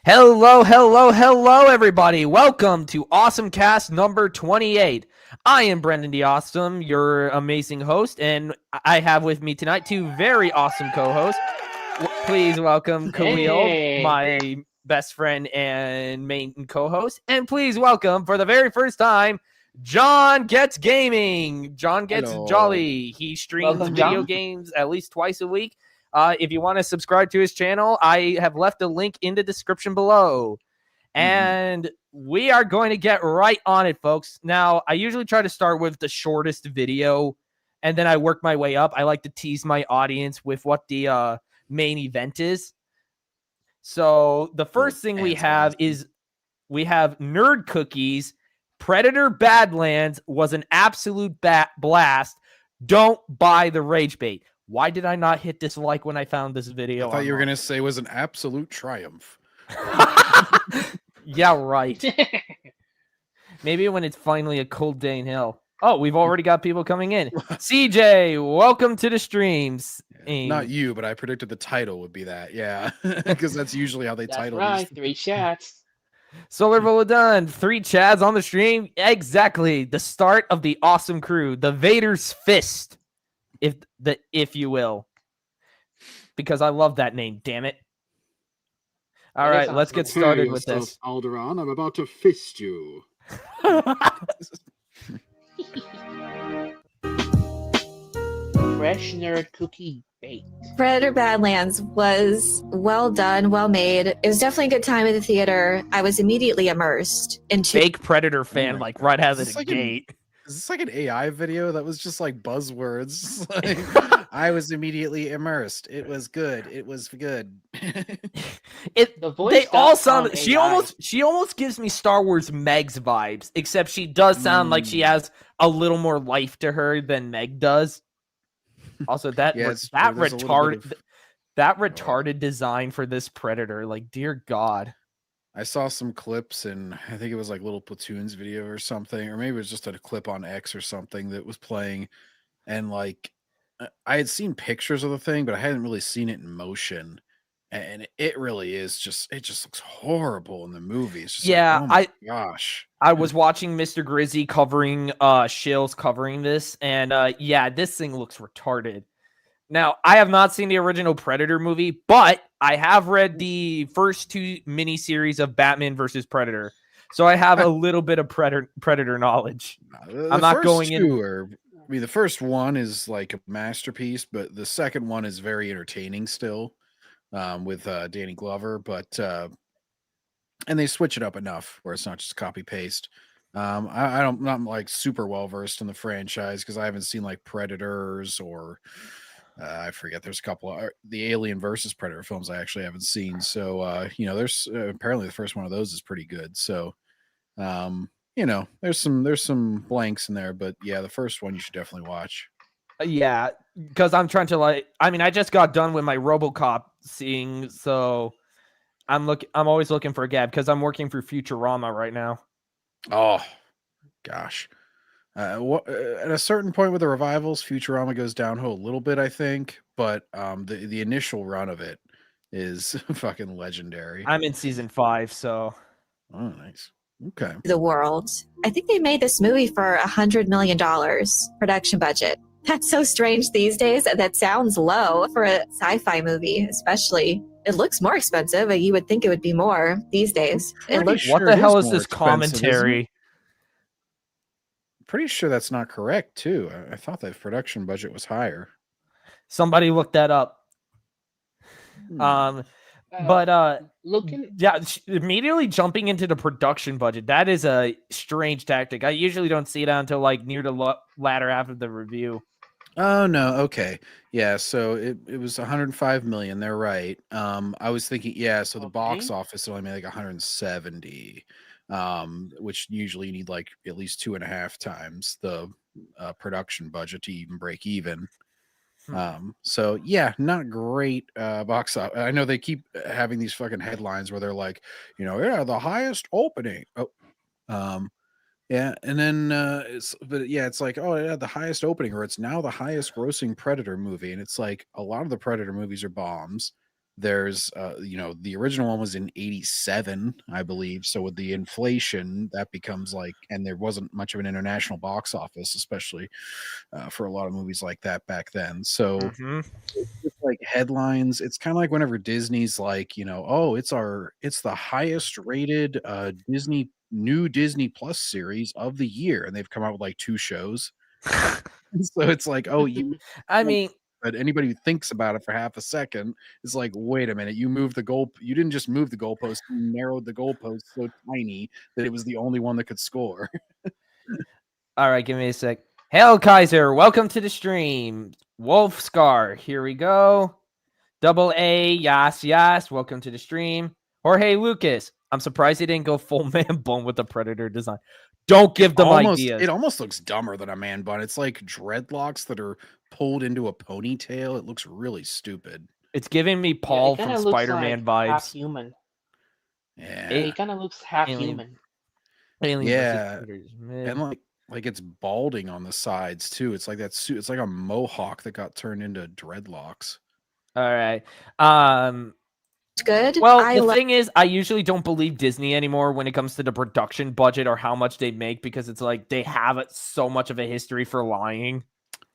Hello, everybody. Welcome to Awesomecast number 28. I am Brendan the Awesome, your amazing host, and I have with me tonight two very awesome co-hosts. Please welcome Khalil, my best friend and main co-host, and please welcome, for the very first time, John Gets Gaming. John Gets Hello. Jolly. He streams Welcome, video John. games at least twice a week. If you want to subscribe to his channel, I have left a link in the description below. And we are going to get right on it, folks. Now, I usually try to start with the shortest video, and then I work my way up. I like to tease my audience with what the main event is. So the first thing we have is we have Nerd Cookies. Predator Badlands was an absolute blast. Don't buy the rage bait. Why did I not hit dislike when I found this video? I thought you were going to say it was an absolute triumph. Yeah, right. Maybe when it's finally a cold day in hell. Oh, we've already got people coming in. CJ, welcome to the streams. Not you, but I predicted the title would be that. Yeah, because that's usually how they title right. these. 3 chats. Solar Voladun, 3 Chads on the stream. Exactly. The start of the awesome crew. The Vader's Fist, if you will. Because I love that name, damn it. All right, let's get started with this. Alderaan, I'm about to fist you. Fresh Nerd Cookie bait. Predator Badlands was well done, well made. It was definitely a good time at the theater. I was immediately immersed into Fake Predator fan, like right out of the gate. Is this like an AI video that was just like buzzwords? Like, I was immediately immersed. It was good. It was good. They all sound. She almost gives me Star Wars Meg's vibes, except she does sound like she has a little more life to her than Meg does. Also, that retarded design for this Predator, like, dear God. I saw some clips, and I think it was like Little Platoon's video or something, or maybe it was just a clip on X or something that was playing, and like I had seen pictures of the thing, but I hadn't really seen it in motion, and it really is it just looks horrible in the movie. It's just yeah, like, oh my gosh. I was watching Mr. Grizzy covering Shills covering this, and yeah, this thing looks retarded. Now, I have not seen the original Predator movie, but I have read the first 2 miniseries of Batman versus Predator. So I have a little bit of Predator knowledge. I'm not going in. I mean, the first one is like a masterpiece, but the second one is very entertaining still, with Danny Glover. But and they switch it up enough where it's not just copy paste. I'm not like super well versed in the franchise because I haven't seen like Predators or I forget. There's a couple of the Alien versus Predator films I actually haven't seen. So there's apparently the first one of those is pretty good. So there's some blanks in there, but yeah, the first one you should definitely watch. Yeah, because I'm trying to I just got done with my RoboCop seeing, so I'm always looking for a gap because I'm working for Futurama right now. Oh gosh. At a certain point with the revivals, Futurama goes downhill a little bit, I think, but the initial run of it is fucking legendary. I'm in season 5, so. Oh, nice. Okay. the world. I think they made this movie for $100 million production budget. That's so strange these days. That sounds low for a sci-fi movie, especially. It looks more expensive. You would think it would be more these days. What the hell is this commentary? Pretty sure that's not correct too. I thought that production budget was higher. Somebody look that up. Immediately jumping into the production budget, that is a strange tactic. I usually don't see that until like near the latter half of the review. Oh no, okay. Yeah, so it was 105 million, they're right. I was thinking, so the box office only made like 170. Which usually you need like at least 2.5 times the production budget to even break even. So yeah, not great box office. I know they keep having these fucking headlines where they're like, the highest opening. Yeah, and then it's like, oh yeah, the highest opening, or it's now the highest grossing Predator movie, and it's like a lot of the Predator movies are bombs. There's the original one was in 87, I believe. So with the inflation, that becomes like, and there wasn't much of an international box office, especially for a lot of movies like that back then. So Mhm. it's like headlines. It's kind of like whenever Disney's like, oh, it's the highest rated new Disney Plus series of the year, and they've come out with like 2 shows. So it's like, oh, I mean, but anybody who thinks about it for half a second is like, wait a minute, you didn't just move the goalpost, you narrowed the goalpost so tiny that it was the only one that could score. all right, give me a sec. Hail Kaiser, welcome to the stream. Wolf Scar, here we go. Double A, yes, welcome to the stream. Jorge Lucas, I'm surprised he didn't go full man bun with the Predator design. Don't give them ideas. It almost looks dumber than a man bun. It's like dreadlocks that are pulled into a ponytail. It looks really stupid. It's giving me Paul from Spider-Man vibes. Half human. Yeah, He kind of looks half Alien. human. Alien Yeah. versus Predators, man. and like it's balding on the sides too. It's like that suit. It's like a mohawk that got turned into dreadlocks. All right. It's good. Well, the thing is, I usually don't believe Disney anymore when it comes to the production budget or how much they make, because it's like they have so much of a history for lying.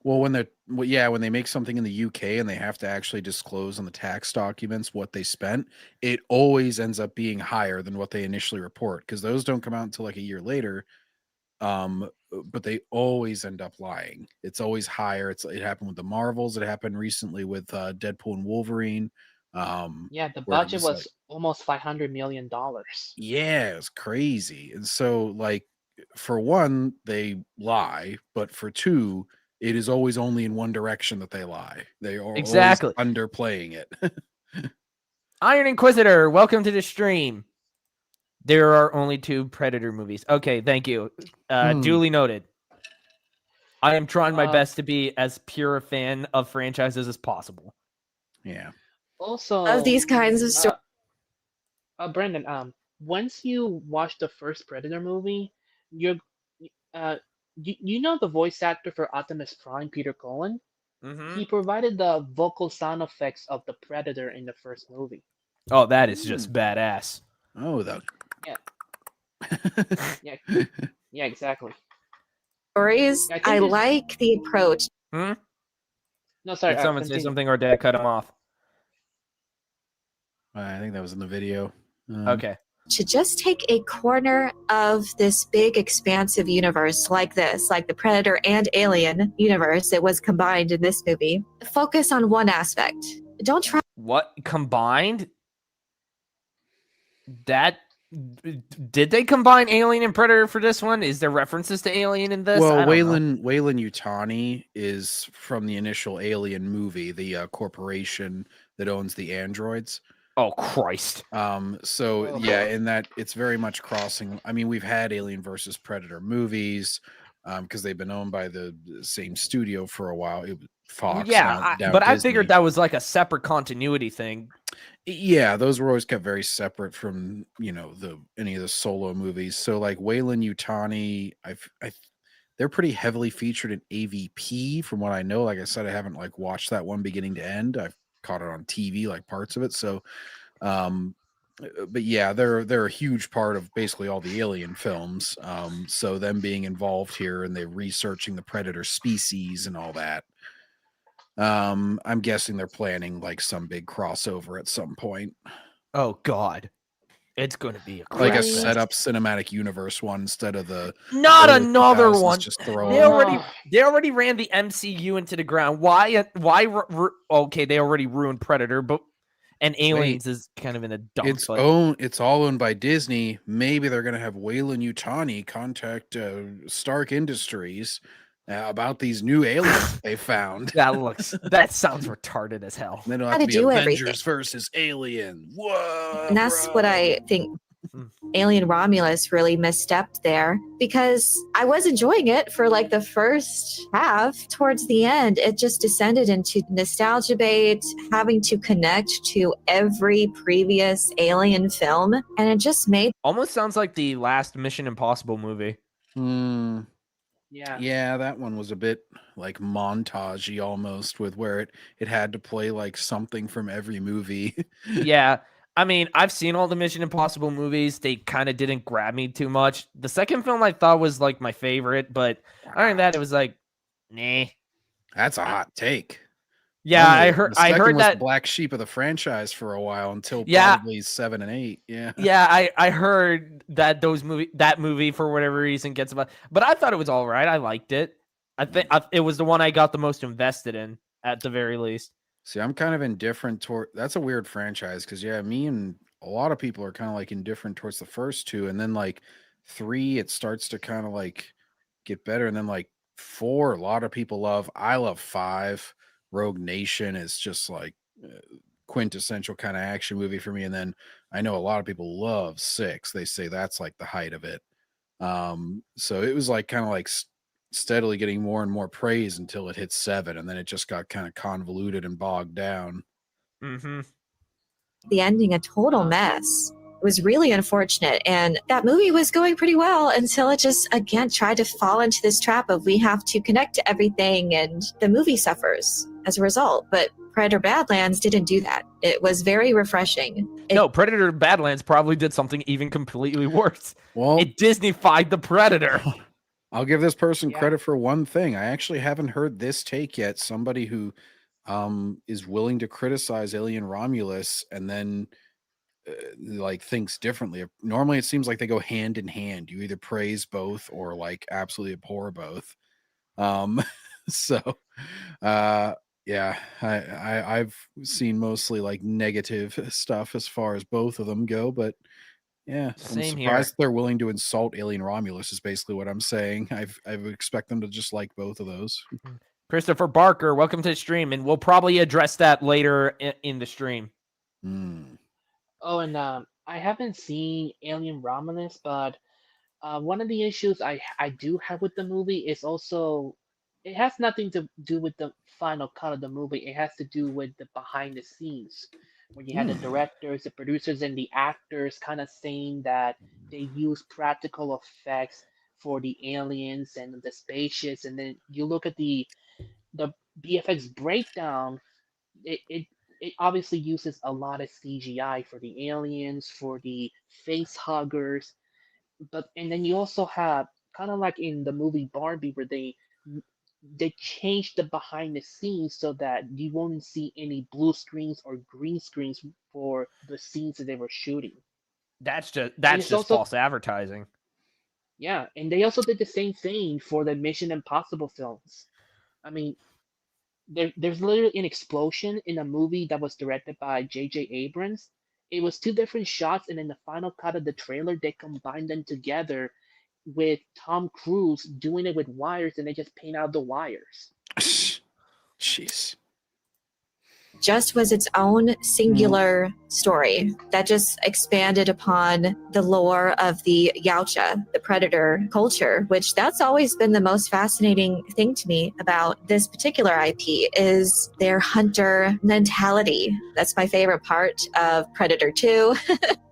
Well, when they make something in the UK and they have to actually disclose on the tax documents what they spent, it always ends up being higher than what they initially report, because those don't come out until like a year later. But they always end up lying. It's always higher. It happened with the Marvels. It happened recently with Deadpool and Wolverine. Yeah, the where it budget was was like- almost $500 million. Yeah, it was crazy. And so, like, for one, they lie, but for two, it is always only in one direction that they lie. They are Exactly. always underplaying it. Iron Inquisitor, welcome to the stream. There are only 2 Predator movies. Okay, thank you. Duly noted. I am trying my best to be as pure a fan of franchises as possible. Yeah. Also, of these kinds of stories. Brendan, once you watch the first Predator movie, you know the voice actor for Optimus Prime, Peter Cullen? Mm-hmm. He provided the vocal sound effects of the Predator in the first movie. Oh, that is just badass. Oh, the Yeah, exactly. Stories. I think I it's- like the approach. No, sorry. Did someone say continue. something or did I cut him off? I think that was in the video. Okay. To just take a corner of this big expansive universe like this, like the Predator and Alien universe that was combined in this movie, focus on one aspect. Don't try. What combined? Did they combine Alien and Predator for this one? Is there references to Alien in this? Well, I don't know. Weyland Yutani is from the initial Alien movie, the corporation that owns the androids. Oh Christ. So Oh. yeah, in that it's very much crossing. I mean, we've had Alien versus Predator movies, because they've been owned by the same studio for a while. It was Fox. Yeah, now but I Disney. figured that was like a separate continuity thing. Yeah, those were always kept very separate from any of the solo movies. So like Weyland Yutani, they're pretty heavily featured in AVP from what I know. Like I said, I haven't like watched that one beginning to end. I've caught it on TV, like parts of it. So, but yeah, they're a huge part of basically all the Alien films. So them being involved here and they're researching the Predator species and all that. I'm guessing they're planning like some big crossover at some point. Oh God. It's gonna be Like a crap fest. set up cinematic universe one instead of the Not early another 2000s one. just throw They in. already ran the MCU into the ground. Why? Okay, they already ruined Predator, and Aliens is kind of in a dump. It's all owned by Disney. Maybe they're gonna have Weyland Yutani contact Stark Industries about these new aliens they found. That sounds retarded as hell. Then it'll How have to to be do Avengers everything. versus Alien. Whoa! And that's what I think Alien Romulus really misstepped there, because I was enjoying it for like the first half. Towards the end, it just descended into nostalgia bait, having to connect to every previous Alien film, and it just made Almost sounds like the last Mission Impossible movie. Yeah. Yeah, that one was a bit like montagey almost, with where it had to play like something from every movie. Yeah. I mean, I've seen all the Mission Impossible movies. They kind of didn't grab me too much. The second film I thought was like my favorite, but other than that, it was like, nah. That's a hot take. Yeah, Normally, I the second heard was the that. black sheep of the franchise for a while until Yeah, probably 7 and 8. Yeah. yeah, I heard that that movie for whatever reason gets about, but I thought it was all right. I liked it. I think it was the one I got the most invested in at the very least. See, I'm kind of indifferent toward. That's a weird franchise because yeah, me and a lot of people are kind of like indifferent towards the first two, and then like 3, it starts to kind of like get better, and then like 4, a lot of people love. I love 5. Rogue Nation is just like quintessential kind of action movie for me, and then I know a lot of people love 6. They say that's like the height of it. So it was like kind of like steadily getting more and more praise until it hit 7, and then it just got kind of convoluted and bogged down. Mm-hmm. The ending a total mess. It was really unfortunate, and that movie was going pretty well until it just again tried to fall into this trap of we have to connect to everything, and the movie suffers as a result. But Predator Badlands didn't do that. It was very refreshing. No, Predator Badlands probably did something even completely worse. Well, It Disneyfied the Predator. I'll give this person Yeah. credit for one thing. I actually haven't heard this take yet. Somebody who is willing to criticize Alien Romulus and then like thinks differently. Normally it seems like they go hand in hand. You either praise both or like absolutely abhor both. So yeah, I've seen mostly like negative stuff as far as both of them go, but yeah, I'm Same surprised here. they're willing to insult Alien Romulus is basically what I'm saying. I expect them to just like both of those. Christopher Barker, welcome to the stream, and we'll probably address that later in the stream. Mm. Oh, and I haven't seen Alien Romulus, but one of the issues I do have with the movie is also it has nothing to do with the final cut of the movie. It has to do with the behind the scenes, when you had the directors, the producers, and the actors kind of saying that they use practical effects for the aliens and the spaceships, and then you look at the BFX breakdown. It obviously uses a lot of CGI for the aliens, for the face huggers, but and then you also have kind of like in the movie Barbie where they changed the behind the scenes so that you won't see any blue screens or green screens for the scenes that they were shooting. That's And it's also false advertising. yeah, and they also did the same thing for the Mission Impossible films. I mean, there's literally an explosion in a movie that was directed by J.J. Abrams. It was two different shots, and in the final cut of the trailer, they combined them together with Tom Cruise doing it with wires, and they just paint out the wires. Jeez. Just was its own singular story that just expanded upon the lore of the Yautja, the predator culture, which that's always been the most fascinating thing to me about this particular IP is their hunter mentality. That's my favorite part of Predator 2.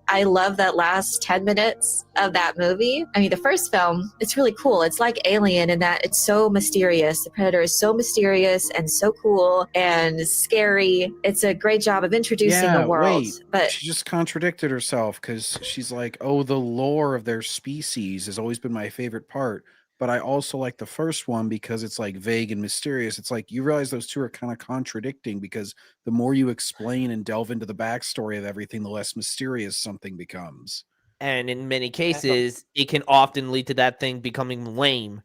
I love that last 10 minutes of that movie. I mean, the first film, it's really cool. It's like Alien in that it's so mysterious. The Predator is so mysterious and so cool and scary. It's a great job of introducing the world. Wait, But she just contradicted herself because she's like, oh, the lore of their species has always been my favorite part. But I also like the first one because it's like vague and mysterious. It's like you realize those two are kind of contradicting because the more you explain and delve into the backstory of everything, the less mysterious something becomes. And in many That's a, cases, it can often lead to that thing becoming lame.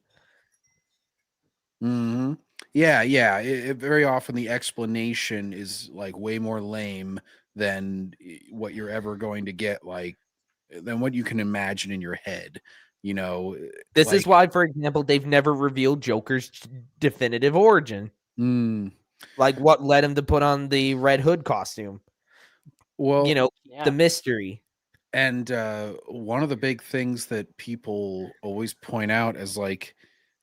Hmm. Yeah, yeah. Very often the explanation is like way more lame than what you're ever going to get, like than what you can imagine in your head. You know, This is like why, for example, they've never revealed Joker's definitive origin. mm, Like what led him to put on the Red Hood costume. well, You know, yeah. the mystery. and one of the big things that people always point out as like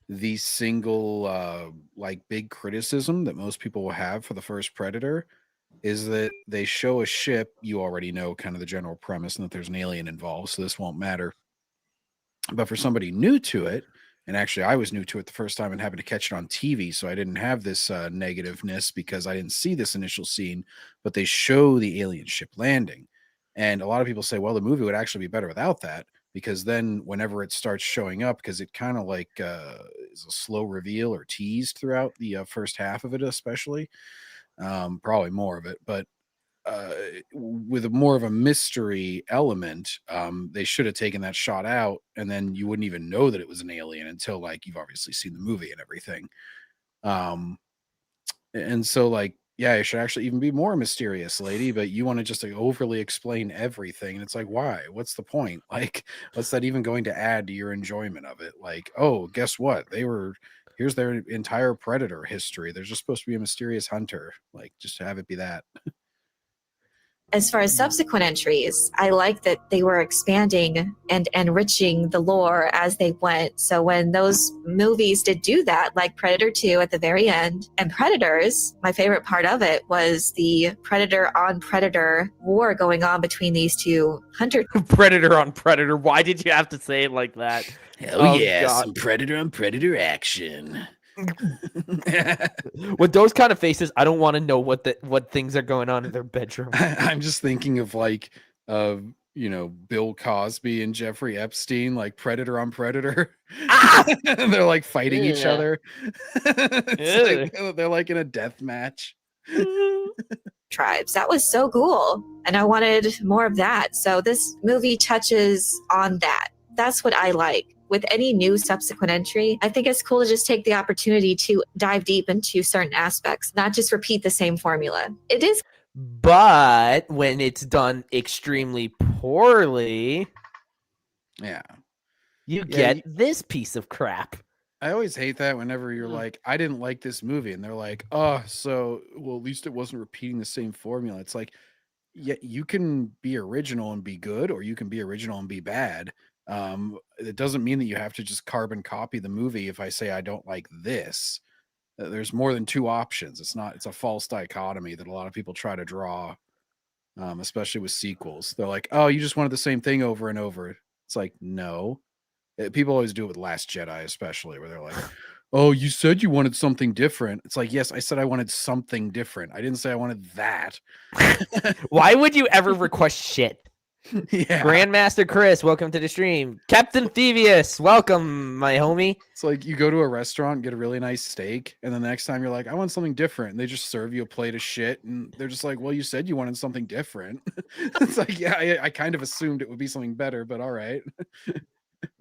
the single like big criticism that most people will have for the first Predator is that they show a ship. You already know kind of the general premise and that there's an alien involved, so this won't matter. But for somebody new to it, And actually, I was new to it the first time and happened to catch it on TV, so I didn't have this negativeness because I didn't see this initial scene. But they show the alien ship landing, and a lot of people say, "Well, the movie would actually be better without that." Because then, whenever it starts showing up, because it kind of like is a slow reveal or teased throughout the first half of it, especially, probably more of it, but with more of a mystery element, they should have taken that shot out, and then you wouldn't even know that it was an alien until like you've obviously seen the movie and everything. And so like, yeah, it should actually even be more mysterious, lady, but you want to just like overly explain everything, and it's like, why? What's the point? Like, what's that even going to add to your enjoyment of it? Like, oh, guess what? Here's their entire predator history. There's just supposed to be a mysterious hunter. Like, just have it be that. As far as subsequent entries, I like that they were expanding and enriching the lore as they went. So when those movies did do that, like Predator 2 at the very end, and Predators, my favorite part of it was the Predator on Predator war going on between these two hunter. Predator on Predator. Why did you have to say it like that? Hell Oh, yeah, God. some Predator on Predator action. With those kind of faces, I don't want to know what things are going on in their bedroom. I'm just thinking of like Bill Cosby and Jeffrey Epstein, like Predator on Predator. Ah! They're like fighting each Yeah. other. It's like, they're like in a death match. Tribes. That was so cool. And I wanted more of that. So this movie touches on that. That's what I like. With any new subsequent entry, I think it's cool to just take the opportunity to dive deep into certain aspects, not just repeat the same formula. It is. But when it's done extremely poorly, Yeah. you get this piece of crap. I always hate that whenever you're like, I didn't like this movie, and they're like, oh, so well, at least it wasn't repeating the same formula. It's like, yeah, you can be original and be good, or you can be original and be bad. It doesn't mean that you have to just carbon copy the movie. If I say I don't like this, there's more than two options. It's a false dichotomy that a lot of people try to draw, especially with sequels. They're like, oh, you just wanted the same thing over and over. It's like, no. People always do it with Last Jedi, especially, where they're like, oh, you said you wanted something different. It's like, yes, I said I wanted something different. I didn't say I wanted that. Why would you ever request shit? Yeah. Grandmaster Chris, welcome to the stream. Captain Thievius, welcome, my homie. It's like you go to a restaurant, get a really nice steak, and then the next time you're like, I want something different. And they just serve you a plate of shit. And they're just like, well, you said you wanted something different. It's like, yeah, I kind of assumed it would be something better, but all right.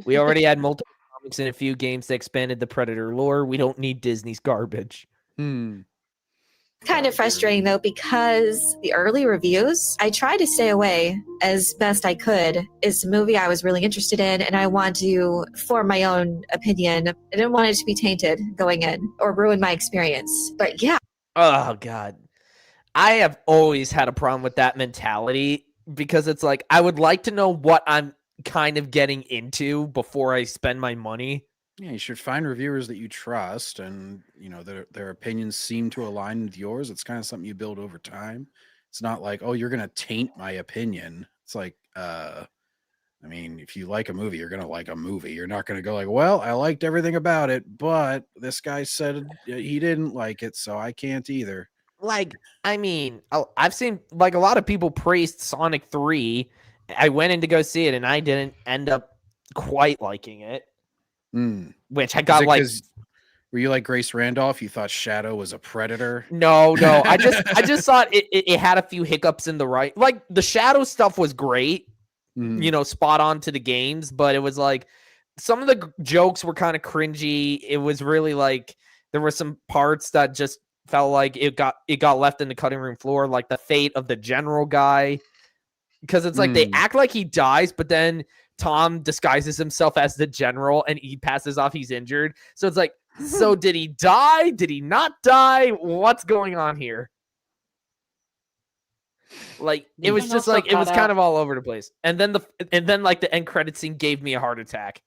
We already had multiple comics and a few games that expanded the Predator lore. We don't need Disney's garbage. Kind of frustrating though, because the early reviews, I tried to stay away as best I could. It's a movie I was really interested in, and I want to form my own opinion. I didn't want it to be tainted going in or ruin my experience. But yeah. Oh, God. I have always had a problem with that mentality because it's like, I would like to know what I'm kind of getting into before I spend my money. Yeah, you should find reviewers that you trust, and their opinions seem to align with yours. It's kind of something you build over time. It's not like, oh, you're gonna taint my opinion. It's like, I mean, if you like a movie, you're gonna like a movie. You're not gonna go like, well, I liked everything about it, but this guy said he didn't like it, so I can't either. Like, I mean, I've seen like a lot of people praised Sonic 3. I went in to go see it, and I didn't end up quite liking it. Which I got like. Were you like Grace Randolph? You thought Shadow was a predator? No. I just thought it had a few hiccups in the right. Like the Shadow stuff was great, spot on to the games, but it was like some of the jokes were kind of cringy. It was really like there were some parts that just felt like it got left in the cutting room floor, like the fate of the general guy, because it's like they act like he dies, but then Tom disguises himself as the general and he passes off he's injured. So it's like, so did he die? Did he not die? What's going on here? Like, it was just like, it was kind of all over the place. And then like the end credit scene gave me a heart attack.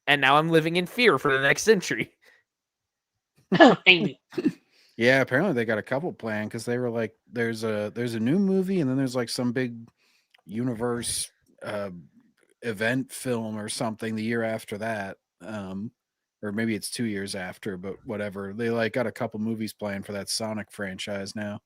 And now I'm living in fear for the next century. Yeah, apparently they got a couple planned because they were like, there's a new movie, and then there's like some big universe event film or something the year after that. or maybe it's 2 years after, but whatever. They like got a couple movies planned for that Sonic franchise now.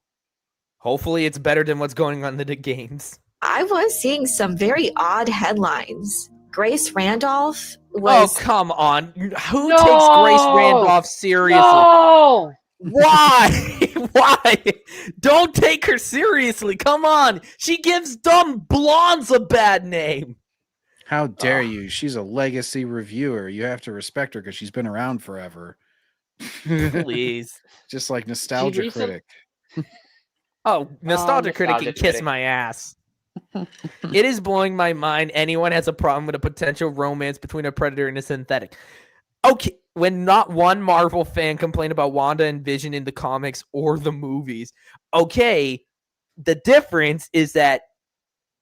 Hopefully, it's better than what's going on in the games. I was seeing some very odd headlines. Grace Randolph Oh, was come on. Who No! takes Grace Randolph seriously? No! Why? Why? Don't take her seriously. Come on. She gives dumb blondes a bad name. How dare Ugh. you? She's a legacy reviewer. You have to respect her because she's been around forever. Please. Just like Nostalgia recent- Critic. Oh, Nostalgia Critic can Nostalgia kiss Critic. my ass. It is blowing my mind anyone has a problem with a potential romance between a predator and a synthetic. Okay, when not one Marvel fan complained about Wanda and Vision in the comics or the movies. Okay, the difference is that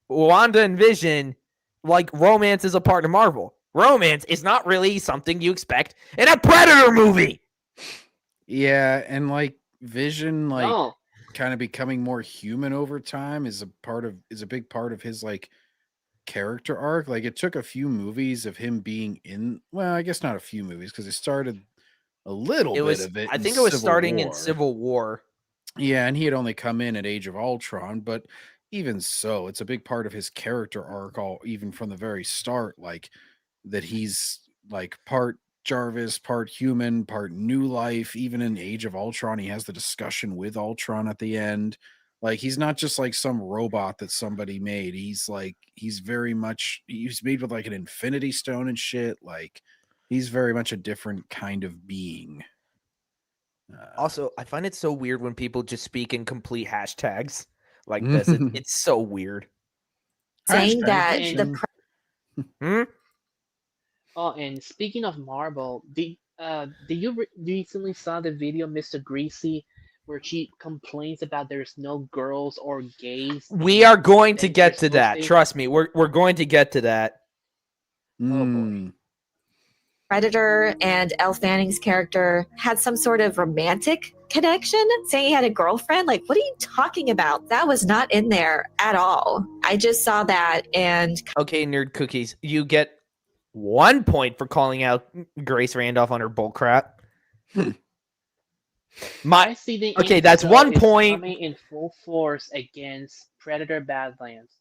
Wanda and Vision, like, romance is a part of Marvel. Romance is not really something you expect in a Predator movie. Yeah, and like Vision, like No. kind of becoming more human over time is a big part of his like character arc. Like it took a few movies of him being in, well, I guess not a few movies because it started a little It bit was, of it. I in think it was Civil starting in War. Civil War. Yeah, and he had only come in at Age of Ultron, but even so, it's a big part of his character arc, all even from the very start, like that he's like part Jarvis, part human, part new life. Even in Age of Ultron, he has the discussion with Ultron at the end. Like he's not just like some robot that somebody made. He's very much he's made with like an infinity stone and shit. Like he's very much a different kind of being. Also, I find it so weird when people just speak in complete hashtags like this. It's so weird. saying Hashtag that Vision. Hmm? Oh, and speaking of Marvel, did you recently saw the video Mr. Greasy where she complains about there's no girls or gays? We are going to that get they're to that. supposed to- Trust me, we're going to get to that. Oh, boy. Mm. Predator and Elle Fanning's character had some sort of romantic connection, saying he had a girlfriend. Like, what are you talking about? That was not in there at all. I just saw that and Okay, Nerd Cookies, you get 1 point for calling out Grace Randolph on her bullcrap. I see the Okay, that's intel 1 is point. coming in full force against Predator Badlands.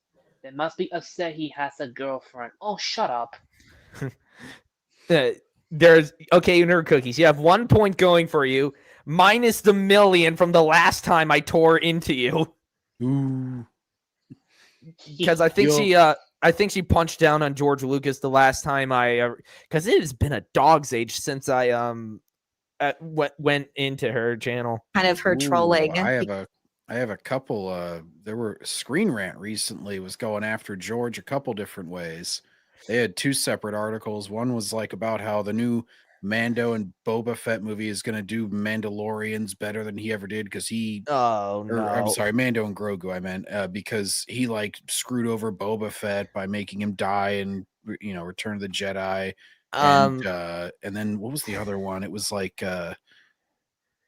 There must be upset he has a girlfriend. Oh, shut up. There's okay, Nerd Cookies. You have 1 point going for you, minus the million from the last time I tore into you. Ooh. Because I think Yo. I think she punched down on George Lucas the last time because it has been a dog's age since I went into her channel. kind of her Ooh, trolling. I have a couple there were Screen Rant recently was going after George a couple different ways. They had two separate articles. One was like about how the new Mando and Boba Fett movie is going to do Mandalorians better than he ever did because he Oh or I'm no! sorry, Mando and Grogu I meant because he like screwed over Boba Fett by making him die in Return of the Jedi. And then what was the other one? It was like it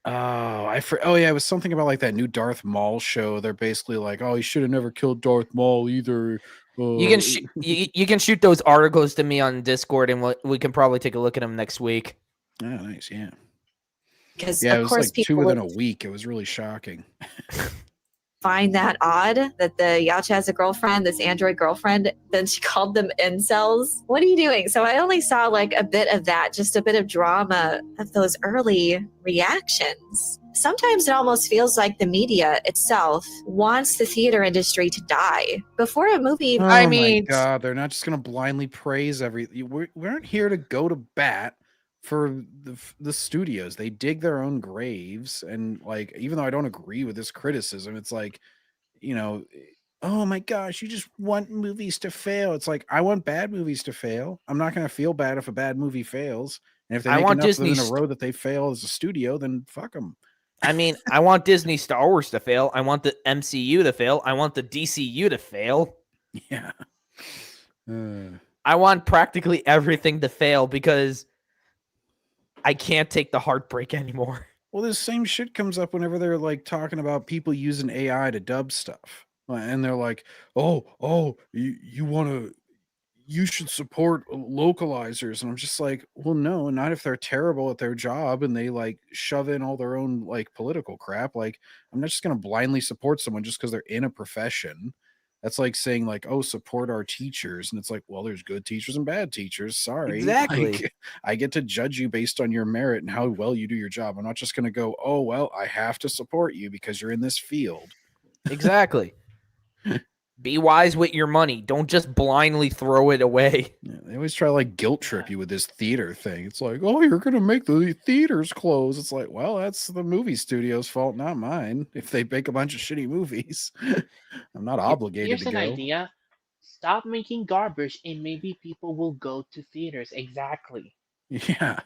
was something about like that new Darth Maul show. They're basically like, oh, he should have never killed Darth Maul either. You can you can shoot those articles to me on Discord, and we can probably take a look at them next week. Oh, nice, yeah. Because Yeah, it of was course like 2 people within would a week. It was really shocking. find that odd that the Yacha has a girlfriend, this android girlfriend. Then she called them incels. What are you doing? So I only saw like a bit of that, just a bit of drama of those early reactions. Sometimes it almost feels like the media itself wants the theater industry to die before a movie. Oh I my mean, God, they're not just going to blindly praise everything. We aren't here to go to bat for the studios. They dig their own graves, and like, even though I don't agree with this criticism, it's like, oh my gosh, you just want movies to fail. It's like, I want bad movies to fail. I'm not going to feel bad if a bad movie fails, and if they I make want enough of them in Disney a row that they fail as a studio, then fuck them. I mean, I want Disney Star Wars to fail. I want the MCU to fail. I want the DCU to fail. Yeah. I want practically everything to fail because I can't take the heartbreak anymore. Well, this same shit comes up whenever they're like talking about people using AI to dub stuff. And they're like, oh, you want to you should support localizers. And I'm just like, well, no, not if they're terrible at their job and they like shove in all their own like political crap. Like, I'm not just going to blindly support someone just because they're in a profession. That's like saying like, oh, support our teachers. And it's like, well, there's good teachers and bad teachers. Sorry. Exactly. Like, I get to judge you based on your merit and how well you do your job. I'm not just going to go, oh, well, I have to support you because you're in this field. Exactly. Be wise with your money. Don't just blindly throw it away. Yeah, they always try to like guilt trip you with this theater thing. It's like, oh, you're going to make the theaters close. It's like, well, that's the movie studio's fault, not mine. If they make a bunch of shitty movies, I'm not obligated Here's to an go. idea. Stop making garbage and maybe people will go to theaters. Exactly. Yeah.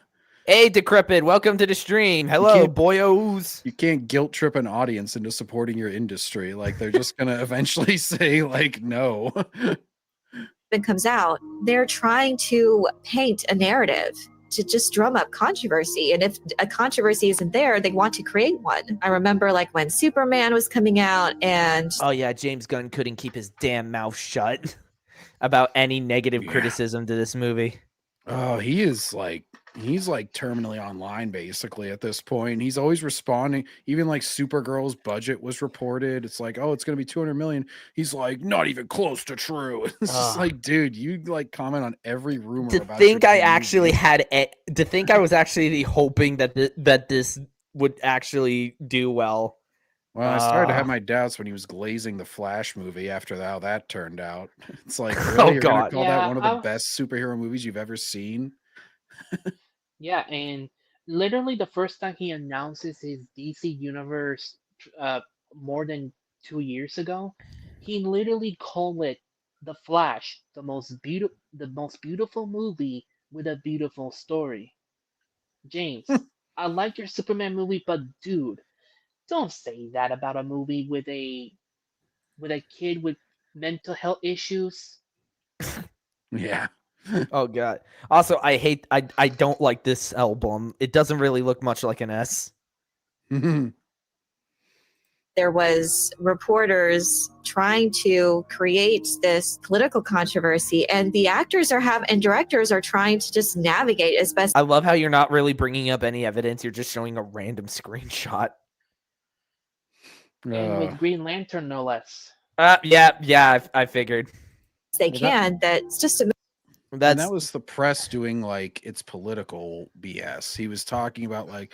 Hey, Decrepit, welcome to the stream. Hello, can't- boyos. You can't guilt trip an audience into supporting your industry. Like, they're just going to eventually say, like, no. It comes out, they're trying to paint a narrative to just drum up controversy. And if a controversy isn't there, they want to create one. I remember like when Superman was coming out and Oh, yeah, James Gunn couldn't keep his damn mouth shut about any negative Yeah. criticism to this movie. Oh, he's like terminally online basically at this point. He's always responding. Even like Supergirl's budget was reported. It's like, oh, it's gonna be 200 million. He's like, not even close to true. It's just like, dude, you like comment on every rumor. To about think your I movie. actually had to think I was actually hoping that that this would actually do well. Well, I started to have my doubts when he was glazing the Flash movie after how that turned out. It's like, really, Oh, you're gonna God. call Yeah, that one of the I- best superhero movies you've ever seen? Yeah, and literally the first time he announces his DC universe more than 2 years ago, he literally called it The Flash, the most beautiful movie with a beautiful story. James, I like your Superman movie, but dude, don't say that about a movie with a kid with mental health issues. Yeah. Oh god. Also, I don't like this album. It doesn't really look much like an S. there was reporters trying to create this political controversy, and the actors and directors are trying to just navigate as best. I love how you're not really bringing up any evidence. You're just showing a random screenshot. And with Green Lantern, no less. Yeah, I figured. they can. That's just a And That's that was the press doing like it's political BS. He was talking about like,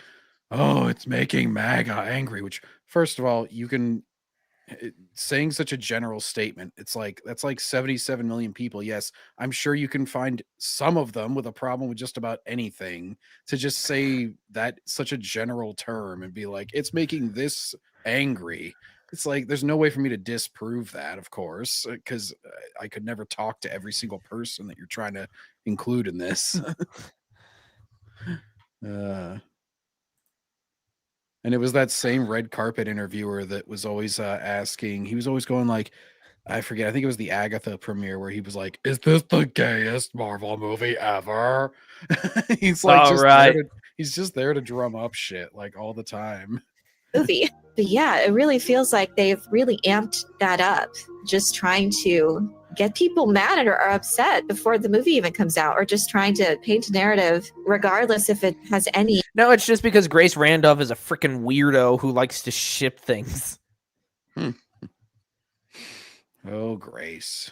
oh, it's making MAGA angry, which first of all, you can saying such a general statement. It's like that's like 77 million people. Yes, I'm sure you can find some of them with a problem with just about anything to just say that such a general term and be like, it's making this angry. It's like there's no way for me to disprove that, of course, because I could never talk to every single person that you're trying to include in this. And it was that same red carpet interviewer that was always asking. He was always going like, I forget. I think it was the Agatha premiere where he was like, "Is this the gayest Marvel movie ever?" He's like, he's just there to drum up shit like all the time. movie. But yeah, it really feels like they've really amped that up, just trying to get people mad or upset before the movie even comes out, or just trying to paint a narrative, regardless if it has any. No, it's just because Grace Randolph is a freaking weirdo who likes to ship things. Oh, Grace.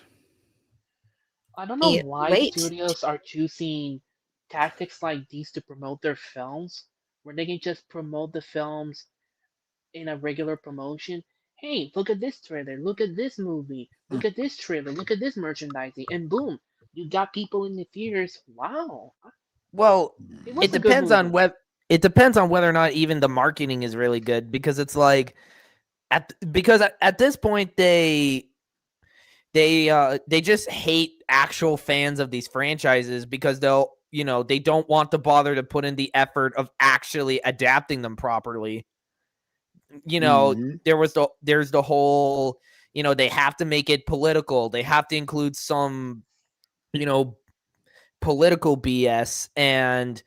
I don't know why Wait. studios are choosing tactics like these to promote their films, where they can just promote the films in a regular promotion. Hey, look at this trailer, look at this movie, look at this trailer, look at this merchandising, and boom, you got people in the theaters. Wow. Well, was it a good depends on movie. whether or not even the marketing is really good, because it's like at this point they just hate actual fans of these franchises because they don't want to bother to put in the effort of actually adapting them properly. There's the whole, they have to make it political. They have to include some, political BS and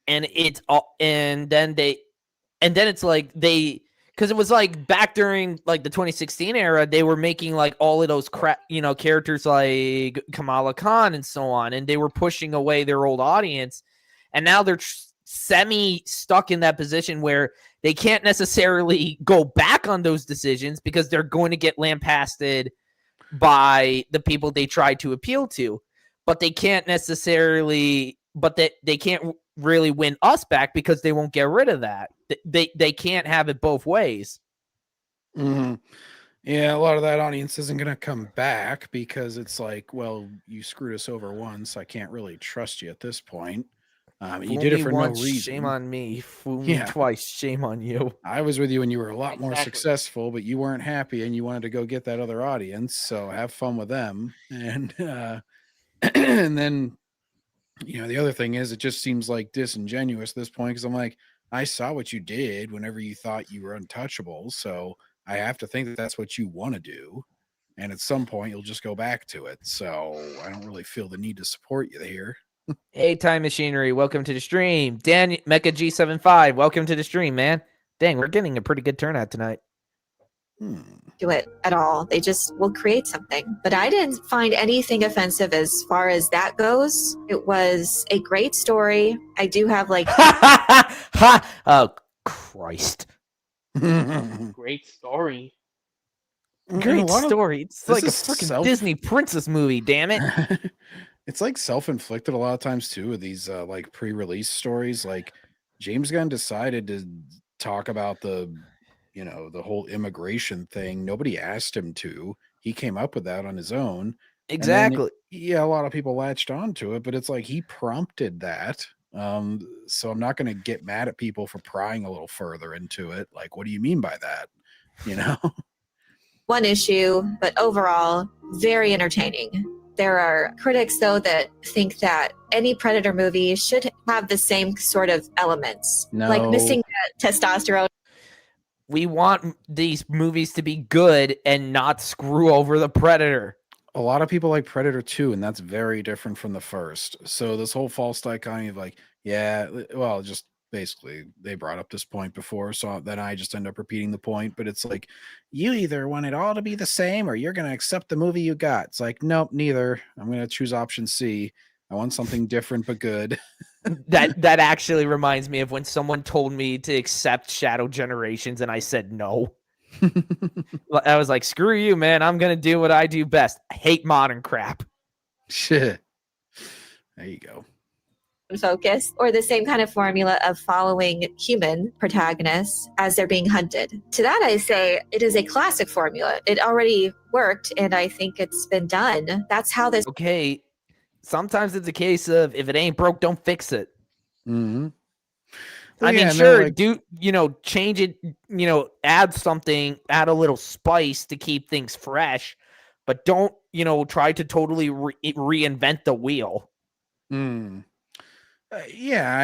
it's all, and then it's like they Because it was like back during like the 2016 era, they were making like all of those characters like Kamala Khan and so on, and they were pushing away their old audience, and now they're semi stuck in that position where they can't necessarily go back on those decisions because they're going to get lambasted by the people they tried to appeal to, but they can't necessarily, they can't really win us back because they won't get rid of that. They can't have it both ways. Mm-hmm. Yeah, a lot of that audience isn't going to come back because it's like, well, you screwed us over once. I can't really trust you at this point. You did it for no reason. Shame on me. Fool me twice. Shame on you. I was with you when you were a lot more successful, but you weren't happy and you wanted to go get that other audience. So have fun with them. And and then, the other thing is, it just seems like disingenuous at this point because I'm like, I saw what you did whenever you thought you were untouchable. So I have to think that that's what you want to do. And at some point, you'll just go back to it. So I don't really feel the need to support you here. Hey, Time Machinery, welcome to the stream. Dan Mecha G75, welcome to the stream, man. Dang, we're getting a pretty good turnout tonight. Do it at all. They just will create something. But I didn't find anything offensive as far as that goes. It was a great story. I do have like oh Christ. Great story. Great story. It's like a freaking Disney princess movie, damn it. It's like self-inflicted a lot of times too with these like pre-release stories. Like James Gunn decided to talk about the whole immigration thing. Nobody asked him to. He came up with that on his own. Exactly. A lot of people latched onto it, but it's like he prompted that. So I'm not going to get mad at people for prying a little further into it. Like, what do you mean by that? One issue, but overall, very entertaining. There are critics, though, that think that any Predator movie should have the same sort of elements, like missing that testosterone. We want these movies to be good and not screw over the Predator. A lot of people like Predator 2, and that's very different from the first. So this whole false dichotomy of like, just basically they brought up this point before, so then I just end up repeating the point. But it's like, you either want it all to be the same or you're going to accept the movie you got. It's like, nope, neither. I'm going to choose option C. I want something different but good. That actually reminds me of when someone told me to accept Shadow Generations and I said no. I was like, screw you, man. I'm going to do what I do best. I hate modern crap. Shit. There you go. Focus, or the same kind of formula of following human protagonists as they're being hunted. To that, I say it is a classic formula. It already worked, and I think it's been done. That's how this. Okay. Sometimes it's a case of if it ain't broke, don't fix it. Mm-hmm. I mean, sure, change it, add something, add a little spice to keep things fresh, but don't, try to totally reinvent the wheel. I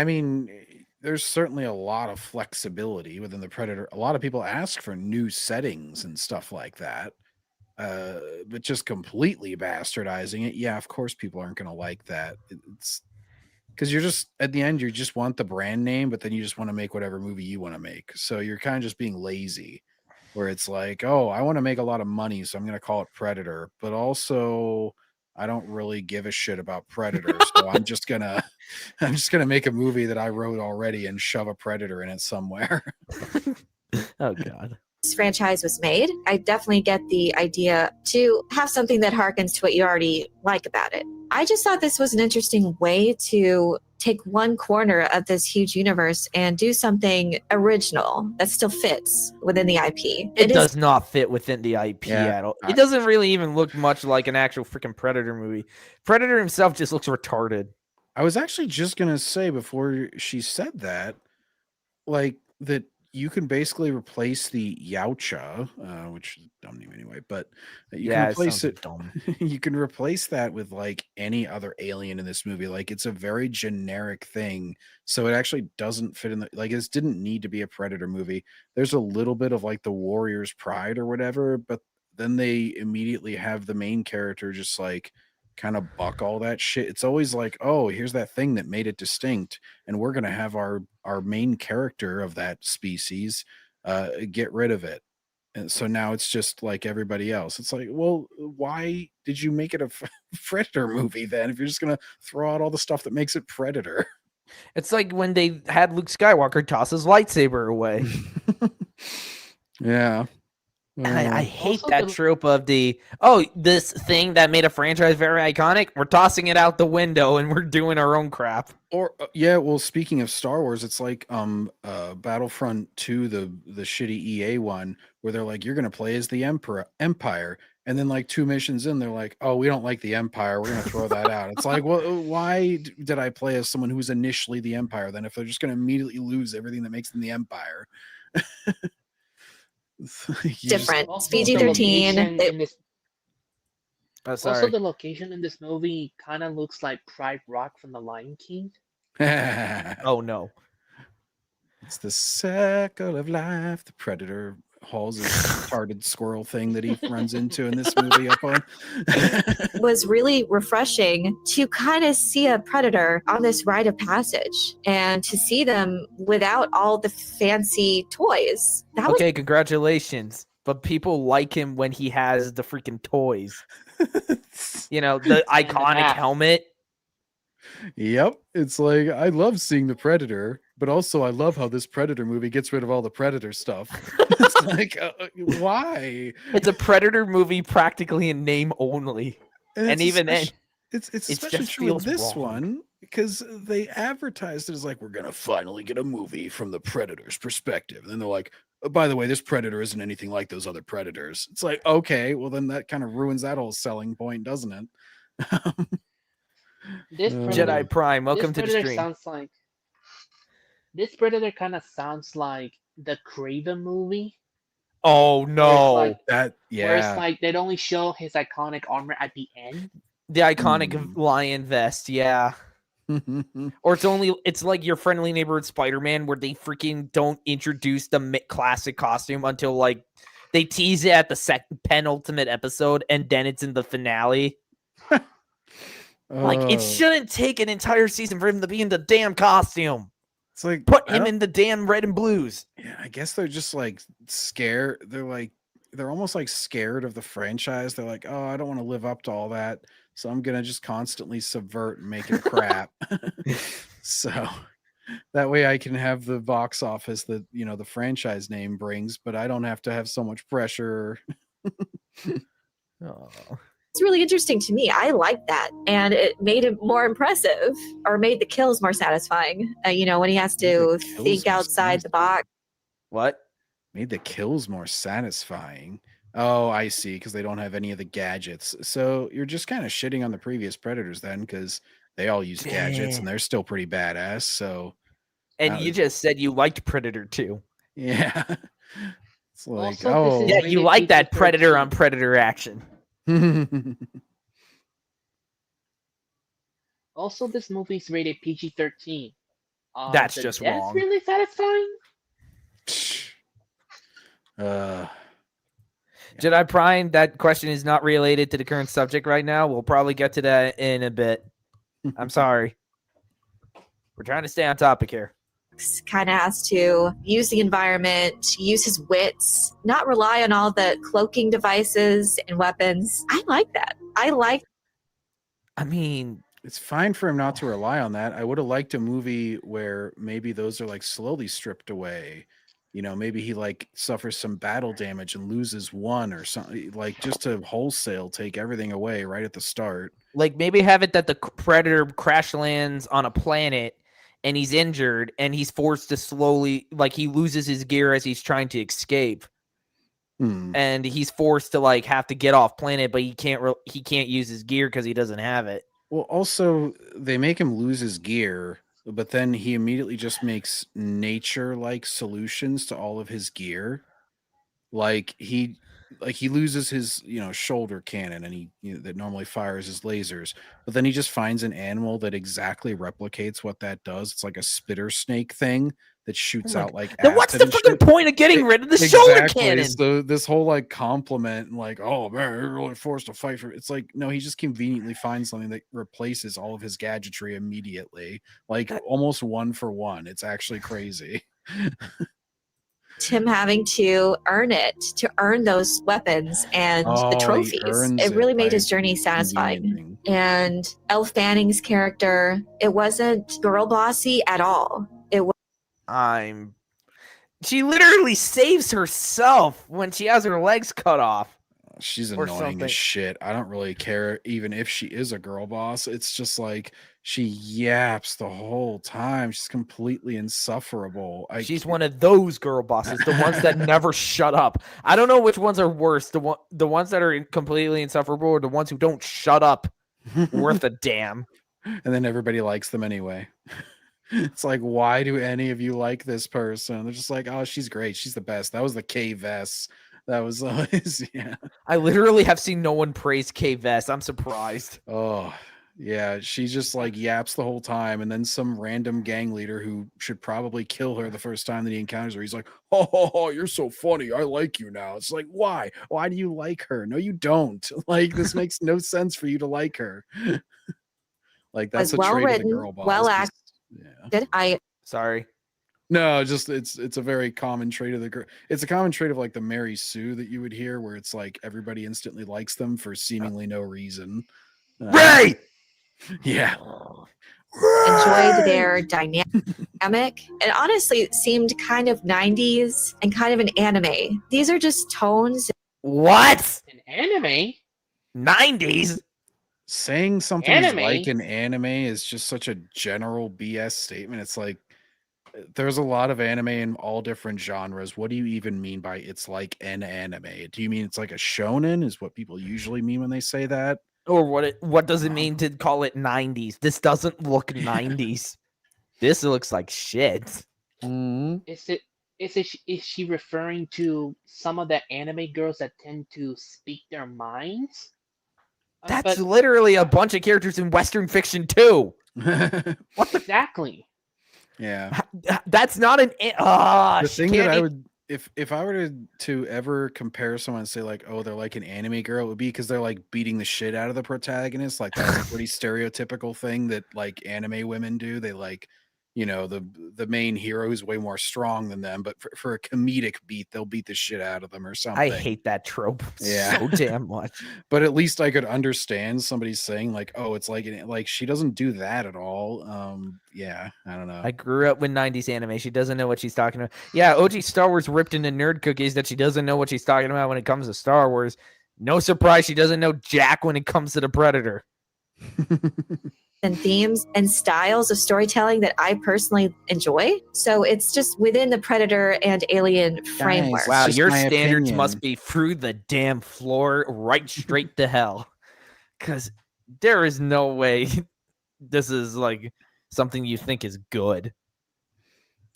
mean, there's certainly a lot of flexibility within the Predator. A lot of people ask for new settings and stuff like that. But just completely bastardizing it, yeah, of course people aren't going to like that. It's because you're just, at the end, you just want the brand name, but then you just want to make whatever movie you want to make. So you're kind of just being lazy, where it's like, oh, I want to make a lot of money, so I'm going to call it Predator. But also, I don't really give a shit about Predator, so I'm just gonna make a movie that I wrote already and shove a Predator in it somewhere. Oh God. This franchise was made. I definitely get the idea to have something that harkens to what you already like about it. I just thought this was an interesting way to take one corner of this huge universe and do something original that still fits within the IP. It does not fit within the IP at all. It doesn't really even look much like an actual freaking Predator movie. Predator himself just looks retarded. I was actually just going to say before she said that, like, that you can basically replace the Yautja, which is a dumb name anyway, but you can replace it. Dumb. You can replace that with like any other alien in this movie. Like, it's a very generic thing, so it actually doesn't fit in the, like, this didn't need to be a Predator movie. There's a little bit of like the Warrior's Pride or whatever, but then they immediately have the main character just like kind of buck all that shit. It's always like, oh, here's that thing that made it distinct, and we're gonna have our main character of that species get rid of it. And so now it's just like everybody else. It's like, well, why did you make it a Predator movie then if you're just going to throw out all the stuff that makes it Predator? It's like when they had Luke Skywalker toss his lightsaber away. Yeah. And I hate Also that the- trope of this thing that made a franchise very iconic. We're tossing it out the window and we're doing our own crap. Or yeah, well, speaking of Star Wars, it's like Battlefront 2, the shitty EA one, where they're like, you're gonna play as the Empire, and then like 2 missions in, they're like, oh, we don't like the Empire, we're gonna throw that out. It's like, well, why did I play as someone who was initially the Empire then if they're just gonna immediately lose everything that makes them the Empire? Different. Also, PG the 13. location in this- Oh, Also, the location in this movie kind of looks like Pride Rock from The Lion King. Oh no. It's the circle of life. The Predator hauls his retarded squirrel thing that he runs into in this movie up on. Was really refreshing to kind of see a Predator on this rite of passage and to see them without all the fancy toys. That was Okay, congratulations. But people like him when he has the freaking toys. You know, the iconic mask. helmet. Yep. It's like, I love seeing the Predator, but also I love how this Predator movie gets rid of all the Predator stuff. It's like, why? It's a Predator movie practically in name only. And it's even then, especially- it's it especially just true with feels this wrong. one because they advertised it as like, we're gonna finally get a movie from the Predator's perspective, and then they're like, oh, by the way, this Predator isn't anything like those other Predators. It's like, okay, well then that kind of ruins that whole selling point, doesn't it? This Uh, Predator, Jedi Prime, welcome this to the Predator stream. sounds like. This Predator kind of sounds like the Craven movie. Oh no. like- That Where it's yeah. like they'd only show his iconic armor at the end. The iconic Hmm. lion vest, yeah. Or it's like your friendly neighborhood Spider-Man where they freaking don't introduce the classic costume until like they tease it at the penultimate episode and then it's in the finale. Like it shouldn't take an entire season for him to be in the damn costume. It's like Put I him don't- in the damn red and blues. Yeah, I guess they're just like scared. They're almost like scared of the franchise. They're like, oh, I don't want to live up to all that, so I'm gonna just constantly subvert and make it crap. So that way I can have the box office that the franchise name brings, but I don't have to have so much pressure. Oh. it's really interesting to me. I like that. And it made it more impressive or made the kills more satisfying. When he has Made to the kills think more outside the box. What? Made the kills more satisfying. Oh, I see, because they don't have any of the gadgets. So you're just kind of shitting on the previous Predators then, because they all use gadgets and they're still pretty badass. So And you just said you liked Predator 2. yeah. It's like, Also, this is Yeah, rated you like that Predator PG-13. on Predator action. Also, this movie's rated PG-13. That's The just death's wrong. really satisfying. Yeah. Jedi Prime, that question is not related to the current subject right now. We'll probably get to that in a bit. I'm sorry. We're trying to stay on topic here. Kind of has to use the environment, use his wits, not rely on all the cloaking devices and weapons. I like that. I mean, It's fine for him not to rely on that. I would have liked a movie where maybe those are like slowly stripped away. Maybe he like suffers some battle damage and loses one or something, like just to wholesale take everything away right at the start. like maybe have it that the Predator crash lands on a planet and he's injured and he's forced to slowly, like he loses his gear as he's trying to escape. And he's forced to like have to get off planet, but he can't use his gear because he doesn't have it. Well, also they make him lose his gear, but then he immediately just makes nature-like solutions to all of his gear. Like he loses his shoulder cannon, and he that normally fires his lasers, but then he just finds an animal that exactly replicates what that does. It's like a spitter snake thing that shoots out like Then what's acid the and freaking shit. point of getting rid of the shoulder cannon? So this whole like compliment and like, oh man, you're really forced to fight for it's like, no, he just conveniently finds something that replaces all of his gadgetry immediately, like almost one for one. It's actually crazy. him having to earn it, to earn those weapons and the He trophies. earns It really made by his journey satisfying. conveniencing. And Elle Fanning's character, it wasn't girl bossy at all. It was She literally saves herself when she has her legs cut off. She's Or annoying something. as shit. I don't really care even if she is a girl boss. It's just like she yaps the whole time. She's completely insufferable. She's one of those girl bosses, the ones that never shut up. I don't know which ones are worse, the ones that are completely insufferable or the ones who don't shut up worth a damn. And then everybody likes them anyway. It's like, why do any of you like this person? They're just like, oh, she's great. She's the best. That was the K Vess. That was always, yeah. I literally have seen no one praise K Vess. I'm surprised. Oh, yeah. She just like yaps the whole time. And then some random gang leader who should probably kill her the first time that he encounters her, he's like, oh, you're so funny. I like you now. It's like, why? Why do you like her? No, you don't. Like, this makes no sense for you to like her. Like, that's a well trait of the written, girl boss. well just- yeah. Sorry. No, just it's a very common trait of the girl. It's a common trait of like the Mary Sue that you would hear, where it's like everybody instantly likes them for seemingly no reason. Right. Yeah. enjoyed their dynamic. It honestly seemed kind of 90s and kind of an anime. These are just tones. What? An anime? 90s? Saying something is Anime? like an anime is just such a general BS statement. It's like there's a lot of anime in all different genres. What do you even mean by it's like an anime? Do you mean it's like a shonen? Is what people usually mean when they say that? Or what does it mean to call it 90s? This doesn't look 90s. This looks like shit. Is she referring to some of the anime girls that tend to speak their minds? That's literally a bunch of characters in Western fiction too. Exactly. Yeah. That's not an. The thing that I would, if I were to ever compare someone and say like, oh, they're like an anime girl, it would be because they're like beating the shit out of the protagonist. Like that's a pretty stereotypical thing that like anime women do. They like, you know, the main hero who's way more strong than them, but for a comedic beat, they'll beat the shit out of them or something. I hate that trope so damn much. But at least I could understand somebody saying like, oh, it's like she doesn't do that at all. Yeah, I don't know. I grew up with 90s anime. She doesn't know what she's talking about. Yeah, OG Star Wars ripped into nerd cookies that she doesn't know what she's talking about when it comes to Star Wars. No surprise she doesn't know jack when it comes to the Predator. And themes and styles of storytelling that I personally enjoy. So it's just within the Predator and Alien framework. Wow, just your my standards opinion. must be through the damn floor, right straight to hell. Because there is no way this is like something you think is good.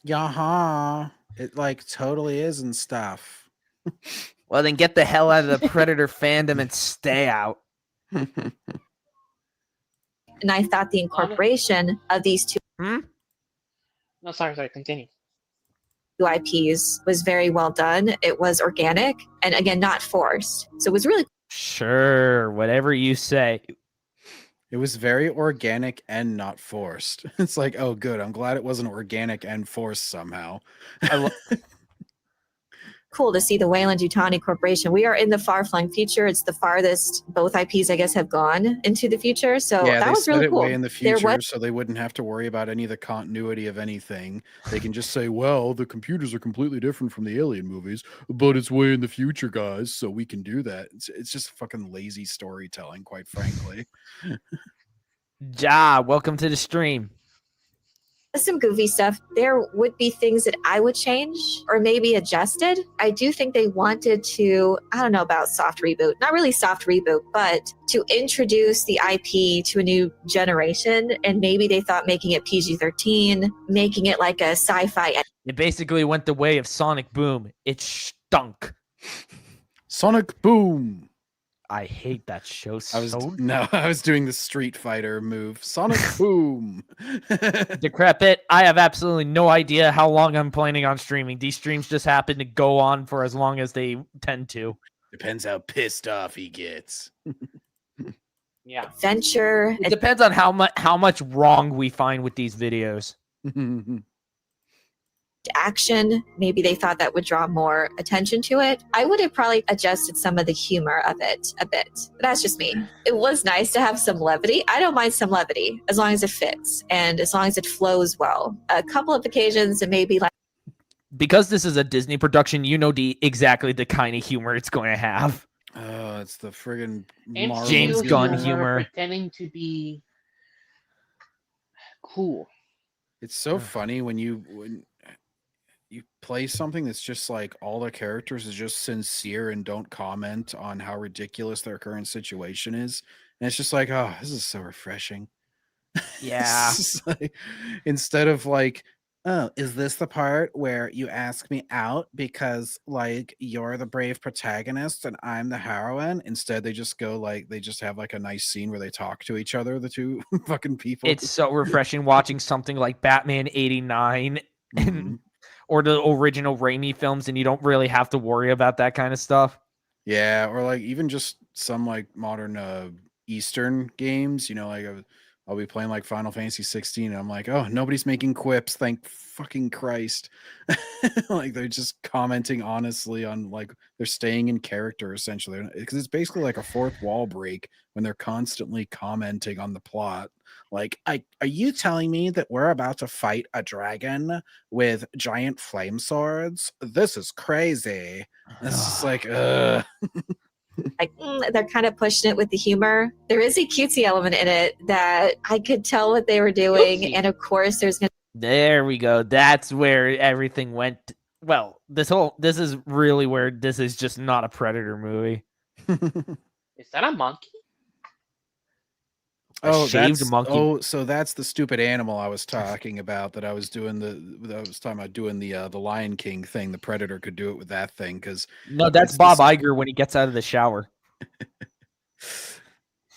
Yaha. It like totally is and stuff. Well, then get the hell out of the Predator fandom and stay out. And I thought the incorporation of these two No, sorry, continue. IPs was very well done. It was organic and again, not forced. So it was really Sure, whatever you say. It was very organic and not forced. It's like, oh, good. I'm glad it wasn't organic and forced somehow. cool to see the Wayland-Yutani Corporation. We are in the far-flung future. It's the farthest both IPs, I guess, have gone into the future. So Yeah, that they was set really it cool. way in the future, so they wouldn't have to worry about any of the continuity of anything. They can just say, well, the computers are completely different from the Alien movies, but it's way in the future, guys, so we can do that. It's just fucking lazy storytelling, quite frankly. Ja, welcome to the stream. Some goofy stuff. There would be things that I would change or maybe adjusted. I do think they wanted to, I don't know about soft reboot, not really soft reboot, but to introduce the IP to a new generation. And maybe they thought making it PG-13, making it like a sci-fi. It basically went the way of Sonic Boom. It stunk. Sonic Boom. I hate that show so I was doing the Street Fighter move. Sonic Boom. decrepit. I have absolutely no idea how long I'm planning on streaming. These streams just happen to go on for as long as they tend to. Depends how pissed off he gets. Yeah. Adventure. It depends on how much wrong we find with these videos. action. Maybe they thought that would draw more attention to it. I would have probably adjusted some of the humor of it a bit. But that's just me. It was nice to have some levity. I don't mind some levity as long as it fits and as long as it flows well. A couple of occasions it may be like, Because this is a Disney production, you know exactly the kind of humor it's going to have. It's the friggin' MCU James Gunn humor. pretending to be cool. It's so funny when you play something that's just like all the characters is just sincere and don't comment on how ridiculous their current situation is. And it's just like, oh, this is so refreshing. Yeah. It's just like, instead of like, oh, is this the part where you ask me out because like you're the brave protagonist and I'm the heroine? Instead, they just go like they just have like a nice scene where they talk to each other, the two fucking people. It's so refreshing watching something like Batman 89 Mhm. or the original Raimi films, and you don't really have to worry about that kind of stuff. Yeah, or like even just some like modern Eastern games, like I'll be playing like Final Fantasy 16 and I'm like, oh, nobody's making quips, thank fucking Christ. Like they're just commenting honestly on like they're staying in character essentially because it's basically like a fourth wall break when they're constantly commenting on the plot. Like, are you telling me that we're about to fight a dragon with giant flame swords? This is crazy. It's just like, they're kind of pushing it with the humor. There is a cutesy element in it that I could tell what they were doing. Cutesy. And of course, there's going There we go. That's where everything went. Well, this is really where this is just not a Predator movie. Is that a monkey? A shaved that's monkey. so that's the stupid animal I was talking about. That I was talking about doing the Lion King thing. The Predator could do it with that thing because No, that's it's Bob this- Iger when he gets out of the shower.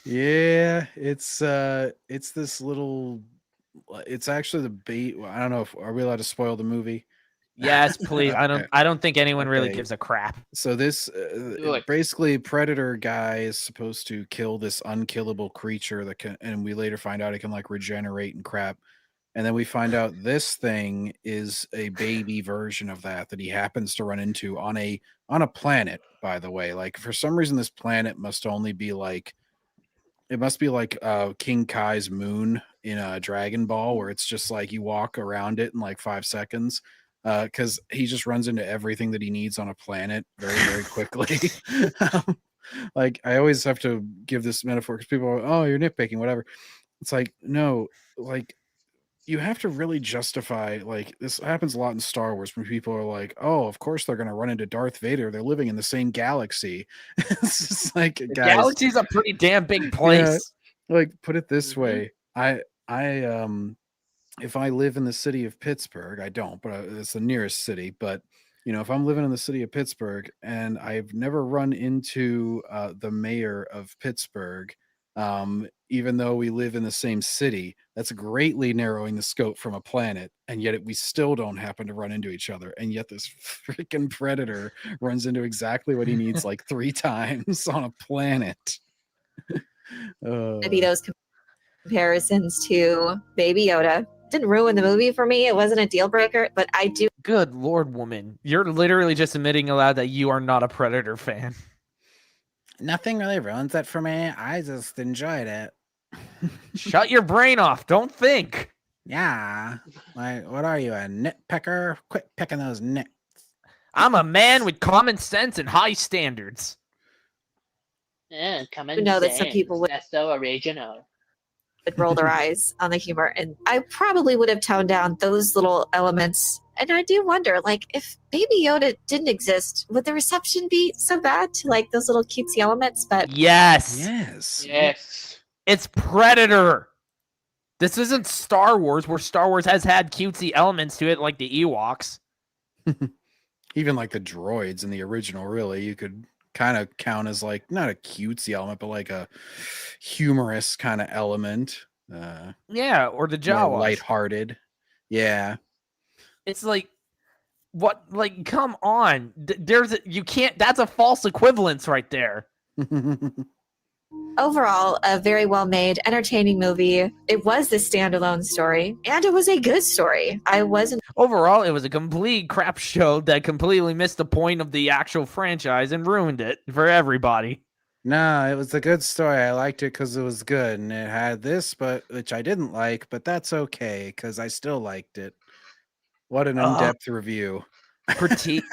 yeah, it's this little. It's actually the bait. I don't know if are we allowed to spoil the movie. Yes, please. Okay. I don't think anyone really Okay. gives a crap. So this it. basically Predator guy is supposed to kill this unkillable creature that can, and we later find out it can like regenerate and crap. And then we find out this thing is a baby version of that he happens to run into on a planet, by the way. Like for some reason this planet must only be like it must be like King Kai's moon in a Dragon Ball where it's just like you walk around it in like 5 seconds. Because he just runs into everything that he needs on a planet very, very quickly. Like I always have to give this metaphor because people are, oh, you're nitpicking, whatever. It's like, no, like you have to really justify, like this happens a lot in Star Wars when people are like, oh, of course they're gonna run into Darth Vader. They're living in the same galaxy. It's just like, The guys, galaxy's a pretty damn big place. like put it this Mhm. way. I if I live in the city of Pittsburgh, I don't, but it's the nearest city. But if I'm living in the city of Pittsburgh and I've never run into the mayor of Pittsburgh, even though we live in the same city, that's greatly narrowing the scope from a planet. And yet we still don't happen to run into each other. And yet this freaking Predator runs into exactly what he needs like 3 times on a planet. to be those comparisons to Baby Yoda. Didn't ruin the movie for me. It wasn't a deal breaker, but I do Good Lord, woman. You're literally just admitting aloud that you are not a Predator fan. Nothing really ruins it for me. I just enjoyed it. Shut your brain off. Don't think. Yeah. Like, what are you, a nitpicker? Quit picking those nits. I'm a man with common sense and high standards. Come I know that some people would That's so original. roll their eyes on the humor. And I probably would have toned down those little elements. And I do wonder, like, if Baby Yoda didn't exist, would the reception be so bad to like those little cutesy elements? But Yes. Yes. Yes. It's Predator. This isn't Star Wars, where Star Wars has had cutesy elements to it, like the Ewoks. Even like the droids in the original, really, you could kind of count as like not a cutesy element, but like a humorous kind of element. Yeah, or the More Jawas. lighthearted. Yeah. It's like, what? Like, come on. You can't. That's a false equivalence right there. Overall, a very well made, entertaining movie. It was the standalone story, and it was a good story. I wasn't. Overall, it was a complete crap show that completely missed the point of the actual franchise and ruined it for everybody. Nah, it was a good story. I liked it because it was good, and it had this, but which I didn't like, but that's okay because I still liked it. What an in-depth review. Critique.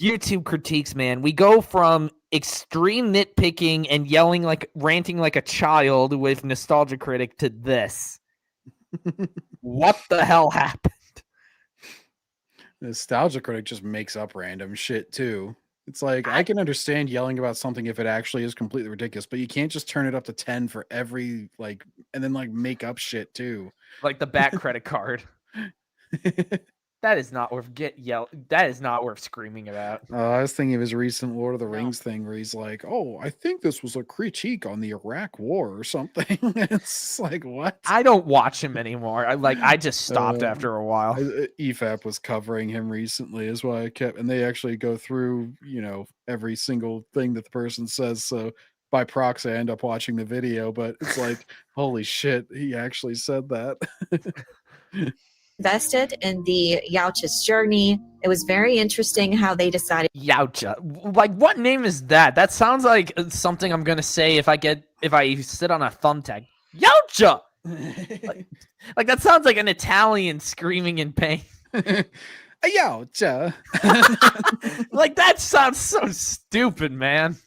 YouTube critiques, man. We go from extreme nitpicking and yelling ranting like a child with Nostalgia Critic to this. What the hell happened? Nostalgia Critic just makes up random shit too. It's like I can understand yelling about something if it actually is completely ridiculous, but you can't just turn it up to 10 for every and then make up shit too. Like the back credit card. That is not worth That is not worth screaming about. I was thinking of his recent Lord of the Rings thing where he's like, "Oh, I think this was a critique on the Iraq War or something." It's like, what? I don't watch him anymore. I just stopped after a while. EFAP was covering him recently, is why I kept, and they actually go through, every single thing that the person says. So by proxy, I end up watching the video, but it's like, holy shit, he actually said that. Invested in the Yautja's journey. It was very interesting how they decided. Yautja. What name is that? That sounds like something I'm gonna say if I sit on a thumbtack. Yautja! like that sounds like an Italian screaming in pain. Yautja. That sounds so stupid, man.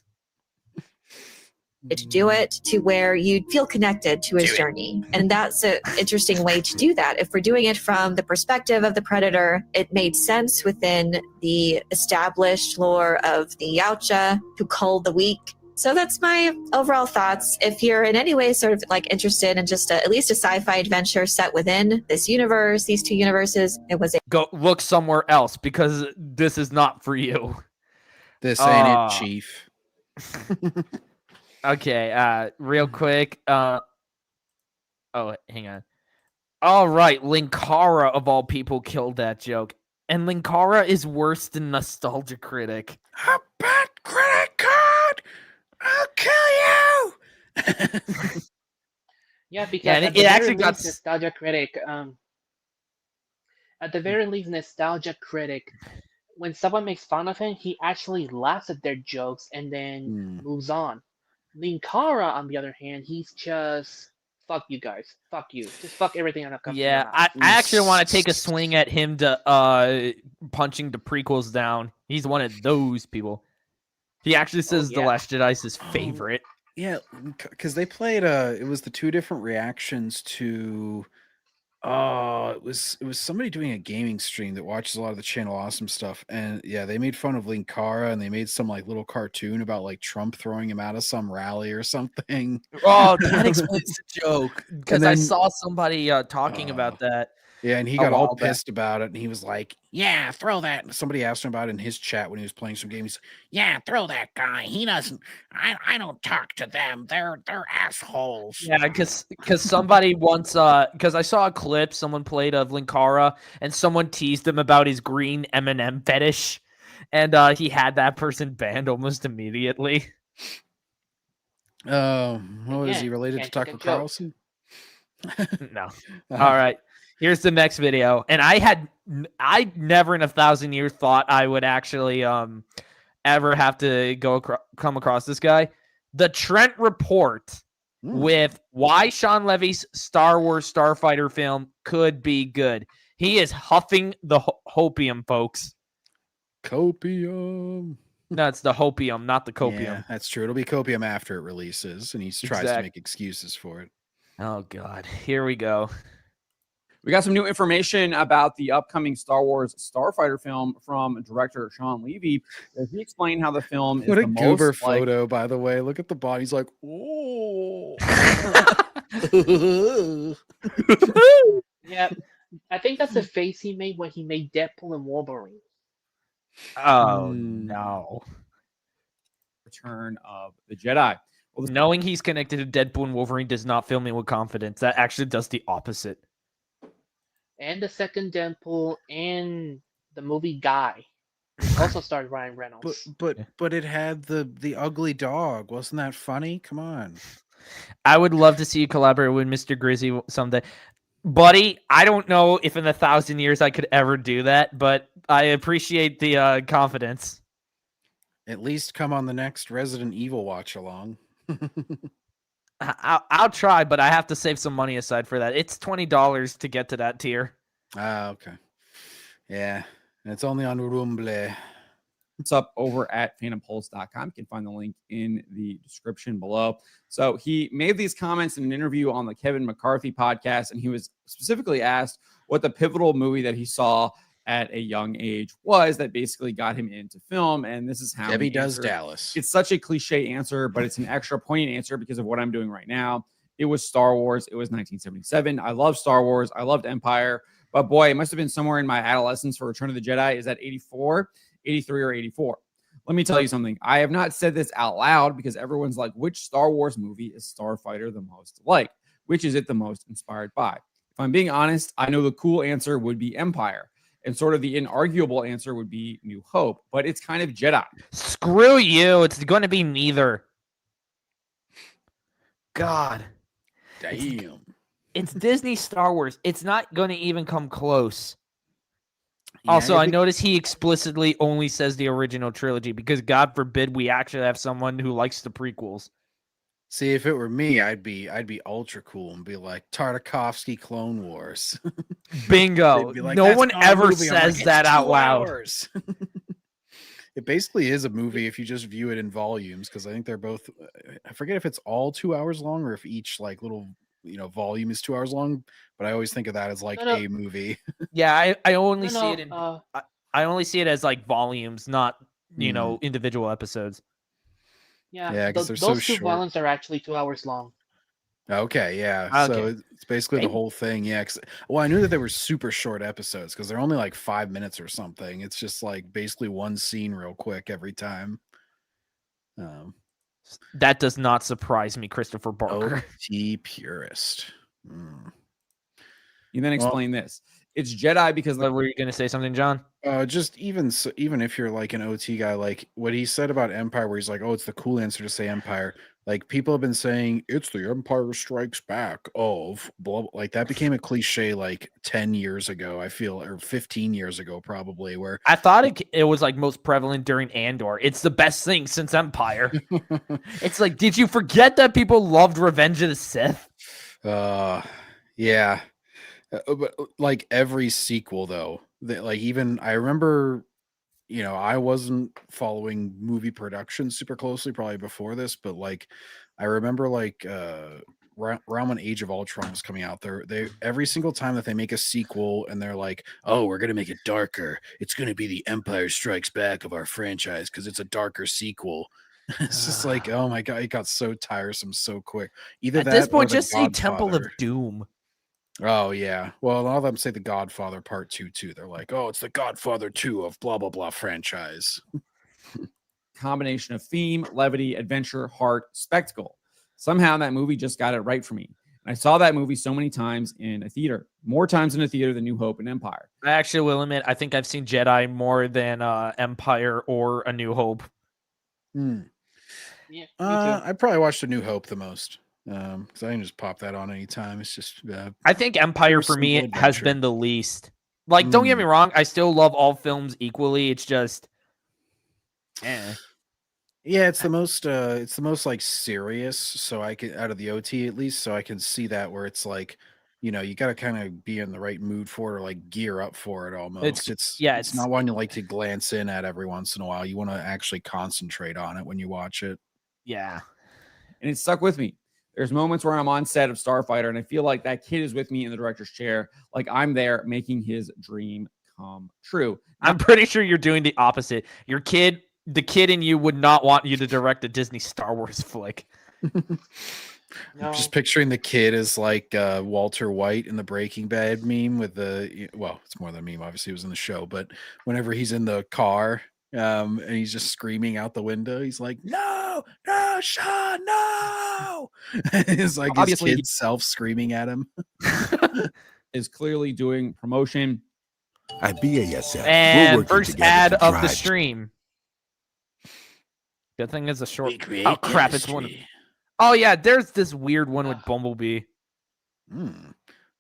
To do it to where you'd feel connected to his journey. And that's an interesting way to do that. If we're doing it from the perspective of the Predator, it made sense within the established lore of the Yautja who culled the weak. So that's my overall thoughts. If you're in any way sort of interested in just at least a sci-fi adventure set within this universe, these two universes, it was Go look somewhere else because this is not for you. This ain't it, Chief. Okay, real quick. Oh, hang on. All right, Linkara of all people killed that joke. And Linkara is worse than Nostalgia Critic. A bad credit card! I'll kill you! Yeah, because Yeah, at the very least, Nostalgia Critic, at the very least, Nostalgia Critic, when someone makes fun of him, he actually laughs at their jokes and then moves on. Linkara, on the other hand, he's just fuck you guys, fuck you, just fuck everything on a company. Yeah, I actually want to take a swing at him to punching the prequels down. He's one of those people. He actually says The Last Jedi is his favorite. Yeah, because they played it was the two different reactions to it was somebody doing a gaming stream that watches a lot of the channel Awesome stuff, and yeah, they made fun of Linkara and they made some little cartoon about Trump throwing him out of some rally or something. Oh, that explains the joke because I saw somebody talking about that. Yeah, and he got all pissed about it, and he was like, "Yeah, throw that." And somebody asked him about it in his chat when he was playing some game. He's, "Yeah, throw that guy. He doesn't. I don't talk to them. They're assholes." Yeah, because somebody once because I saw a clip someone played of Linkara, and someone teased him about his green M&M fetish, and he had that person banned almost immediately. Is he related to Tucker Carlson? No. All right. Here's the next video. And I never in 1,000 years thought I would actually ever have to come across this guy. The Trent Report with why Sean Levy's Star Wars Starfighter film could be good. He is huffing the Hopium, folks. Copium. No, it's the Hopium, not the Copium. Yeah, that's true. It'll be Copium after it releases, and he tries to make excuses for it. Oh, God. Here we go. We got some new information about the upcoming Star Wars Starfighter film from director Sean Levy. He explained how the film is what a the goober most photo, by the way. Look at the body. He's like, oh. Yeah, I think that's the face he made when he made Deadpool and Wolverine. Oh, no. Return of the Jedi. Well, knowing he's connected to Deadpool and Wolverine does not fill me with confidence. That actually does the opposite. And the second Deadpool and the movie Guy. Also starred Ryan Reynolds. But it had the ugly dog. Wasn't that funny? Come on. I would love to see you collaborate with Mr. Grizzy someday. Buddy, I don't know if in 1,000 years I could ever do that, but I appreciate the confidence. At least come on the next Resident Evil watch along. I'll try, but I have to save some money aside for that. It's $20 to get to that tier. Ah, okay. Yeah. And it's only on Rumble. It's up over at phantompulse.com. You can find the link in the description below. So he made these comments in an interview on the Kevin McCarthy podcast, and he was specifically asked what the pivotal movie that he saw at a young age was that basically got him into film. And this is how Debbie he Does answered. Dallas. It's such a cliche answer, but it's an extra poignant answer because of what I'm doing right now. It was Star Wars. It was 1977. I love Star Wars. I loved Empire. But boy, it must have been somewhere in my adolescence for Return of the Jedi. Is that 84, 83, or 84? Let me tell you something. I have not said this out loud because everyone's like, which Star Wars movie is Starfighter the most like? Which is it the most inspired by? If I'm being honest, I know the cool answer would be Empire. And sort of the inarguable answer would be New Hope. But it's kind of Jedi. Screw you. It's going to be neither. God. Damn. It's Disney Star Wars. It's not going to even come close. Yeah, Also, I I think- notice he explicitly only says the original trilogy because God forbid we actually have someone who likes the prequels. See, if it were me, I'd be ultra cool and be like Tartakovsky Clone Wars. Bingo. They'd be like, No "That's one not a ever movie." I'm like, says "It's that out 2 loud. hours." It basically is a movie if you just view it in volumes, because I think they're both. I forget if it's all 2 hours long or if each like little volume is 2 hours long. But I always think of that as like No. a movie. Yeah, I only No, see it in I only see it as like volumes, not individual episodes. Yeah, 'cause they're so those two short. volumes are actually 2 hours long. Okay, yeah. So Okay. it's basically the whole thing. Yeah. Well, I knew that they were super short episodes because they're only like 5 minutes or something. It's just like basically one scene real quick every time. That does not surprise me, Christopher Barker. OT purist. Mm. You then explain this. It's Jedi because But were you going to say something, John? Just even if you're like an OT guy, like what he said about Empire, where he's like, "Oh, it's the cool answer to say Empire." Like people have been saying it's the Empire Strikes Back of blah, blah. Like that became a cliche like 10 years ago, I feel, or 15 years ago, probably. Where I thought it was like most prevalent during Andor. It's the best thing since Empire. It's like, did you forget that people loved Revenge of the Sith? Yeah. But like every sequel, though, that like even I remember, I wasn't following movie production super closely probably before this, but like I remember like around when Age of Ultron was coming out, they every single time that they make a sequel and they're like, "Oh, we're gonna make it darker. It's gonna be the Empire Strikes Back of our franchise because it's a darker sequel." It's just like, oh my god, it got so tiresome so quick. Either At that this or point, The just say Temple of Godfather. Doom. Oh yeah. Well, a lot of them say The Godfather Part 2 too. They're like, "Oh, it's The Godfather 2 of blah blah blah franchise." combination of theme, levity, adventure, heart, spectacle. Somehow that movie just got it right for me. And I saw that movie so many times in a theater, more times in a theater than New Hope and Empire. I actually will admit, I think I've seen Jedi more than Empire or A New Hope. Yeah, me too. I probably watched A New Hope the most. Because I can just pop that on anytime. It's just I think Empire for me simple has adventure. been the least. Like, don't get me wrong, I still love all films equally. It's just, yeah, it's the most like serious. So I can, out of the OT at least, so I can see that where it's like, you got to kind of be in the right mood for it or like gear up for it almost. It's not one you like to glance in at every once in a while. You want to actually concentrate on it when you watch it. yeah. And it stuck with me. There's moments where I'm on set of Starfighter and I feel like that kid is with me in the director's chair. Like I'm there making his dream come true. I'm pretty sure you're doing the opposite. The kid in you would not want you to direct a Disney Star Wars flick. No. Just picturing the kid as like Walter White in the Breaking Bad meme with it's more than a meme, obviously it was in the show, but whenever he's in the car and he's just screaming out the window, he's like, no, Sean, no. It's like Obviously, his kid self screaming at him. is clearly doing promotion At BASF, we're And working first together ad to of the drive stream. Good thing it's a short. We create Oh crap! It's one. chemistry. Oh yeah, there's this weird one with Bumblebee.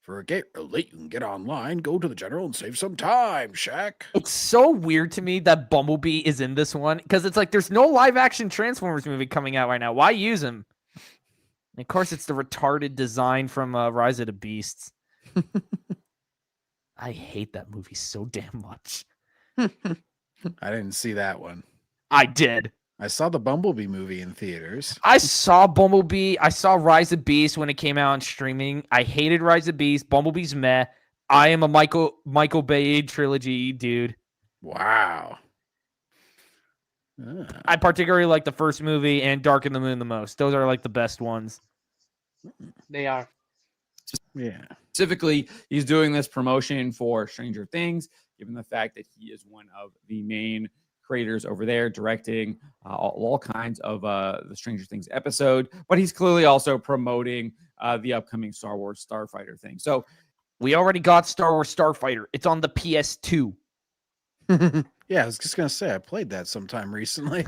For a gate late, you can get online, go to the general, and save some time, Shaq. It's so weird to me that Bumblebee is in this one because it's like there's no live action Transformers movie coming out right now. Why use him? And of course, it's the retarded design from Rise of the Beasts. I hate that movie so damn much. I didn't see that one. I did. I saw the Bumblebee movie in theaters. I saw Bumblebee. I saw Rise of Beast when it came out on streaming. I hated Rise of Beast. Bumblebee's meh. I am a Michael Bay trilogy dude. Wow. I particularly like the first movie and Dark in the Moon the most. Those are like the best ones. They are. Yeah. Specifically, he's doing this promotion for Stranger Things, given the fact that he is one of the main creators over there, directing all kinds of the Stranger Things episode. But he's clearly also promoting the upcoming Star Wars Starfighter thing. So we already got Star Wars Starfighter. It's on the PS2. Yeah, I was just gonna say I played that sometime recently.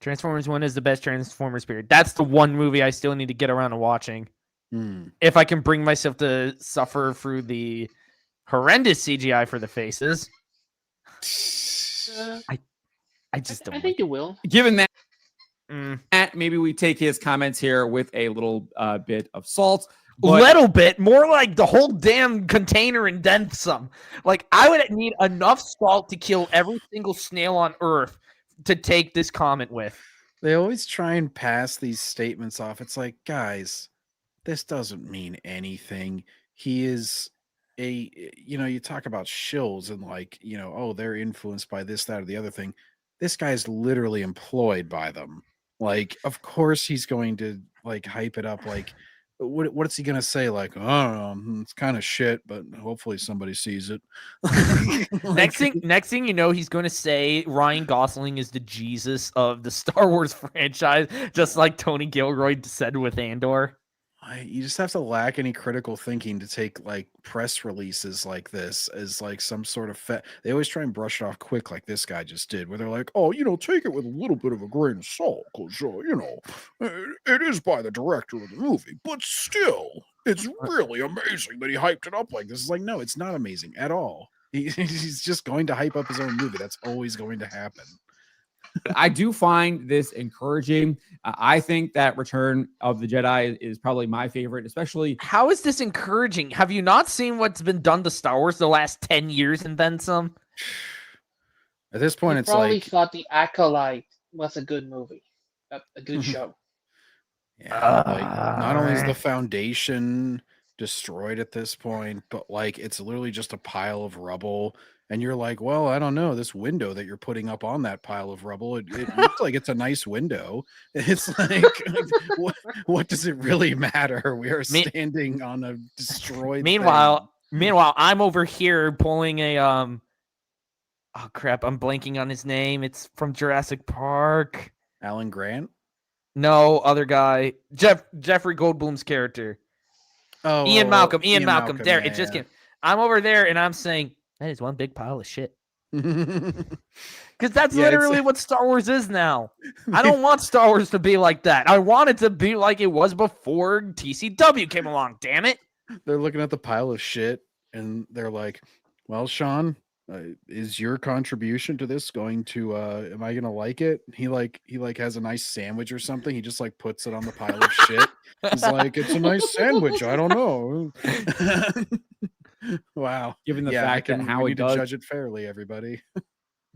Transformers 1 is the best Transformers period. That's the one movie I still need to get around to watching. If I can bring myself to suffer through the horrendous CGI for the faces. I just don't. I think you will. given that, maybe we take his comments here with a little bit of salt. Little bit, more like the whole damn container and then some. Like I would need enough salt to kill every single snail on Earth to take this comment with. They always try and pass these statements off. It's like, guys, this doesn't mean anything. He is you talk about shills and like, oh, they're influenced by this, that, or the other thing. This guy's literally employed by them. Like, of course he's going to like hype it up. Like, what's he gonna say? Like, I don't know, it's kind of shit, but hopefully somebody sees it. Next thing you know, he's going to say Ryan Gosling is the Jesus of the Star Wars franchise, just like Tony Gilroy said with Andor. You just have to lack any critical thinking to take like press releases like this as like some sort of they always try and brush it off quick, like this guy just did, where they're like, oh, take it with a little bit of a grain of salt, because it is by the director of the movie, but still, it's really amazing that he hyped it up like this. It's like, no, it's not amazing at all. He's just going to hype up his own movie. That's always going to happen. I do find this encouraging. I think that Return of the Jedi is probably my favorite, especially. How is this encouraging? Have you not seen what's been done to Star Wars the last 10 years and then some? At this point, it's probably like thought The Acolyte was a good movie, a good show. Yeah, like not only is the foundation destroyed at this point, but like it's literally just a pile of rubble. And you're like, well, I don't know, this window that you're putting up on that pile of rubble, it looks like it's a nice window. It's like, what does it really matter? We are standing on a destroyed Meanwhile, I'm over here pulling a oh crap, I'm blanking on his name. It's from Jurassic Park. Alan Grant? No, other guy. Jeffrey Goldblum's character. Oh, Ian Malcolm. There, yeah, it just came. I'm over there and I'm saying that is one big pile of shit. Because that's literally what Star Wars is now. I don't want Star Wars to be like that. I want it to be like it was before TCW came along. Damn it. They're looking at the pile of shit and they're like, well, Sean, is your contribution to this going to am I gonna like it? He has a nice sandwich or something. He just like puts it on the pile of shit. He's like, it's a nice sandwich. I don't know. Wow. Given the fact that how we he need does to judge it fairly, everybody.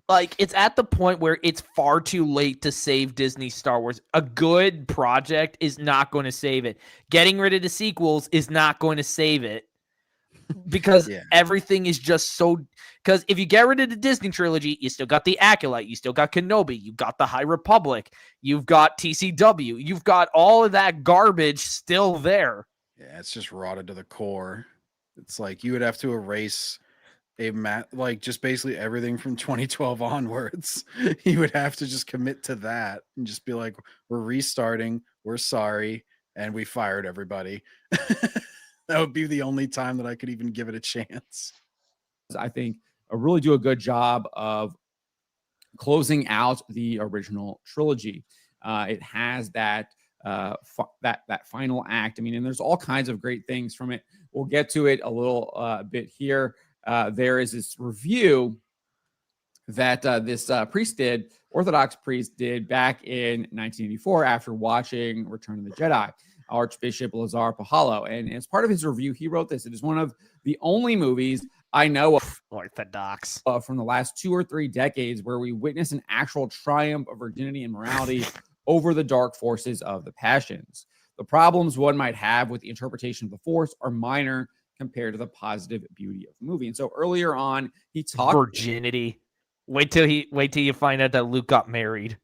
Like, it's at the point where it's far too late to save Disney Star Wars. A good project is not going to save it. Getting rid of the sequels is not going to save it. Because everything is just so... Because if you get rid of the Disney trilogy, you still got the Acolyte, you still got Kenobi, you got the High Republic, you've got TCW, you've got all of that garbage still there. Yeah, it's just rotted to the core. It's like you would have to erase like just basically everything from 2012 onwards. You would have to just commit to that and just be like, we're restarting, we're sorry, and we fired everybody. That would be the only time that I could even give it a chance. I think really do a good job of closing out the original trilogy. It has that that final act. I mean, and there's all kinds of great things from it. We'll get to it a little bit here. There is this review that this Orthodox priest did back in 1984 after watching Return of the Jedi, Archbishop Lazar Pahalo. And as part of his review, he wrote this: "It is one of the only movies I know of Orthodox from the last 2 or 3 decades where we witness an actual triumph of virginity and morality over the dark forces of the passions. The problems one might have with the interpretation of the Force are minor compared to the positive beauty of the movie." And so earlier on, he talked virginity. Wait till you find out that Luke got married.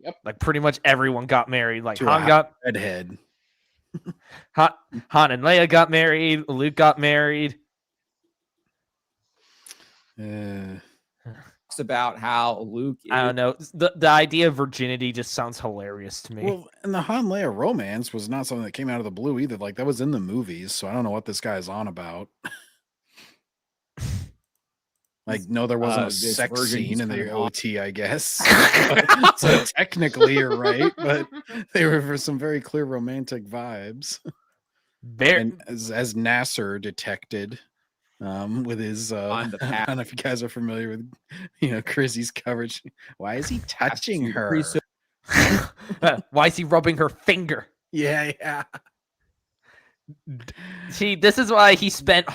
Yep. Like pretty much everyone got married. Like To Han a got redhead. Han and Leia got married. Luke got married. talks about how Luke I don't know. The idea of virginity just sounds hilarious to me. Well, and the Han Leia romance was not something that came out of the blue either. Like that was in the movies, so I don't know what this guy is on about. Like, no, there wasn't a this sex version scene he's in kind the of on. OT, I guess. So technically, you're right, but they were for some very clear romantic vibes. And as Nasser detected, with his On the I don't know if you guys are familiar with Chrissy's coverage. Why is he touching her? Why is he rubbing her finger? Yeah. See, this is why he spent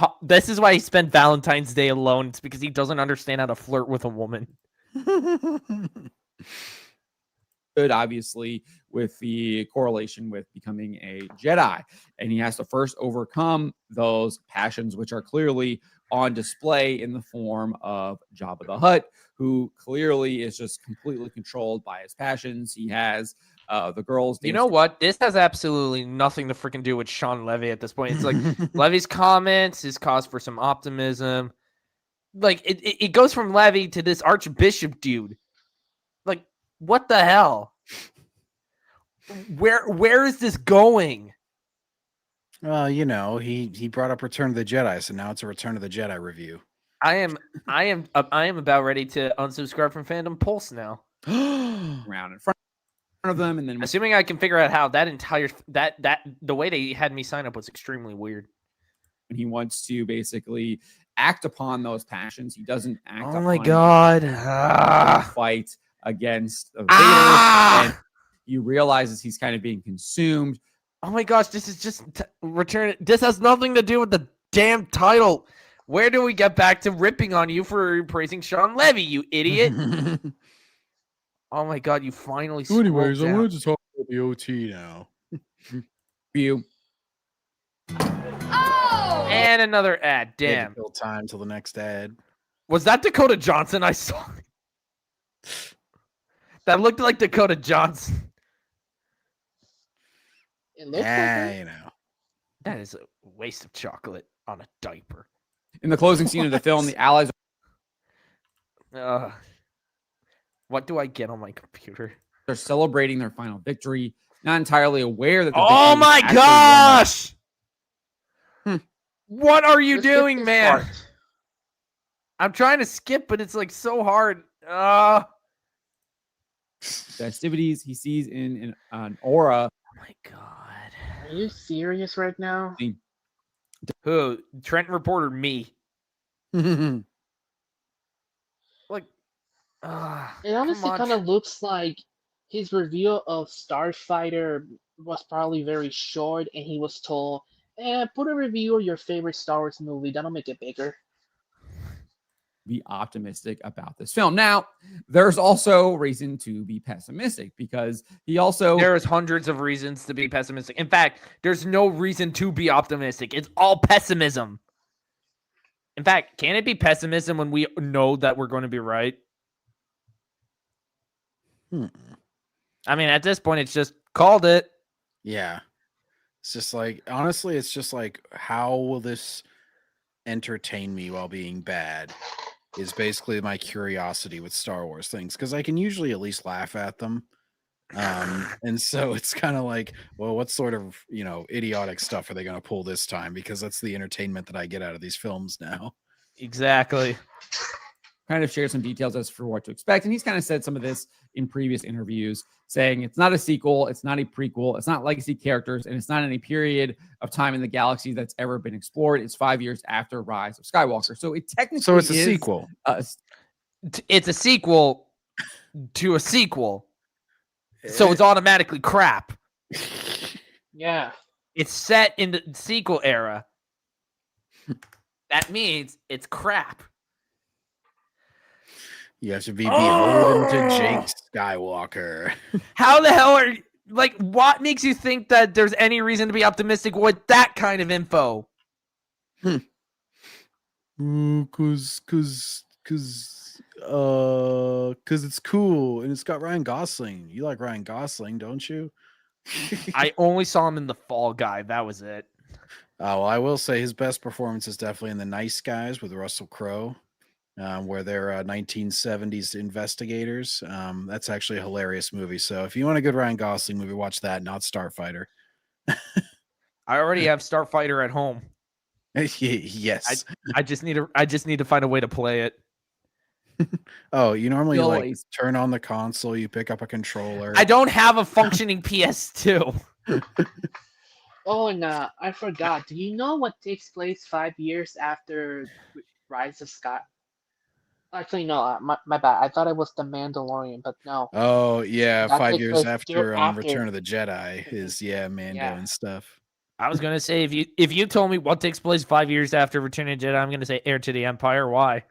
Valentine's Day alone. It's because he doesn't understand how to flirt with a woman. Good, obviously, with the correlation with becoming a Jedi, and he has to first overcome those passions, which are clearly on display in the form of Jabba the Hutt, who clearly is just completely controlled by his passions. He has the girls. You know what? This has absolutely nothing to freaking do with Sean Levy at this point. It's like Levy's comments, his cause for some optimism. Like it goes from Levy to this Archbishop dude. Like, what the hell? Where is this going? Well, he brought up Return of the Jedi, so now it's a Return of the Jedi review. I am about ready to unsubscribe from Fandom Pulse now. Around in front of them, and then assuming I can figure out how that entire the way they had me sign up was extremely weird. And he wants to basically act upon those passions. He doesn't act. Oh my god! Fight against Vader, and he realizes he's kind of being consumed. Oh my gosh! This is just Return. This has nothing to do with the damn title. Where do we get back to ripping on you for praising Sean Levy, you idiot? Oh my god! You finally. So anyways, I wanted to talk about the OT now. You. Oh! And another ad. Damn. Kill time till the next ad. Was that Dakota Johnson I saw? That looked like Dakota Johnson. It looks like that is a waste of chocolate on a diaper. In the closing scene of the film, the Allies. What do I get on my computer? They're celebrating their final victory, not entirely aware that. Oh my gosh! What are you doing, man? Part. I'm trying to skip, but it's like so hard. Festivities he sees in an aura. Oh my god! Are you serious right now? Who? Trent reporter me. Like, it honestly kind of looks like his review of Starfighter was probably very short, and he was told, put a review of your favorite Star Wars movie. That'll make it bigger. Be optimistic about this film. Now, there's also reason to be pessimistic because there's hundreds of reasons to be pessimistic. In fact, there's no reason to be optimistic. It's all pessimism. In fact, can it be pessimism when we know that we're going to be right? I mean, at this point, it's just called it. Yeah. It's just like, honestly, it's just like, how will this entertain me while being bad? Is basically my curiosity with Star Wars things, because I can usually at least laugh at them. And so it's kind of like, well, what sort of, idiotic stuff are they going to pull this time? Because that's the entertainment that I get out of these films now. Exactly. Kind of shared some details as for what to expect. And he's kind of said some of this in previous interviews, saying it's not a sequel, it's not a prequel, it's not legacy characters, and it's not any period of time in the galaxy that's ever been explored. It's 5 years after Rise of Skywalker. So it technically So it's a is sequel. It's a sequel to a sequel. So it's automatically crap. Yeah. It's set in the sequel era. That means it's crap. You have to be beholden to Jake Skywalker. How the hell are what makes you think that there's any reason to be optimistic with that kind of info? Cause it's cool and it's got Ryan Gosling. You like Ryan Gosling, don't you? I only saw him in The Fall Guy. That was it. Well, I will say his best performance is definitely in The Nice Guys with Russell Crowe. Where they're 1970s investigators. That's actually a hilarious movie. So if you want a good Ryan Gosling movie, watch that, not Starfighter. I already have Starfighter at home. Yes. I just need to find a way to play it. Oh, you normally Always. turn on the console, you pick up a controller. I don't have a functioning PS2. Oh, and I forgot. Do you know what takes place 5 years after Rise of Sky? Actually, no. My bad. I thought it was The Mandalorian, but no. Oh, yeah. That 5 takes years place after after- Return of the Jedi is, Mando Yeah. and stuff. I was gonna say if you told me what takes place 5 years after Return of the Jedi, I'm gonna say Heir to the Empire. Why?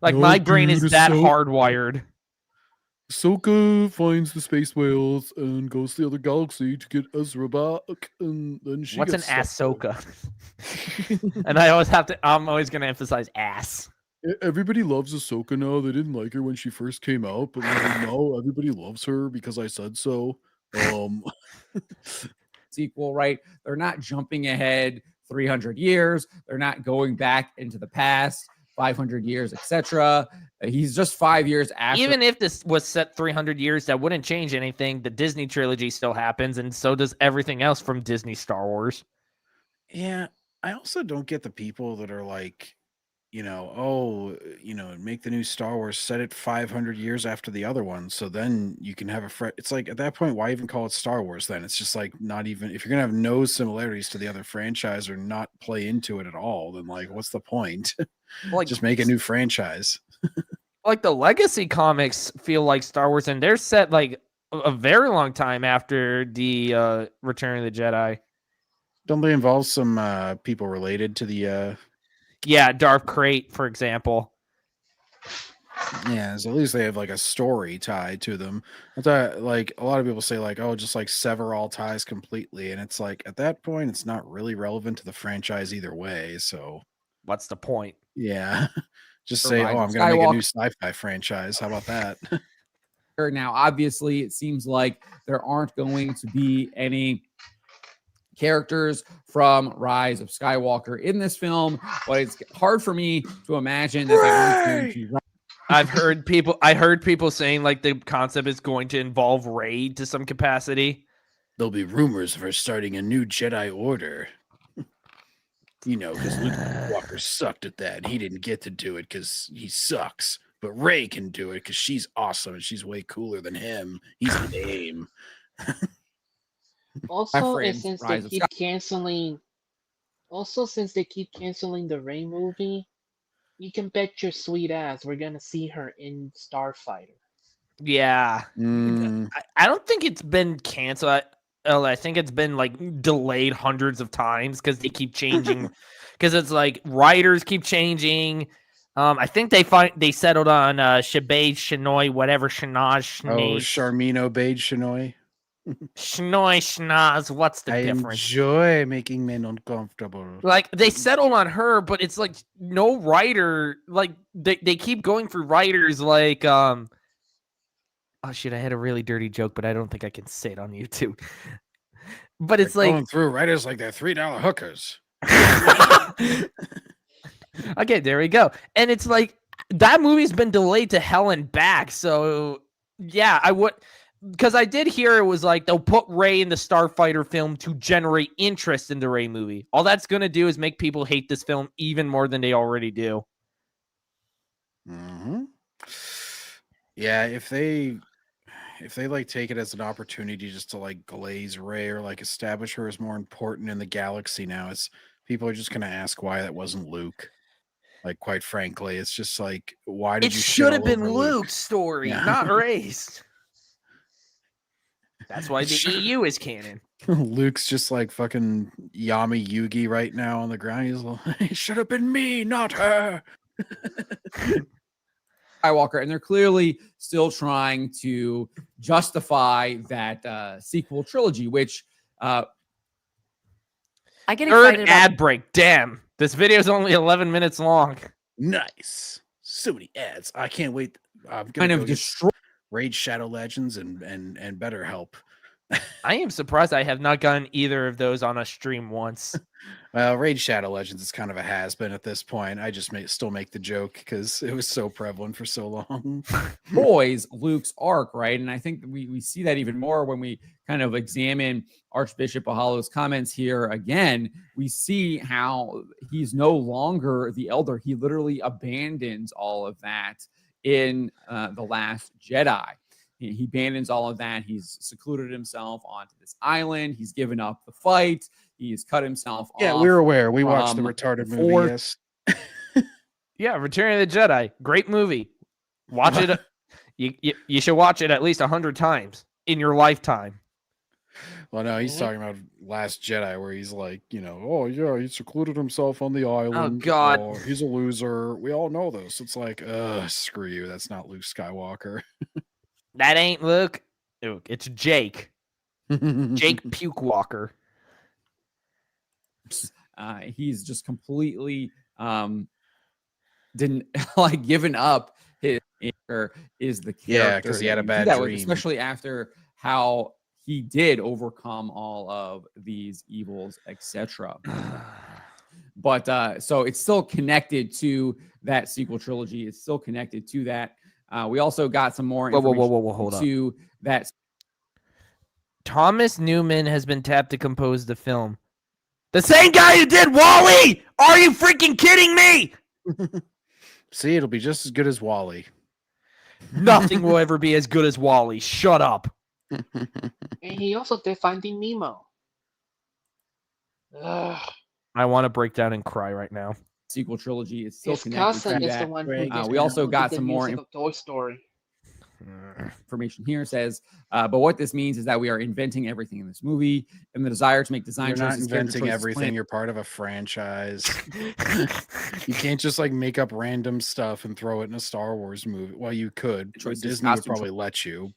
Like No, my brain is dude, that so- hardwired. Ahsoka finds the space whales and goes to the other galaxy to get Ezra back, and then she What's an gets stuck there. Ahsoka? And I'm always gonna emphasize ass. Everybody loves Ahsoka now. They didn't like her when she first came out, but now everybody loves her because I said so. Sequel, right? They're not jumping ahead 300 years. They're not going back into the past 500 years, etc. He's just 5 years after. Even if this was set 300 years, that wouldn't change anything. The Disney trilogy still happens, and so does everything else from Disney Star Wars. Yeah, I also don't get the people that are like, make the new Star Wars, set it 500 years after the other one, so then you can have it's like, at that point, why even call it Star Wars then? It's just like, not even, if you're gonna have no similarities to the other franchise or not play into it at all, then like, what's the point? Like, Just make a new franchise. like the Legacy comics feel like Star Wars, and they're set like a very long time after the Return of the Jedi. Don't they involve some people related to the Yeah, Darth Crate, for example. yeah, so at least they have like a story tied to them. I thought, like, a lot of people say like, oh, just like sever all ties completely, and it's like, at that point it's not really relevant to the franchise either way. So What's the point? yeah, just For say, Rise oh, of I'm gonna make a Skywalker. new sci-fi franchise. How about that? Now, obviously, it seems like there aren't going to be any characters from Rise of Skywalker in this film, but it's hard for me to imagine that they aren't going to. I heard people saying like the concept is going to involve Rey to some capacity. There'll be rumors of her starting a new Jedi Order. Because Luke Skywalker sucked at that, and he didn't get to do it because he sucks. But Rey can do it because she's awesome and she's way cooler than him. He's lame. Also, friends, since they Rise of keep canceling, the Rey movie, you can bet your sweet ass we're gonna see her in Starfighter. Yeah. I don't think it's been canceled. I think it's been like delayed hundreds of times because they keep changing. Because it's like writers keep changing. I think they settled on Shabay Shinoy, whatever Shanaz. Oh, Charmino Beige Shinoy. Shnoy Schnaz. What's the I difference? enjoy making men uncomfortable. Like they settled on her, but it's like no writer. Like they keep going through writers. Like oh shit, I had a really dirty joke, but I don't think I can say it on YouTube. But it's They're like going through writers like they're $3 hookers. okay, there we go. And it's like that movie's been delayed to hell and back. So yeah, because I did hear it was like they'll put Rey in the Starfighter film to generate interest in the Rey movie. All that's going to do is make people hate this film even more than they already do. Mm-hmm. Yeah, if they like take it as an opportunity just to like glaze Rey or like establish her as more important in the galaxy now, it's people are just gonna ask why that wasn't Luke. Like, quite frankly, it's just like, why did It you shit should have all been over Luke? Luke's story, Yeah. not Rey's. That's why the EU is canon. Luke's just like fucking Yami Yugi right now on the ground. He's like, it should have been me, not her. Skywalker, and they're clearly still trying to justify that sequel trilogy, which I get Third excited about. ad break. Damn. This video is only 11 minutes long. Nice. So many ads. I can't wait. I'm kind gonna of go get destroy. Raid Shadow Legends and BetterHelp. I am surprised I have not gotten either of those on a stream once. Well, Raid Shadow Legends is kind of a has-been at this point. I just still make the joke because it was so prevalent for so long. Boys Luke's arc, right? And I think we see that even more when we kind of examine Archbishop Ahalo's comments here again. We see how he's no longer the elder. He literally abandons all of that in The Last Jedi. He abandons all of that. He's secluded himself onto this island. He's given up the fight. He's cut himself off. Yeah, we're aware. We watched the from retarded the movie. Force. Yes. Yeah, Return of the Jedi. Great movie. Watch it. You should watch it at least 100 times in your lifetime. Well, no, he's talking about Last Jedi, where he's like, oh yeah, he secluded himself on the island. God. Oh, he's a loser. We all know this. It's like, screw you. That's not Luke Skywalker. That ain't Luke. It's Jake. Jake Puke Walker. He's just completely didn't like given up his character is the character. Yeah, because he had a that you bad do that with, dream. especially after how he did overcome all of these evils, etc. But so it's still connected to that sequel trilogy. It's still connected to that. We also got some more information Hold up. to that. Thomas Newman has been tapped to compose the film. The same guy who did Wall-E! Are you freaking kidding me? See, it'll be just as good as Wall-E. Nothing will ever be as good as Wall-E. Shut up. And he also did Finding Nemo. Ugh. I want to break down and cry right now. Sequel trilogy is still His connected cousin to is the that. one who We also got did some more music of Toy Story. information here says, but what this means is that we are inventing everything in this movie, and the desire to make design You're not choices, character inventing choices, everything. plan- You're part of a franchise. You can't just like make up random stuff and throw it in a Star Wars movie. Well, you could. Choices, Disney would costume probably let you,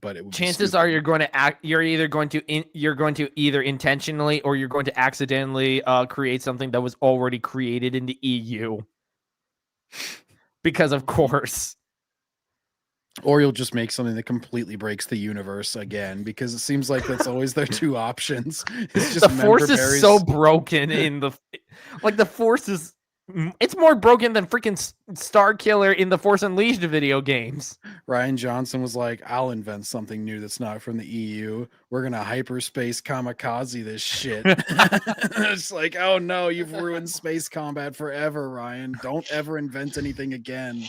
but it would be Chances stupid. are you're going to act. You're going to either intentionally or you're going to accidentally create something that was already created in the EU. Because of course. Or you'll just make something that completely breaks the universe again, because it seems like that's always their two options. It's just The Force is member so berries. broken in the the Force is it's more broken than freaking Star Killer in the Force Unleashed video games. Ryan Johnson was like, I'll invent something new that's not from the EU. We're gonna hyperspace kamikaze this shit. It's like, oh no, you've ruined space combat forever, Ryan. Don't ever invent anything again.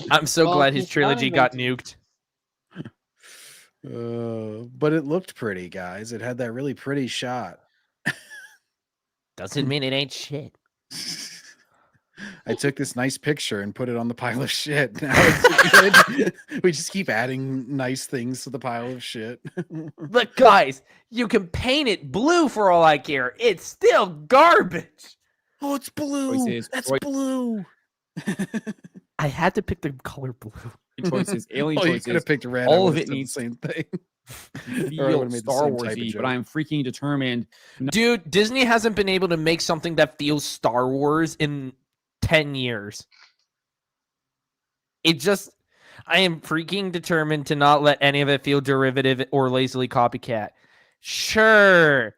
I'm so Well, glad his he's trilogy not got nuked. But it looked pretty, guys. It had that really pretty shot. Doesn't mean it ain't shit. I took this nice picture and put it on the pile of shit. Now it's good. We just keep adding nice things to the pile of shit. Look, guys, you can paint it blue for all I care. It's still garbage. Oh, it's blue. Choices, That's choice- blue. I had to pick the color blue. choices, alien Oh, you could choices. have picked red. all I of would've it said the needs- same thing. Or I Feel would've made the Star same type of Warsy, joke. but I'm freaking determined. Dude, Disney hasn't been able to make something that feels Star Wars in 10 years. I am freaking determined to not let any of it feel derivative or lazily copycat. Sure.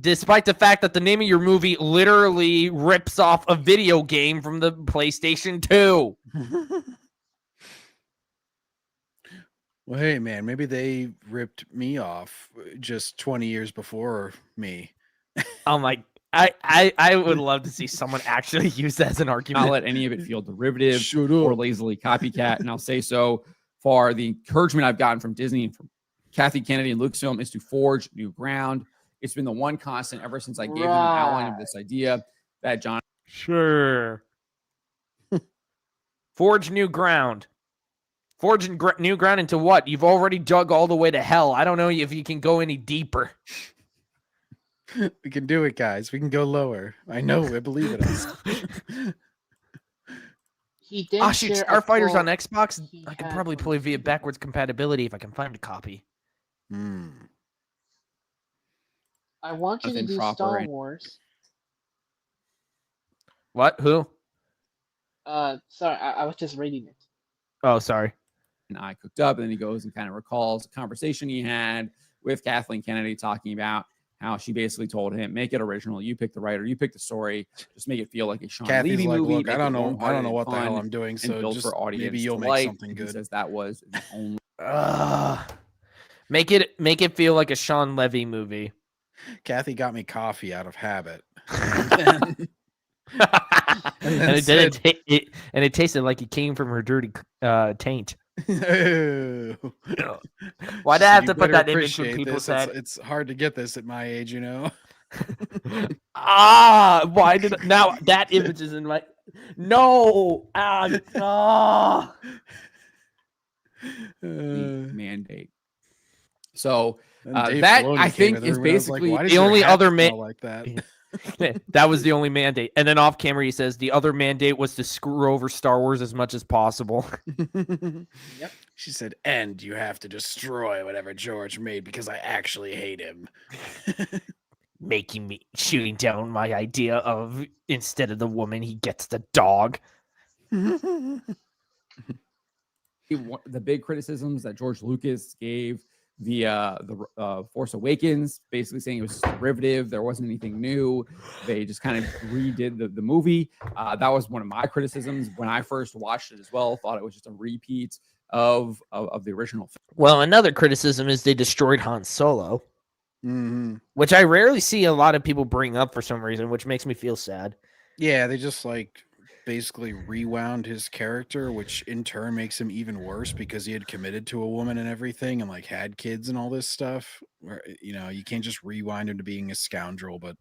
Despite the fact that the name of your movie literally rips off a video game from the PlayStation 2. Well, hey, man, maybe they ripped me off just 20 years before me. Oh my! I would love to see someone actually use that as an Not argument. let any of it feel derivative Shut or up. lazily copycat. And I'll say so far. The encouragement I've gotten from Disney and from Kathy Kennedy and Lucasfilm is to forge new ground. It's been the one constant ever since I gave them an outline of this idea that John. Sure. Forge new ground. Forging new ground into what? You've already dug all the way to hell. I don't know if you can go any deeper. We can do it, guys. We can go lower. I know. I believe in us. He did Oh, shoot. share a Starfighter's on quote Xbox. he I could had probably from play via Disney. backwards compatibility if I can find a copy. Hmm. I want you to Nothing do proper Star and- Wars. What? Who? Sorry, I was just reading it. Oh, sorry. And I cooked up, and then he goes and kind of recalls a conversation he had with Kathleen Kennedy talking about how she basically told him, make it original. You pick the writer, you pick the story, just make it feel like a Sean Kathy's Levy like, movie. look, I make don't it know warm-hearted what the hell fun, I'm doing. and So build just for audience maybe you'll make delight. something And good. he says that was the only. Make it feel like a Sean Levy movie. Kathy got me coffee out of habit. And it tasted like it came from her dirty taint. Why Why'd I have to put that image when people this. said, It's hard to get this at my age, you know. why did now that image is in my mandate. So And Dave that Filoni I came think in the is room and I was like, basically why does the your only hat other smell like that. That was the only mandate. And then off camera he says the other mandate was to screw over Star Wars as much as possible. Yep. She said, and you have to destroy whatever George made because I actually hate him. Making me shooting down my idea of instead of the woman he gets the dog. the big criticisms that George Lucas gave the Force Awakens, basically saying it was just derivative. There wasn't anything new. They just kind of redid the movie. That was one of my criticisms when I first watched it as well. Thought it was just a repeat of the original film. Well, another criticism is they destroyed Han Solo, which I rarely see a lot of people bring up for some reason, which makes me feel sad. Yeah, they just like basically rewound his character, which in turn makes him even worse because he had committed to a woman and everything and like had kids and all this stuff. Where, you know, you can't just rewind him to being a scoundrel, but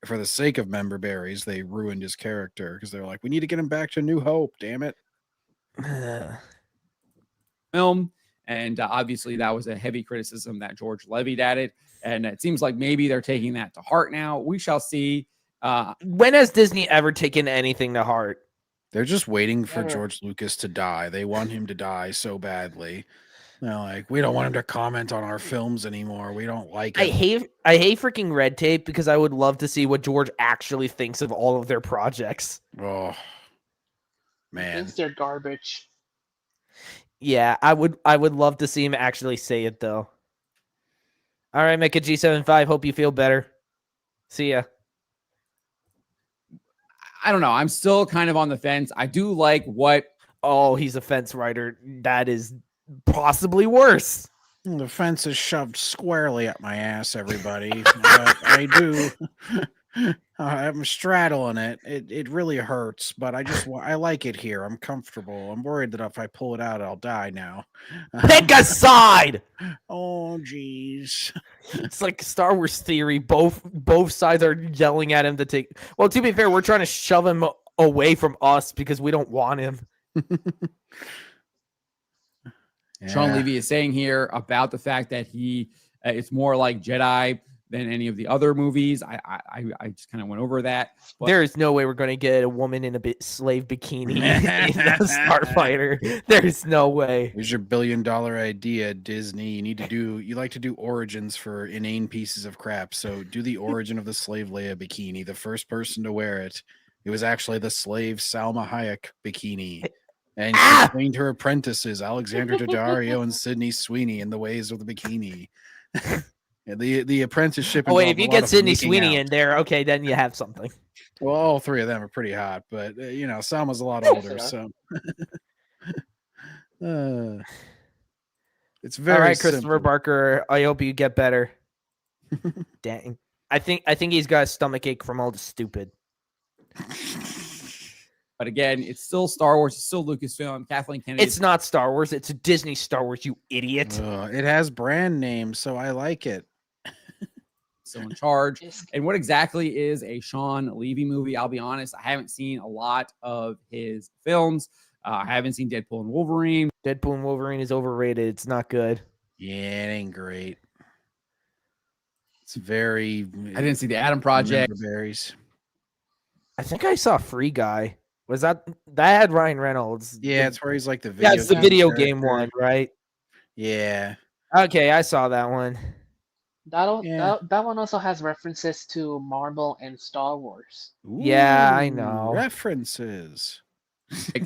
for the sake of member berries, they ruined his character because they're like, we need to get him back to New Hope, damn it. Film, and obviously that was a heavy criticism that George levied at it, and it seems like maybe they're taking that to heart now. We shall see. When has Disney ever taken anything to heart? They're just waiting for Never. George Lucas to die. They want him to die so badly. They're like, we don't want him to comment on our films anymore. We don't like it. I hate freaking red tape because I would love to see what George actually thinks of all of their projects. Oh, man. Thinks they're garbage. Yeah, I would love to see him actually say it though. All right, Mecca G75, hope you feel better. See ya. I don't know. I'm still kind of on the fence. I do like what. Oh, he's a fence rider. That is possibly worse. The fence is shoved squarely up my ass, everybody. I do. I'm straddling it. It really hurts, but I like it here. I'm comfortable. I'm worried that if I pull it out, I'll die now. Pick a side. Oh, jeez. It's like Star Wars theory. Both sides are yelling at him to take. Well, to be fair, we're trying to shove him away from us because we don't want him. Sean Levy is saying here about the fact that he it's more like Jedi than any of the other movies. I just kind of went over that. But There is no way we're going to get a woman in a slave bikini in a Starfighter. There's no way. Here's your $1 billion idea, Disney. You like to do origins for inane pieces of crap. So do the origin of the slave Leia bikini. The first person to wear it, it was actually the slave Salma Hayek bikini. And she trained her apprentices, Alexander Daddario and Sydney Sweeney, in the ways of the bikini. The apprenticeship. Oh, wait, if involved a you lot get of Sydney making Sweeney out. in there, okay, then you have something. Well, all three of them are pretty hot, but Salma's a lot Yes, older, they are. so. It's very All right, Christopher simple. Barker. I hope you get better. Dang. I think he's got a stomach ache from all the stupid. But again, it's still Star Wars. It's still Lucasfilm. Kathleen Kennedy. It's not Star Wars. It's a Disney Star Wars, you idiot. It has brand names, so I like it. still in charge. It's- And what exactly is a Sean Levy movie? I'll be honest, I haven't seen a lot of his films. I haven't seen Deadpool and Wolverine. Deadpool and Wolverine is overrated. It's not good. Yeah, it ain't great. It's very. I didn't see the Adam Project. Berries. I think I saw Free Guy. Was that had Ryan Reynolds? Yeah, it's where he's like the video. That's the game video character. game one, right? Yeah. Okay, I saw that one. That one also has references to Marvel and Star Wars. Yeah, I Ooh, know. References.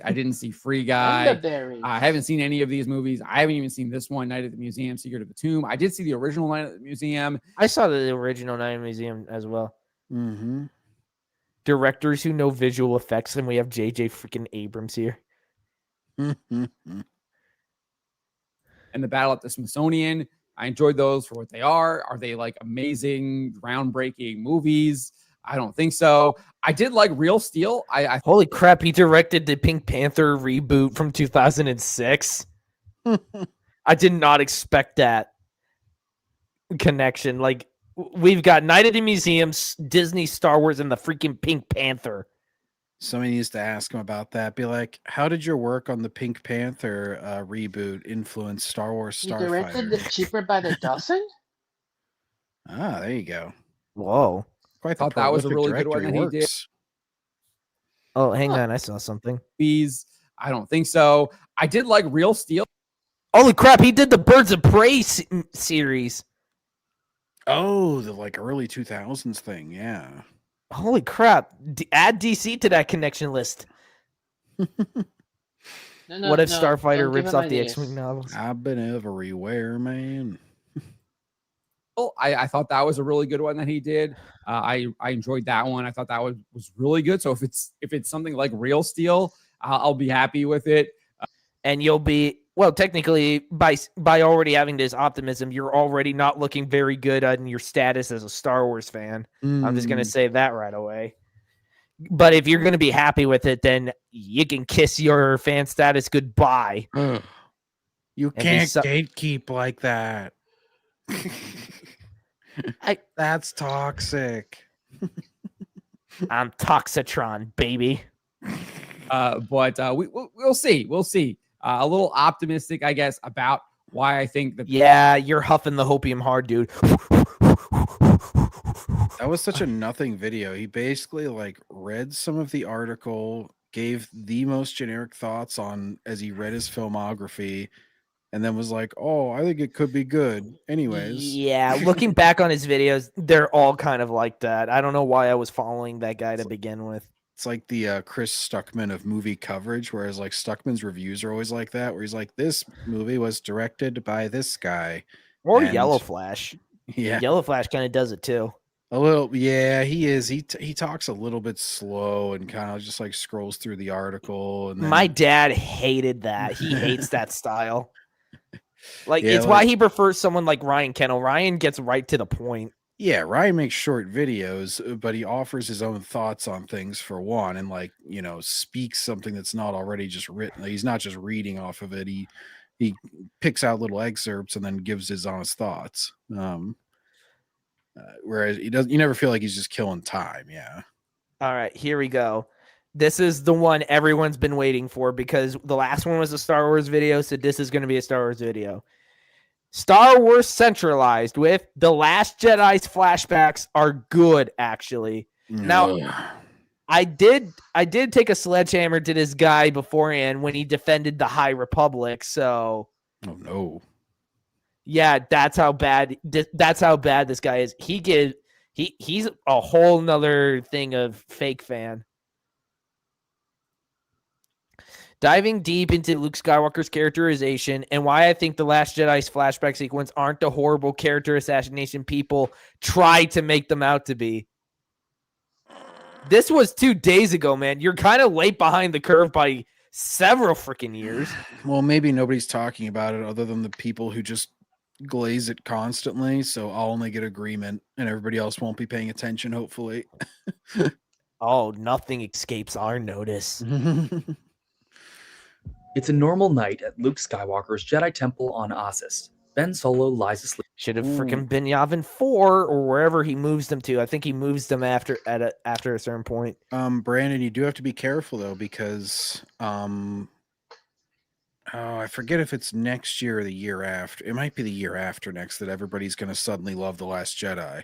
I didn't see Free And Guy. the berries. I haven't seen any of these movies. I haven't even seen this one, Night at the Museum, Secret of the Tomb. I did see the original Night at the Museum. I saw the original Night Museum as well. Mm-hmm. Directors who know visual effects, and we have JJ freaking Abrams here. And the Battle at the Smithsonian. I enjoyed those for what they are. Are they like amazing, groundbreaking movies? I don't think so. I did like Real Steel. I Holy crap, he directed the Pink Panther reboot from 2006. I did not expect that connection. Like, we've got Night at the Museum, Disney, Star Wars, and the freaking Pink Panther. Somebody needs to ask him about that. Be like, how did your work on the Pink Panther reboot influence Star Wars You directed the Starfighter? Cheaper by the Dozen? Ah, there you go. Whoa. Quite thought that was a really good one that he did. works. Oh, hang on. I saw something. movies. I don't think so. I did like Real Steel. Holy crap, he did the Birds of Prey series. Oh, the like early 2000s thing. Yeah. Holy crap. Add DC to that connection list. No, What if no, Starfighter don't give rips him off the ideas. X-Wing novels? I've been everywhere, man. I thought that was a really good one that he did. I enjoyed that one. I thought that was really good. So if it's something like Real Steel, I'll be happy with it. And you'll be, well, technically, by already having this optimism, you're already not looking very good on your status as a Star Wars fan. I'm just going to say that right away. But if you're going to be happy with it, then you can kiss your fan status goodbye. You And can't he's so- gatekeep like that. I- That's toxic. I'm Toxitron, baby. But we'll see. We'll see. A little optimistic, I guess, about why I think that. Yeah, you're huffing the Hopium hard, dude. That was such a nothing video. He basically like read some of the article, gave the most generic thoughts on as he read his filmography, and then was like, "Oh, I think it could be good." Anyways, Yeah, looking back on his videos, they're all kind of like that. I don't know why I was following that guy to begin with. it's like the Chris Stuckman of movie coverage, whereas like Stuckman's reviews are always like that, where he's like, "This movie was directed by this guy." Or And- Yellow Flash. Yeah, Yellow Flash kind of does it too. a little. Yeah, he is. He talks a little bit slow and kind of just like scrolls through the article. And then, My dad hated that. He hates that style. Like, Yeah, it's why he prefers someone like Ryan Kennel. Ryan gets right to the point. yeah, Ryan makes short videos, but he offers his own thoughts on things for one, and like speaks something that's not already just written. He's not just reading off of it. He picks out little excerpts and then gives his honest thoughts. Whereas he doesn't. You never feel like he's just killing time. Yeah. All right, here we go. This is the one everyone's been waiting for because the last one was a Star Wars video, so this is going to be a Star Wars video. Star Wars Centralized with The Last Jedi's flashbacks are good, actually. Now, I did take a sledgehammer to this guy beforehand when he defended the High Republic, so Oh no. yeah, that's how bad this guy is. He's a whole nother thing of fake fan. Diving deep into Luke Skywalker's characterization and why I think The Last Jedi's flashback sequence aren't the horrible character assassination people try to make them out to be. This was 2 days ago, man. You're kind of late behind the curve by several freaking years. Well, maybe nobody's talking about it other than the people who just glaze it constantly. So I'll only get agreement, and everybody else won't be paying attention. Hopefully. Oh, nothing escapes our notice. It's a normal night at Luke Skywalker's Jedi Temple on Ossus. Ben Solo lies asleep. Should have freaking been Yavin 4 or wherever he moves them to. I think he moves them after a certain point. Brandon, you do have to be careful though, because I forget if it's next year or the year after. It might be the year after next that everybody's going to suddenly love The Last Jedi.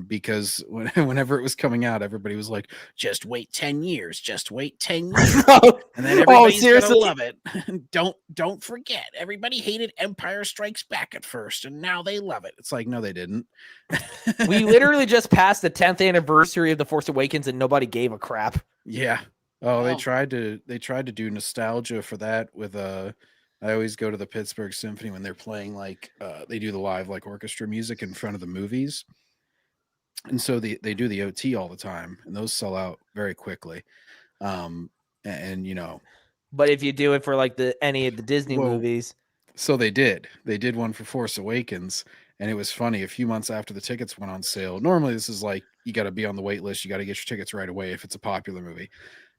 Because whenever it was coming out, everybody was like, just wait 10 years, just wait 10 years. And then everybody's gonna love it. Don't forget, everybody hated Empire Strikes Back at first, and now they love it. It's like, no, they didn't. We literally just passed the 10th anniversary of The Force Awakens and nobody gave a crap. Yeah. Oh, they tried to do nostalgia for that with I always go to the Pittsburgh Symphony when they're playing like they do the live like orchestra music in front of the movies. And so they do the OT all the time, and those sell out very quickly. And you know, but if you do it for like any of the Disney movies, so they did one for Force Awakens, and it was funny. A few months after the tickets went on sale, normally this is like you got to be on the wait list, you got to get your tickets right away if it's a popular movie.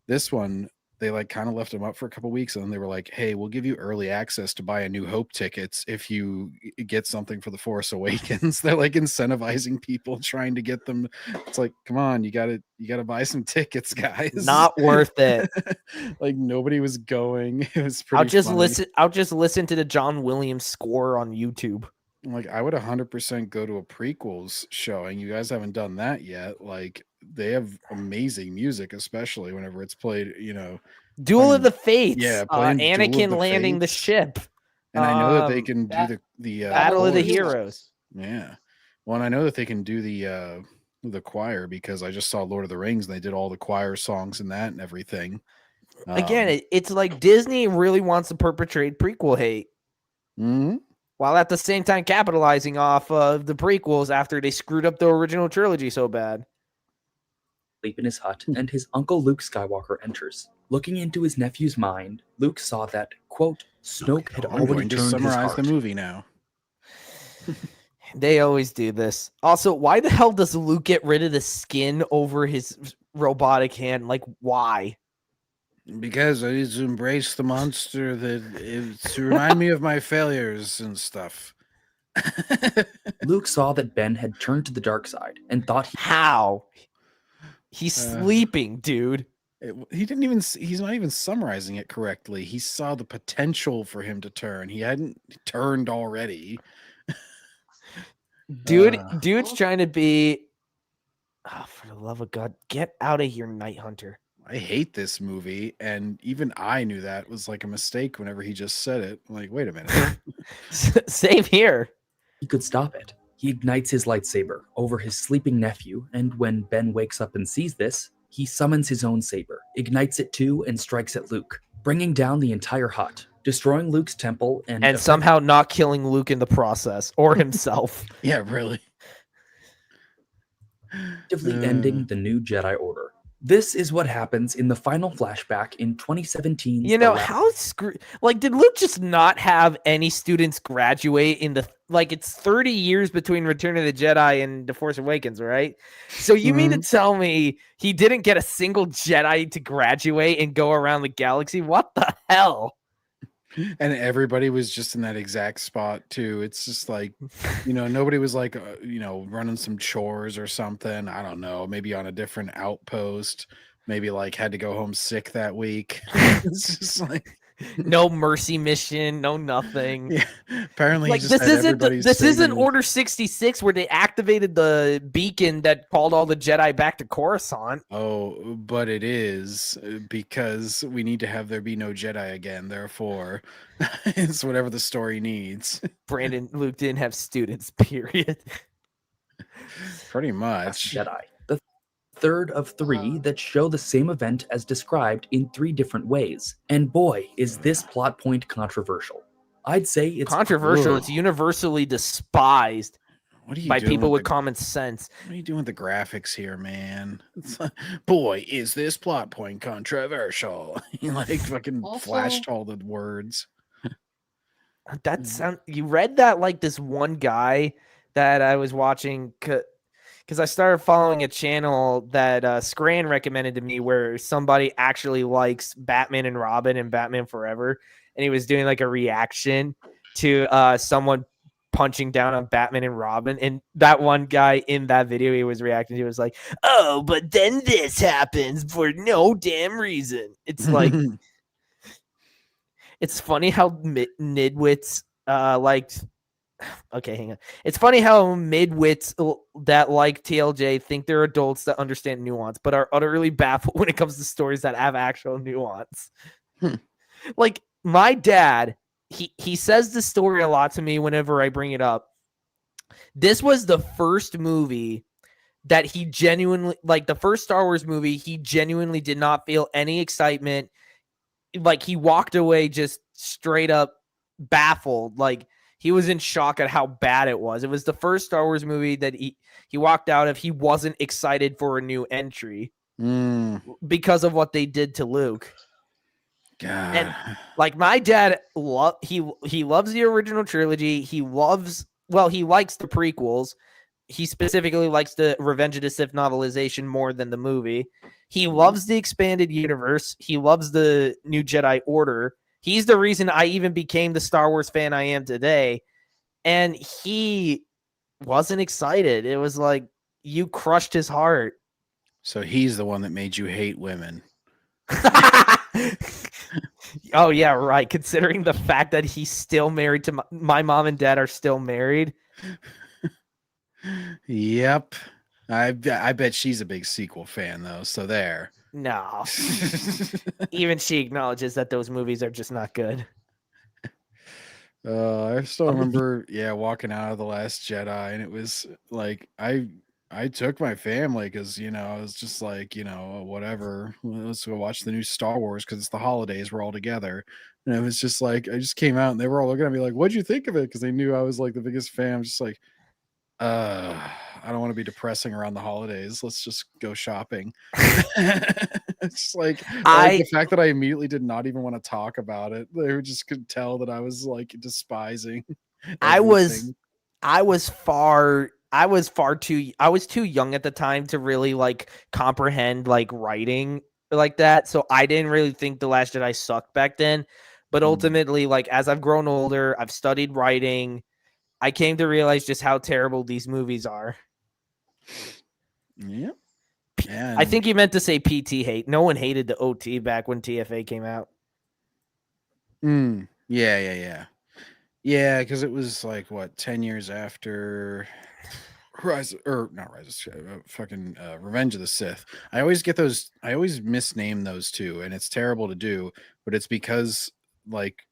This one, they like kind of left them up for a couple weeks, and then they were like, hey, we'll give you early access to buy a New Hope tickets if you get something for the Force Awakens. They're like incentivizing people, trying to get them. It's like, come on, you gotta buy some tickets, guys. Not worth it. Like nobody was going. It was pretty I'll just listen to the John Williams score on YouTube. Like I would 100% go to a prequels showing. You guys haven't done that yet. Like they have amazing music, especially whenever it's played, you know. Duel of the Fates. Yeah, Anakin landing the ship. And I know that they can do the Battle of the Heroes. Yeah. Well, and I know that they can do the choir because I just saw Lord of the Rings and they did all the choir songs and that and everything. Again, it's like Disney really wants to perpetrate prequel hate. Mm-hmm. While at the same time capitalizing off of the prequels after they screwed up the original trilogy so bad. Sleep in his hut, and his uncle Luke Skywalker enters. Looking into his nephew's mind, Luke saw that, quote, Snoke had I'm already going to turned his summarize heart. the movie now. They always do this. Also, why the hell does Luke get rid of the skin over his robotic hand? Like, why? Because I need to embrace the monster to remind me of my failures and stuff. Luke saw that Ben had turned to the dark side and thought How? He's sleeping, dude. He's not even summarizing it correctly. He saw the potential for him to turn. He hadn't turned already. Dude's trying to be. Oh, for the love of God, get out of here, Night Hunter. I hate this movie, and even I knew that was like a mistake whenever he just said it. I'm like, wait a minute. Same here. he could stop it. He ignites his lightsaber over his sleeping nephew, and when Ben wakes up and sees this, he summons his own saber, ignites it too, and strikes at Luke, bringing down the entire hut, destroying Luke's temple, and somehow not killing Luke in the process, or himself. Yeah, really. effectively ending the new Jedi Order. This is what happens in the final flashback in 2017. You know, how did Luke just not have any students graduate in the, it's 30 years between Return of the Jedi and The Force Awakens, right? So you mean to tell me he didn't get a single Jedi to graduate and go around the galaxy? What the hell? And everybody was just in that exact spot too. It's just like, nobody was like, running some chores or something. I don't know, maybe on a different outpost, maybe had to go home sick that week. It's just like no mercy mission, no nothing. Yeah, apparently this isn't Order 66 where they activated the beacon that called all the Jedi back to Coruscant. Oh, but it is because we need to have there be no Jedi again. Therefore, it's whatever the story needs. Luke didn't have students, period. Pretty much. Jedi. The third of three that show the same event as described in three different ways. And boy, is this plot point controversial. I'd say it's controversial. It's universally despised. What are you by doing people with with the, common sense. What are you doing with the graphics here, man? It's like, boy, is this plot point controversial? He like fucking flashed all the words. You read that like this one guy that I was watching because I started following a channel that Scran recommended to me where somebody actually likes Batman and Robin and Batman Forever, and he was doing like a reaction to someone punching down on Batman and Robin, and that one guy in that video he was reacting to was like, "Oh, but then this happens for no damn reason." It's like it's funny how nitwits liked. Okay, hang on. It's funny how midwits that like TLJ think they're adults that understand nuance, but are utterly baffled when it comes to stories that have actual nuance. Like my dad, he says this story a lot to me whenever I bring it up. This was the first movie that he genuinely, like the first Star Wars movie, he genuinely did not feel any excitement. Like he walked away just straight up baffled. Like he was in shock at how bad it was. It was the first Star Wars movie that he walked out of. He wasn't excited for a new entry because of what they did to Luke. God. And like my dad, he loves the original trilogy. He likes the prequels. He specifically likes the Revenge of the Sith novelization more than the movie. He loves the expanded universe. He loves the New Jedi Order. He's the reason I even became the Star Wars fan I am today. And he wasn't excited. It was like you crushed his heart. So he's the one that made you hate women. Oh, yeah, right. Considering the fact that he's still married to my mom and dad are still married. Yep. I bet she's a big sequel fan, though. So there. No. Even she acknowledges that those movies are just not good. I still remember, walking out of The Last Jedi, and it was like I took my family because I was just like whatever, let's go watch the new Star Wars because it's the holidays, we're all together, and it was just like I just came out and they were all looking at me like, "What'd you think of it?" Because they knew I was like the biggest fan. I'm just like, I don't want to be depressing around the holidays. Let's just go shopping. It's like the fact that I immediately did not even want to talk about it. They just could tell that I was like despising everything. I was too young at the time to really like comprehend like writing like that. So I didn't really think The Last Jedi sucked back then. But ultimately, like as I've grown older, I've studied writing. I came to realize just how terrible these movies are. Yep. I think you meant to say PT hate. No one hated the OT back when TFA came out. Yeah, because it was like what 10 years after Revenge of the Sith. I always get those. I always misname those two, and it's terrible to do, but it's because like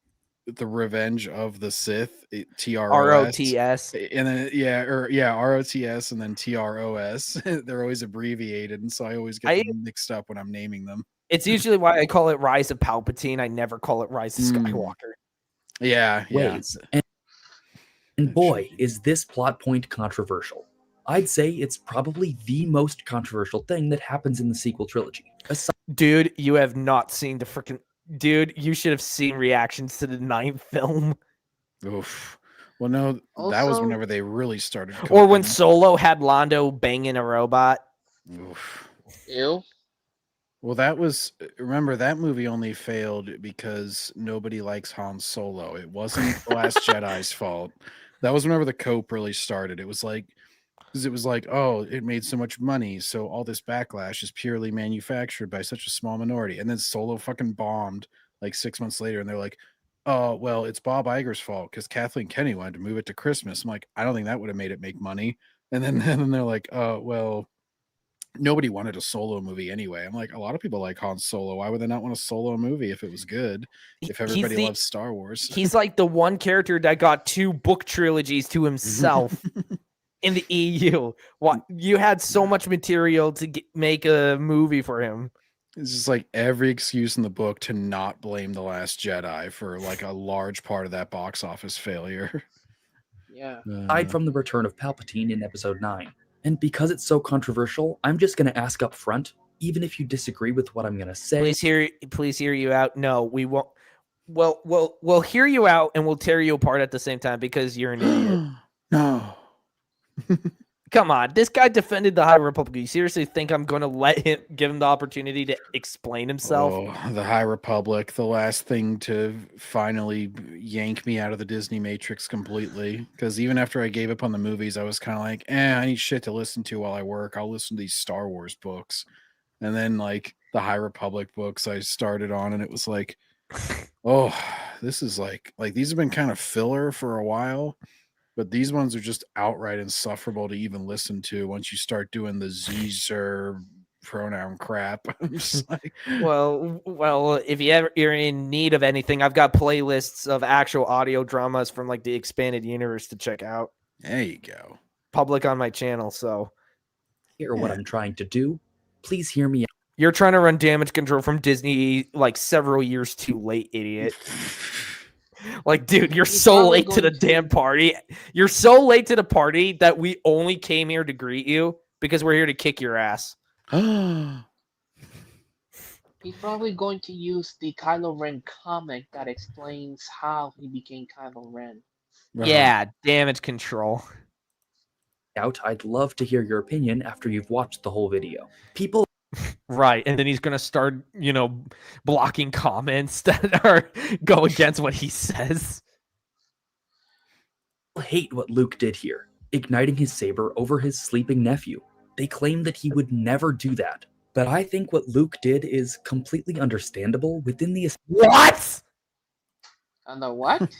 the Revenge of the Sith, ROTS, and then ROTS, and then TROS. They're always abbreviated, and so I always get them mixed up when I'm naming them. It's usually why I call it Rise of Palpatine. I never call it Rise of Skywalker. Yeah. And boy, is this plot point controversial. I'd say it's probably the most controversial thing that happens in the sequel trilogy. Dude, you have not seen the freaking... Dude, you should have seen reactions to the 9th film. Oof. Well, no, that was whenever they really started cooking. Or when Solo had Lando banging a robot. Oof. Ew. Well, that was... Remember, that movie only failed because nobody likes Han Solo. It wasn't The Last Jedi's fault. That was whenever the cope really started. It was like... Because it was like, oh, it made so much money, so all this backlash is purely manufactured by such a small minority. And then Solo fucking bombed like 6 months later, and they're like, oh, well, it's Bob Iger's fault because Kathleen Kennedy wanted to move it to Christmas. I'm like, I don't think that would have made it make money. And then they're like, oh, well, nobody wanted a Solo movie anyway. I'm like, a lot of people like Han Solo. Why would they not want a Solo movie if it was good? If everybody loves Star Wars. He's like the one character that got 2 book trilogies to himself. In the EU, you had so much material to make a movie for him. It's just like every excuse in the book to not blame The Last Jedi for like a large part of that box office failure. Yeah. aside from the return of Palpatine in Episode 9. And because it's so controversial, I'm just going to ask up front, even if you disagree with what I'm going to say. Please hear you out. No, we won't. Well, we'll hear you out and we'll tear you apart at the same time because you're an idiot. No. Come on, this guy defended the High Republic. You seriously think I'm going to give him the opportunity to explain himself? Oh, the High Republic, the last thing to finally yank me out of the Disney Matrix completely. Because even after I gave up on the movies, I was kind of like, I need shit to listen to while I work. I'll listen to these Star Wars books. And then, like, the High Republic books I started on, and it was like, oh, this is like these have been kind of filler for a while. But these ones are just outright insufferable to even listen to once you start doing the Zer pronoun crap. I'm just like, well, if you're in need of anything, I've got playlists of actual audio dramas from like the expanded universe to check out. there you go. Public on my channel, so Hear what I'm trying to do. Please hear me out. you're trying to run damage control from Disney like several years too late, idiot. Like, dude, you're He's so probably late to the going to- damn party. You're so late to the party that we only came here to greet you because we're here to kick your ass. He's probably going to use the Kylo Ren comic that explains how he became Kylo Ren. Yeah, damage control. I'd love to hear your opinion after you've watched the whole video. People Right, and then he's gonna start, blocking comments that are go against what he says. hate what Luke did here, igniting his saber over his sleeping nephew. They claim that he would never do that. But I think what Luke did is completely understandable within the What? And the what?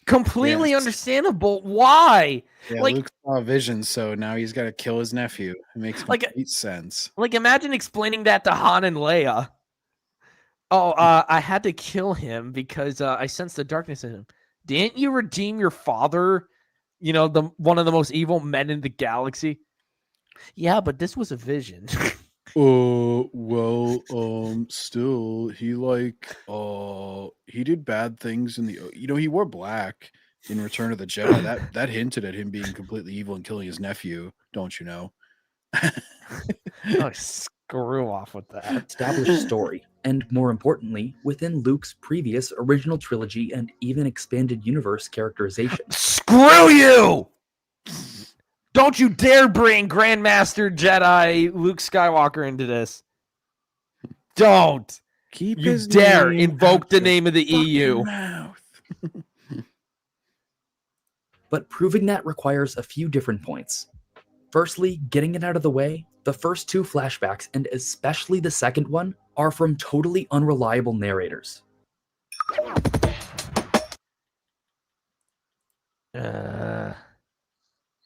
Completely Yes. understandable. Why? Yeah, Like- Luke saw a vision, so now he's got to kill his nephew. It makes Like- complete sense. Like, imagine explaining that to Han and Leia. Oh, I had to kill him because I sensed the darkness in him. Didn't you redeem your father? One of the most evil men in the galaxy. Yeah, but this was a vision. Still, he did bad things in he wore black in Return of the Jedi. That hinted at him being completely evil and killing his nephew, don't you know? Oh, screw off with that. established story, and more importantly, within Luke's previous original trilogy and even expanded universe characterization. Screw you! Don't you dare bring Grandmaster Jedi Luke Skywalker into this. Don't. Keep You his dare name invoke out the your name of the fucking EU. mouth. But proving that requires a few different points. Firstly, getting it out of the way, the first two flashbacks, and especially the second one, are from totally unreliable narrators.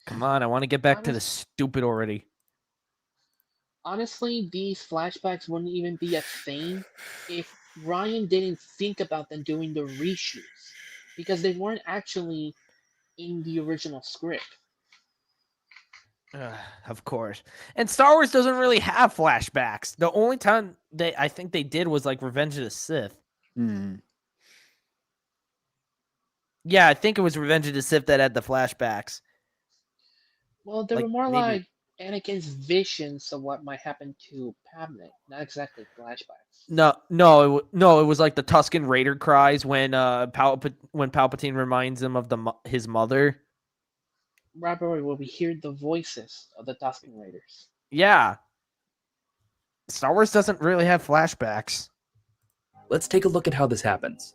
Come on, I want to get back to the stupid already. Honestly, these flashbacks wouldn't even be a thing if Ryan didn't think about them during the reshoots, because they weren't actually in the original script. Of course. And Star Wars doesn't really have flashbacks. The only time I think they did was like Revenge of the Sith. Hmm. Yeah, I think it was Revenge of the Sith that had the flashbacks. Well, they Like, were more maybe- like Anakin's visions of what might happen to Padme, not exactly flashbacks. No, it was like the Tusken Raider cries when Palpatine reminds him of his mother. Robert, where we hear the voices of the Tusken Raiders. Yeah. Star Wars doesn't really have flashbacks. Let's take a look at how this happens.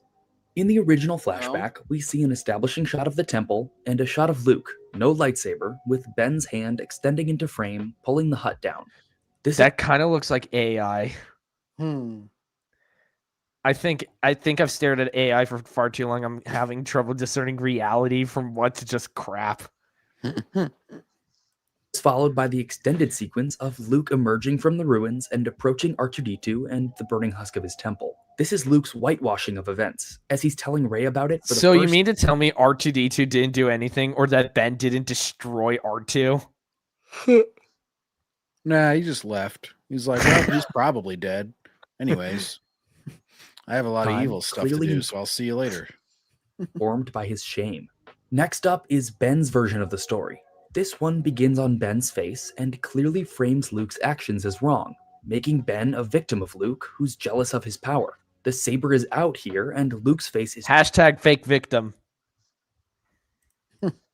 In the original flashback, we see an establishing shot of the temple and a shot of Luke, no lightsaber, with Ben's hand extending into frame, pulling the hut down. That kind of looks like AI. I think I've stared at AI for far too long. I'm having trouble discerning reality from what's just crap. It's followed by the extended sequence of Luke emerging from the ruins and approaching R2-D2 and the burning husk of his temple. This is Luke's whitewashing of events, as he's telling Rey about it for the So you first... mean to tell me R2-D2 didn't do anything, or that Ben didn't destroy R2? Nah, he just left. He's like, well, he's probably dead. Anyways, I have a lot of Time evil stuff to clearly do, so I'll see you later. informed by his shame. Next up is Ben's version of the story. This one begins on Ben's face and clearly frames Luke's actions as wrong, making Ben a victim of Luke who's jealous of his power. The saber is out here and Luke's face is Hashtag fake victim.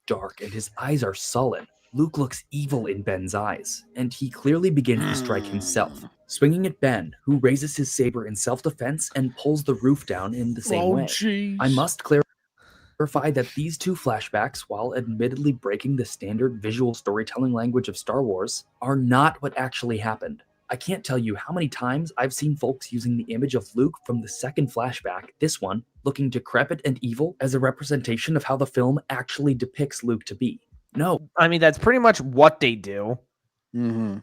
dark and his eyes are sullen. Luke looks evil in Ben's eyes, and he clearly begins to strike himself, swinging at Ben, who raises his saber in self-defense and pulls the roof down in the same way. Jeez. I must clarify that these two flashbacks, while admittedly breaking the standard visual storytelling language of Star Wars, are not what actually happened. I can't tell you how many times I've seen folks using the image of Luke from the second flashback, this one, looking decrepit and evil, as a representation of how the film actually depicts Luke to be. No. I mean, that's pretty much what they do. Mm-hmm.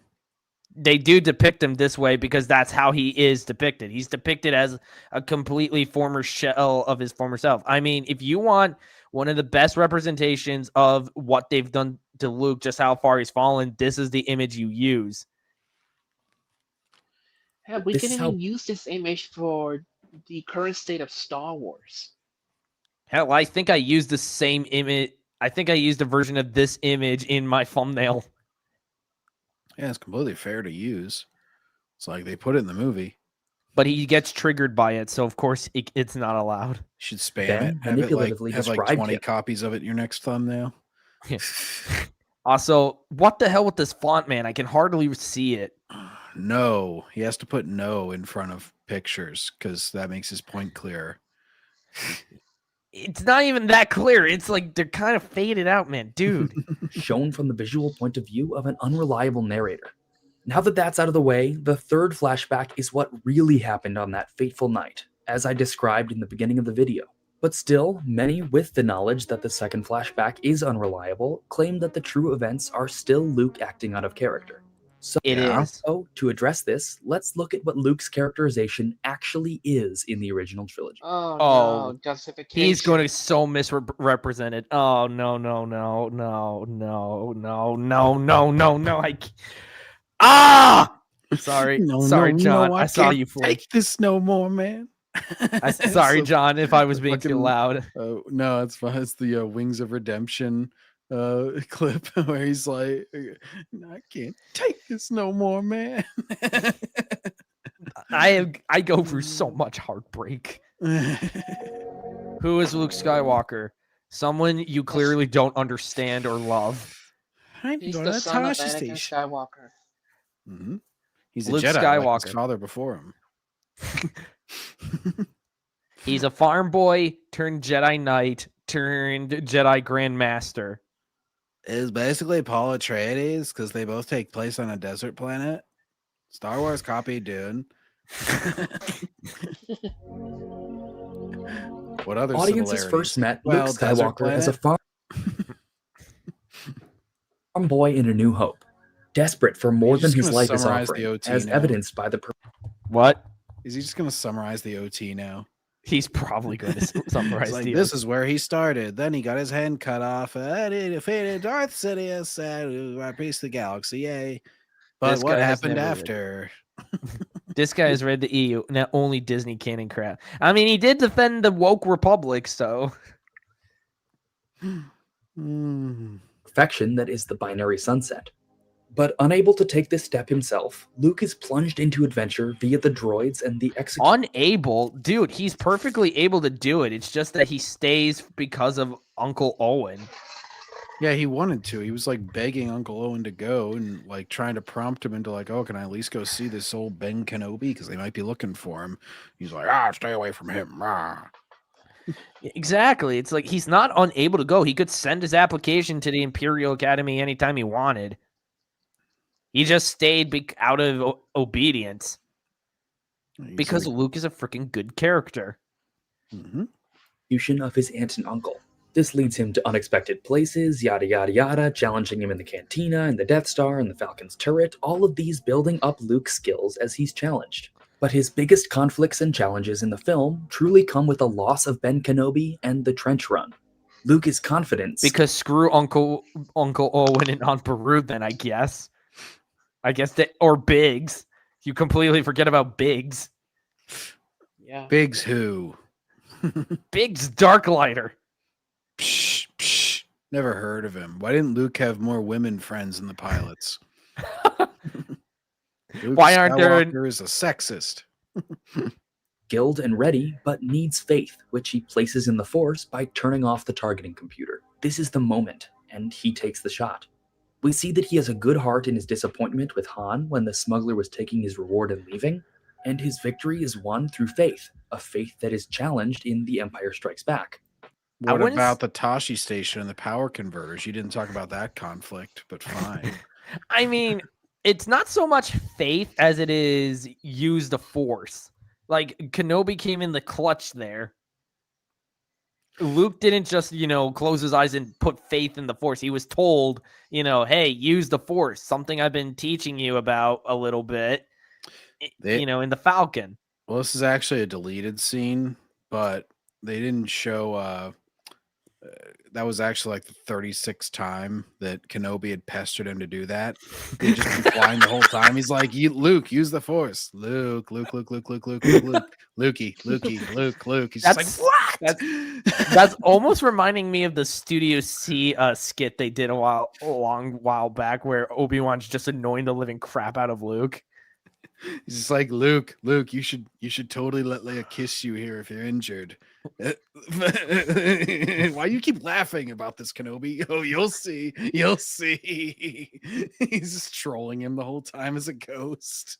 They do depict him this way because that's how he is depicted. He's depicted as a completely former shell of his former self. I mean, if you want one of the best representations of what they've done to Luke, just how far he's fallen, this is the image you use. Yeah, we This can is even how- use this image for the current state of Star Wars. Hell, I think I used the same image. I think I used a version of this image in my thumbnail. Yeah, it's completely fair to use. It's like they put it in the movie. But he gets triggered by it, so of course it's not allowed. You should spam Ben it. Have it like manipulatively have like described 20 him. copies of it in your next thumbnail. Also, what the hell with this font, man? I can hardly see it. No, he has to put no in front of pictures because that makes his point clearer. It's not even that clear. It's like they're kind of faded out, man. Dude. Shown from the visual point of view of an unreliable narrator. Now that that's out of the way, the third flashback is what really happened on that fateful night, as I described in the beginning of the video. But still, many with the knowledge that the second flashback is unreliable claim that the true events are still Luke acting out of character. So, It is. So, to address this, let's look at what Luke's characterization actually is in the original trilogy. Oh, Oh, no, justification. He's going to so misrepresented. Oh, no. Sorry. Sorry, John. I saw can't you flinch. take this no more, man. Sorry, So- John, if I was being too fucking- loud. No, it's fine. It's the Wings of Redemption clip where he's like, I can't take this no more, man. I go through so much heartbreak. Who is Luke Skywalker? Someone you clearly don't understand or love. I'm He's going the to son of Tasha Anakin Station. Skywalker. Mhm. He's a Luke Jedi, like his Skywalker. father before him. He's a farm boy turned Jedi Knight turned Jedi Grandmaster. Is basically Paul Atreides because they both take place on a desert planet. Star Wars copy, dude. What other Audiences first similarities? met Well, Luke desert Skywalker as a planet. farm boy in A New Hope, desperate for more You're than just his gonna life is summarize the offering, OT as now. evidenced by the What? Is he just going to summarize the OT now? He's probably going to summarize It's like, the this is where he started. Then he got his hand cut off. And he defeated Darth Sidious and a piece of the galaxy. Yay. But This what guy has happened never read after? This guy has read the EU, not only Disney canon crap. I mean, he did defend the woke republic, so perfection that is the binary sunset. But unable to take this step himself, Luke is plunged into adventure via the droids and the execution. unable, dude. He's perfectly able to do it. It's just that he stays because of Uncle Owen. Yeah, he wanted to. He was like begging Uncle Owen to go and like trying to prompt him into like, oh, can I at least go see this old Ben Kenobi? Because they might be looking for him. He's like, stay away from him. Exactly. It's like he's not unable to go. He could send his application to the Imperial Academy anytime he wanted. He just stayed out of obedience He's because like, Luke is a freaking good character. mhm. Of his aunt and uncle. This leads him to unexpected places, yada yada yada, challenging him in the cantina, and the Death Star, and the Falcon's turret, all of these building up Luke's skills as he's challenged. But his biggest conflicts and challenges in the film truly come with the loss of Ben Kenobi and the trench run. Luke is confident Because screw Uncle Owen and Aunt Beru, then I guess that, or Biggs. You completely forget about Biggs. Yeah. Biggs who? Biggs Darklighter. Psh, psh. Never heard of him. Why didn't Luke have more women friends in the pilots? Luke Why aren't there- Skywalker is a sexist. Skilled and ready, but needs faith, which he places in the Force by turning off the targeting computer. This is the moment, and he takes the shot. We see that he has a good heart in his disappointment with Han when the smuggler was taking his reward and leaving, and his victory is won through faith, a faith that is challenged in The Empire Strikes Back. What wouldn't about the Tashi station and the power converters? You didn't talk about that conflict, but fine. I mean, it's not so much faith as it is use the Force. Like, Kenobi came in the clutch there. Luke didn't just, close his eyes and put faith in the Force. He was told, hey, use the Force, something I've been teaching you about a little bit, in the Falcon. Well, this is actually a deleted scene, but they didn't show. That was actually like the 36th time that Kenobi had pestered him to do that. He'd just been flying the whole time. He's like, Luke, use the Force. Luke. Lukey. He's just like, what? That's almost reminding me of the Studio C skit they did a long while back where Obi-Wan's just annoying the living crap out of Luke. He's just like, Luke, you should totally let Leia kiss you here if you're injured. Why you keep laughing about this, Kenobi? Oh, you'll see. He's just trolling him the whole time as a ghost.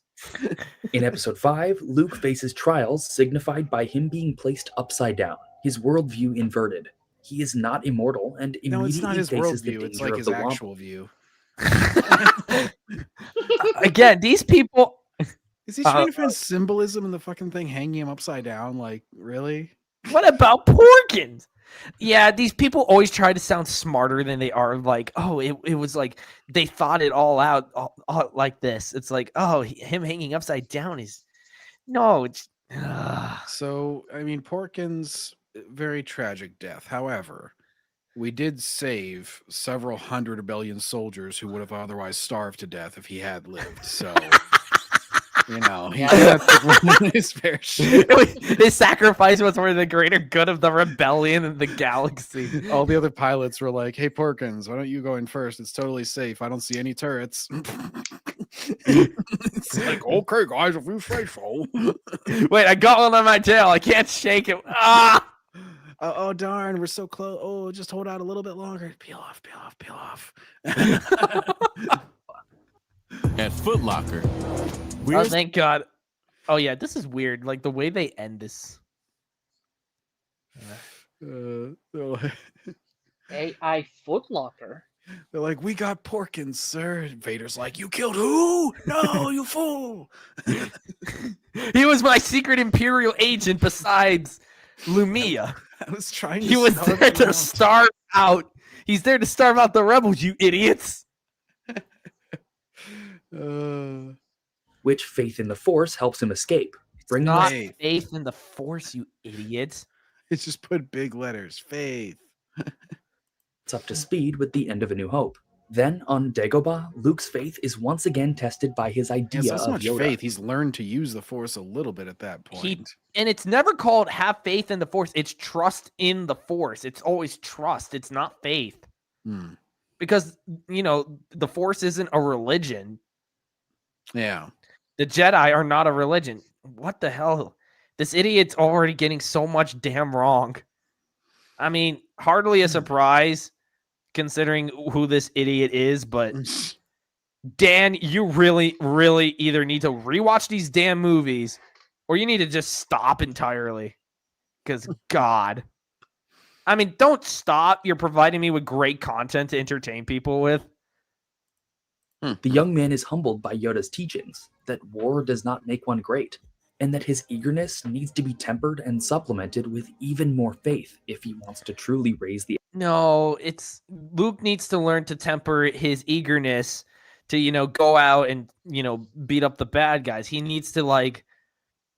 In Episode 5, Luke faces trials signified by him being placed upside down, his worldview inverted. He is not immortal and immediately No, it's not his faces the worldview. danger It's like of his the Wampa. actual view. Again, these people... Is he trying to find symbolism in the fucking thing hanging him upside down? Like, really? What about Porkins? Yeah, these people always try to sound smarter than they are. Like, oh, it was like they thought it all out like this. It's like, oh, him hanging upside down is... No, it's... So, I mean, Porkins, very tragic death. However, we did save several hundred rebellion soldiers who would have otherwise starved to death if he had lived. So... he got his fair share. His sacrifice was for the greater good of the rebellion and the galaxy. All the other pilots were like, "Hey, Perkins, why don't you go in first? It's totally safe. I don't see any turrets." It's like, okay, guys, if you say so. Wait, I got one on my tail. I can't shake it. Ah! Oh, darn, we're so close. Oh, just hold out a little bit longer. Peel off. At Foot Locker. Oh, thank God. Oh, yeah, this is weird. Like, the way they end this. AI Footlocker. They're like, we got Porkins, sir. Vader's like, you killed who? No, you fool. He was my secret Imperial agent besides Lumia. I was trying to He was starve there them to out. starve out. He's there to starve out the rebels, you idiots. Which faith in the Force helps him escape, bringing Not us faith in the Force, you idiots. It's just put big letters. Faith. up to speed with the end of A New Hope. Then, on Dagobah, Luke's faith is once again tested by his idea It's not so of much Yoda. faith. He's learned to use the Force a little bit at that point. And it's never called have faith in the Force. It's trust in the Force. It's always trust. It's not faith. Because, you know, the Force isn't a religion. Yeah. The Jedi are not a religion. What the hell? This idiot's already getting so much damn wrong. I mean, hardly a surprise considering who this idiot is, but Dan, you really, really either need to rewatch these damn movies or you need to just stop entirely. Because, God. I mean, don't stop. You're providing me with great content to entertain people with. The young man is humbled by Yoda's teachings that war does not make one great, and that his eagerness needs to be tempered and supplemented with even more faith if he wants to truly raise the... No, it's Luke needs to learn to temper his eagerness to, you know, go out and, you know, beat up the bad guys. He needs to, like,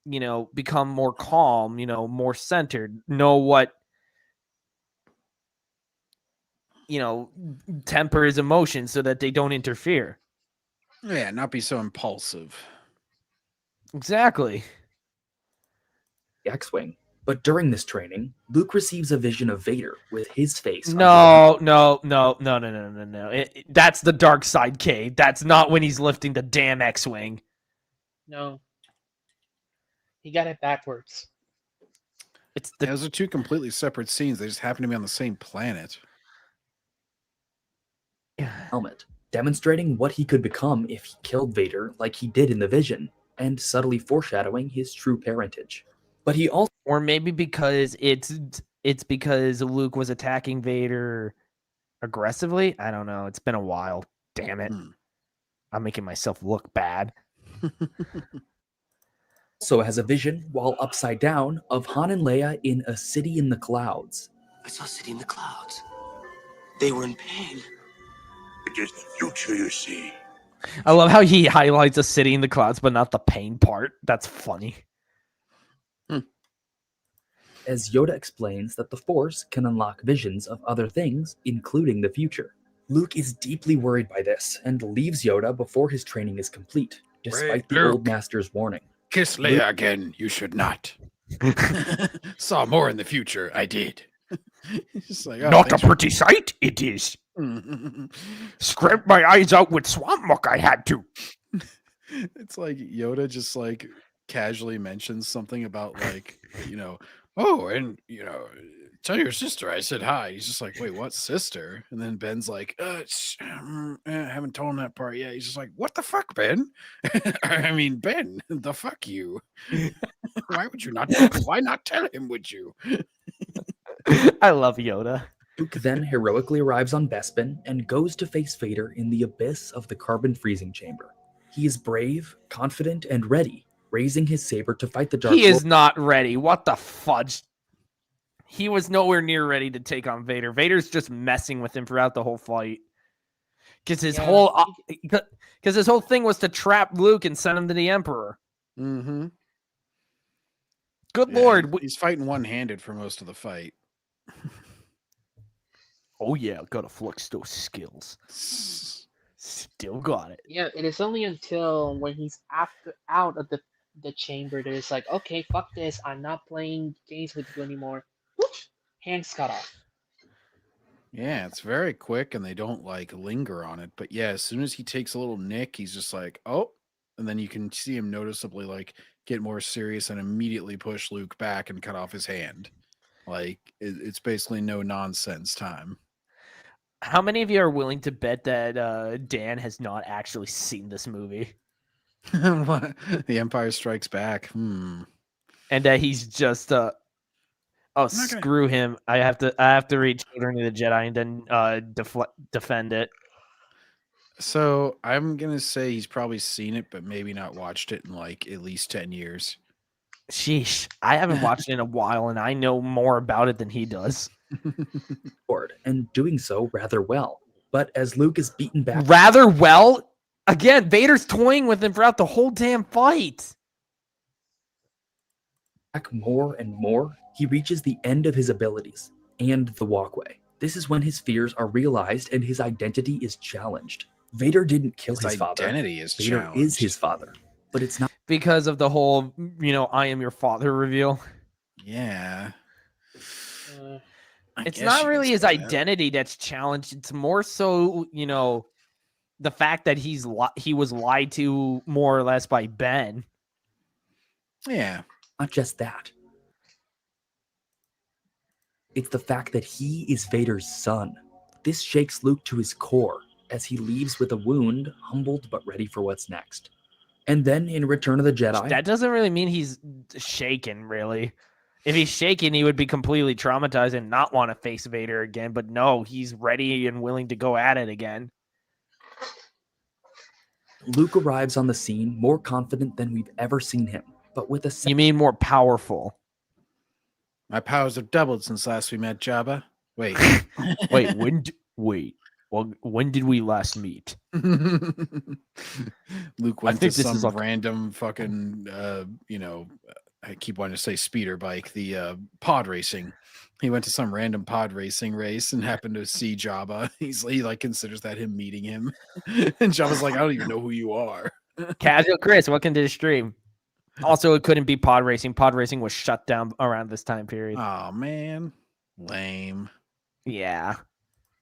you know, become more calm, you know, more centered, know what, you know, temper his emotions so that they don't interfere. Yeah, not be so impulsive. Exactly. X-Wing. But during this training, Luke receives a vision of Vader with his face. No. That's the dark side cave. That's not when he's lifting the damn X-Wing. No. He got it backwards. It's the Those are two completely separate scenes. They just happen to be on the same planet. helmet, demonstrating what he could become if he killed Vader like he did in the vision, and subtly foreshadowing his true parentage. But he also or maybe because it's because Luke was attacking Vader aggressively. I don't know. It's been a while. Damn it. I'm making myself look bad. also has a vision, while upside down, of Han and Leia in a city in the clouds. I saw a city in the clouds. They were in pain. It is the future, you see. I love how he highlights a city in the clouds, but not the pain part. That's funny. As Yoda explains that the Force can unlock visions of other things, including the future. Luke is deeply worried by this and leaves Yoda before his training is complete, despite the old master's warning. Kiss Leia again. You should not. Saw more in the future. I did. Just like, Not a pretty sight, it is. Scraped my eyes out with swamp muck. I had to. It's like Yoda just like casually mentions something about like, oh, and tell your sister I said hi. He's just like, wait, what sister? And then Ben's like, I haven't told him that part yet. He's just like, what the fuck, Ben? I mean, Ben, the fuck you. Why would you not? Why not tell him? Would you? I love Yoda. Luke then heroically arrives on Bespin and goes to face Vader in the abyss of the carbon freezing chamber. He is brave, confident, and ready, raising his saber to fight the Dark Lord. He is not ready. What the fudge? He was nowhere near ready to take on Vader. Vader's just messing with him throughout the whole fight. Because his whole thing was to trap Luke and send him to the Emperor. Mm-hmm. Good Lord. He's fighting one-handed for most of the fight. Oh yeah, gotta flex those skills. Still got it. Yeah, it is only until when he's out of the chamber that it's like, okay, fuck this. I'm not playing games with you anymore. Whoosh, hands cut off. Yeah, it's very quick and they don't like linger on it. But yeah, as soon as he takes a little nick, he's just like, oh, and then you can see him noticeably like get more serious and immediately push Luke back and cut off his hand. Like it's basically no nonsense time. How many of you are willing to bet that Dan has not actually seen this movie? The Empire Strikes Back. And that he's just screw him. I have to read Children of the Jedi and then defend it. So I'm gonna say he's probably seen it, but maybe not watched it in like at least 10 years. Sheesh. I haven't watched it in a while and I know more about it than he does. And doing so rather well. But as Luke is beaten back rather well, again, Vader's toying with him throughout the whole damn fight. More and more, he reaches the end of his abilities and the walkway. This is when his fears are realized and his identity is challenged. Vader didn't kill his father. Identity is Vader challenged. is his father, but it's not because of the whole, I am your father reveal. Yeah. It's not really his identity that's challenged. It's more so, the fact that he was lied to more or less by Ben. Yeah. Not just that. It's the fact that he is Vader's son. This shakes Luke to his core as he leaves with a wound, humbled but ready for what's next. And then in Return of the Jedi... That doesn't really mean he's shaken, really. If he's shaken, he would be completely traumatized and not want to face Vader again. But no, he's ready and willing to go at it again. Luke arrives on the scene more confident than we've ever seen him, but with a... You mean more powerful? My powers have doubled since last we met, Jabba. Wait. When did we last meet? Luke went to some random fucking, I keep wanting to say speeder bike, the pod racing. He went to some random pod racing race and happened to see Jabba. He like considers that him meeting him. And Jabba's like, I don't even know who you are. Casual Chris, welcome to the stream. Also, it couldn't be pod racing. Pod racing was shut down around this time period. Oh man, lame. Yeah.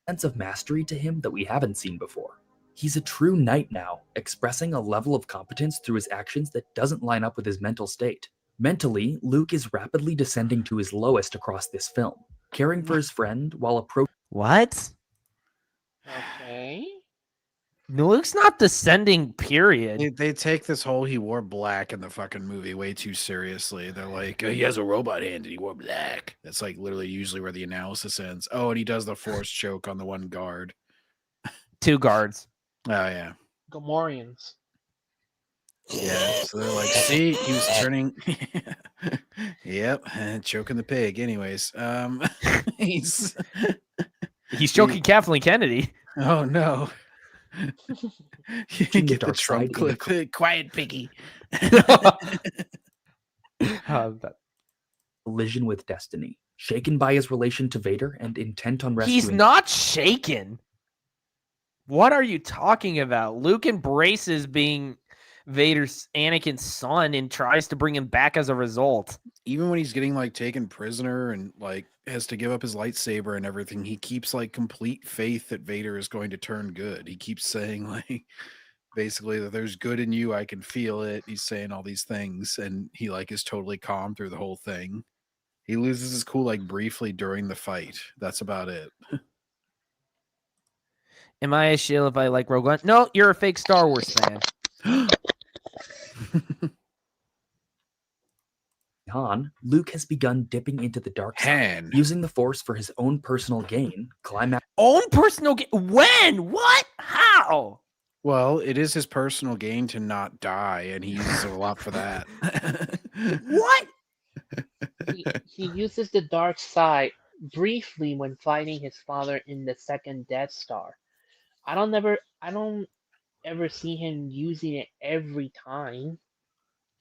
Sense of mastery to him that we haven't seen before. He's a true knight now, expressing a level of competence through his actions that doesn't line up with his mental state. Mentally, Luke is rapidly descending to his lowest across this film, caring for his friend while approaching. What? Okay. Luke's not descending, period. They take this whole he wore black in the fucking movie way too seriously. They're like, he has a robot hand and he wore black. That's like literally usually where the analysis ends. Oh, and he does the force choke on the one guard. 2 guards. Oh yeah. Gamorreans. Yeah. So they're like, see, he was turning yep, and choking the pig. Anyways, he's choking Kathleen Kennedy. Oh no. You the get the dark Trump side in the clip. Quiet piggy. Collision with destiny, shaken by his relation to Vader and intent on rescuing. He's not shaken. What are you talking about? Luke embraces being Vader's Anakin's son and tries to bring him back as a result. Even when he's getting like taken prisoner and like has to give up his lightsaber and everything, he keeps like complete faith that Vader is going to turn good. He keeps saying like basically that there's good in you, I can feel it. He's saying all these things and he like is totally calm through the whole thing. He loses his cool like briefly during the fight. That's about it. Am I a shill if I like Rogue One? No, you're a fake Star Wars fan. Han, Luke has begun dipping into the dark side, using the Force for his own personal gain. Own personal gain? When? What? How? Well, it is his personal gain to not die, and he uses it a lot for that. What? He uses the dark side briefly when fighting his father in the second Death Star. I don't ever see him using it every time.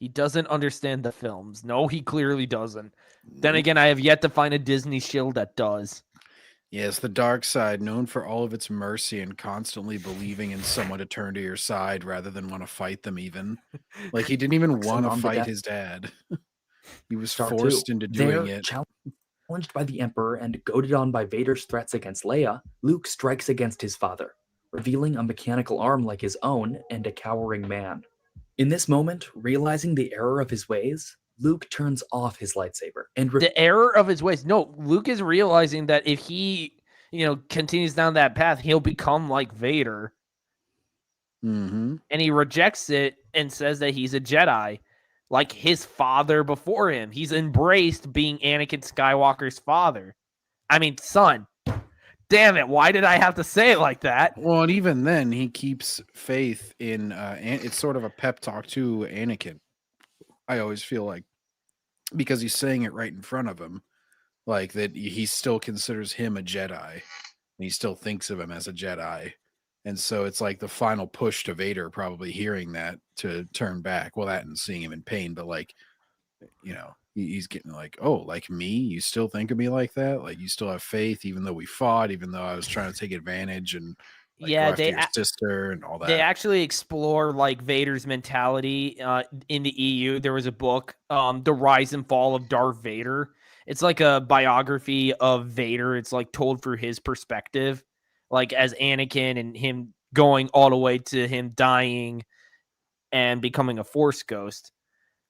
He doesn't understand the films. No, he clearly doesn't. Then again, I have yet to find a Disney shill that does. Yes, the dark side, known for all of its mercy and constantly believing in someone to turn to your side rather than want to fight them even. Like, he didn't even want to fight his dad. He was forced into doing it. Challenged by the Emperor and goaded on by Vader's threats against Leia, Luke strikes against his father, revealing a mechanical arm like his own and a cowering man. In this moment, realizing the error of his ways, Luke turns off his lightsaber and the error of his ways. No, Luke is realizing that if he, continues down that path, he'll become like Vader. Mm-hmm. And he rejects it and says that he's a Jedi, like his father before him. He's embraced being Anakin Skywalker's father. I mean, son. Damn it, why did I have to say it like that? Well, and even then, he keeps faith in, it's sort of a pep talk to Anakin. I always feel like, because he's saying it right in front of him, like that he still considers him a Jedi, and he still thinks of him as a Jedi. And so it's like the final push to Vader probably hearing that to turn back. Well, that and seeing him in pain, but like, he's getting like, oh, like me, you still think of me like that? Like you still have faith, even though we fought, even though I was trying to take advantage and like, go after your sister and all that. They actually explore like Vader's mentality in the EU. There was a book, The Rise and Fall of Darth Vader. It's like a biography of Vader. It's like told through his perspective, like as Anakin and him going all the way to him dying and becoming a Force ghost.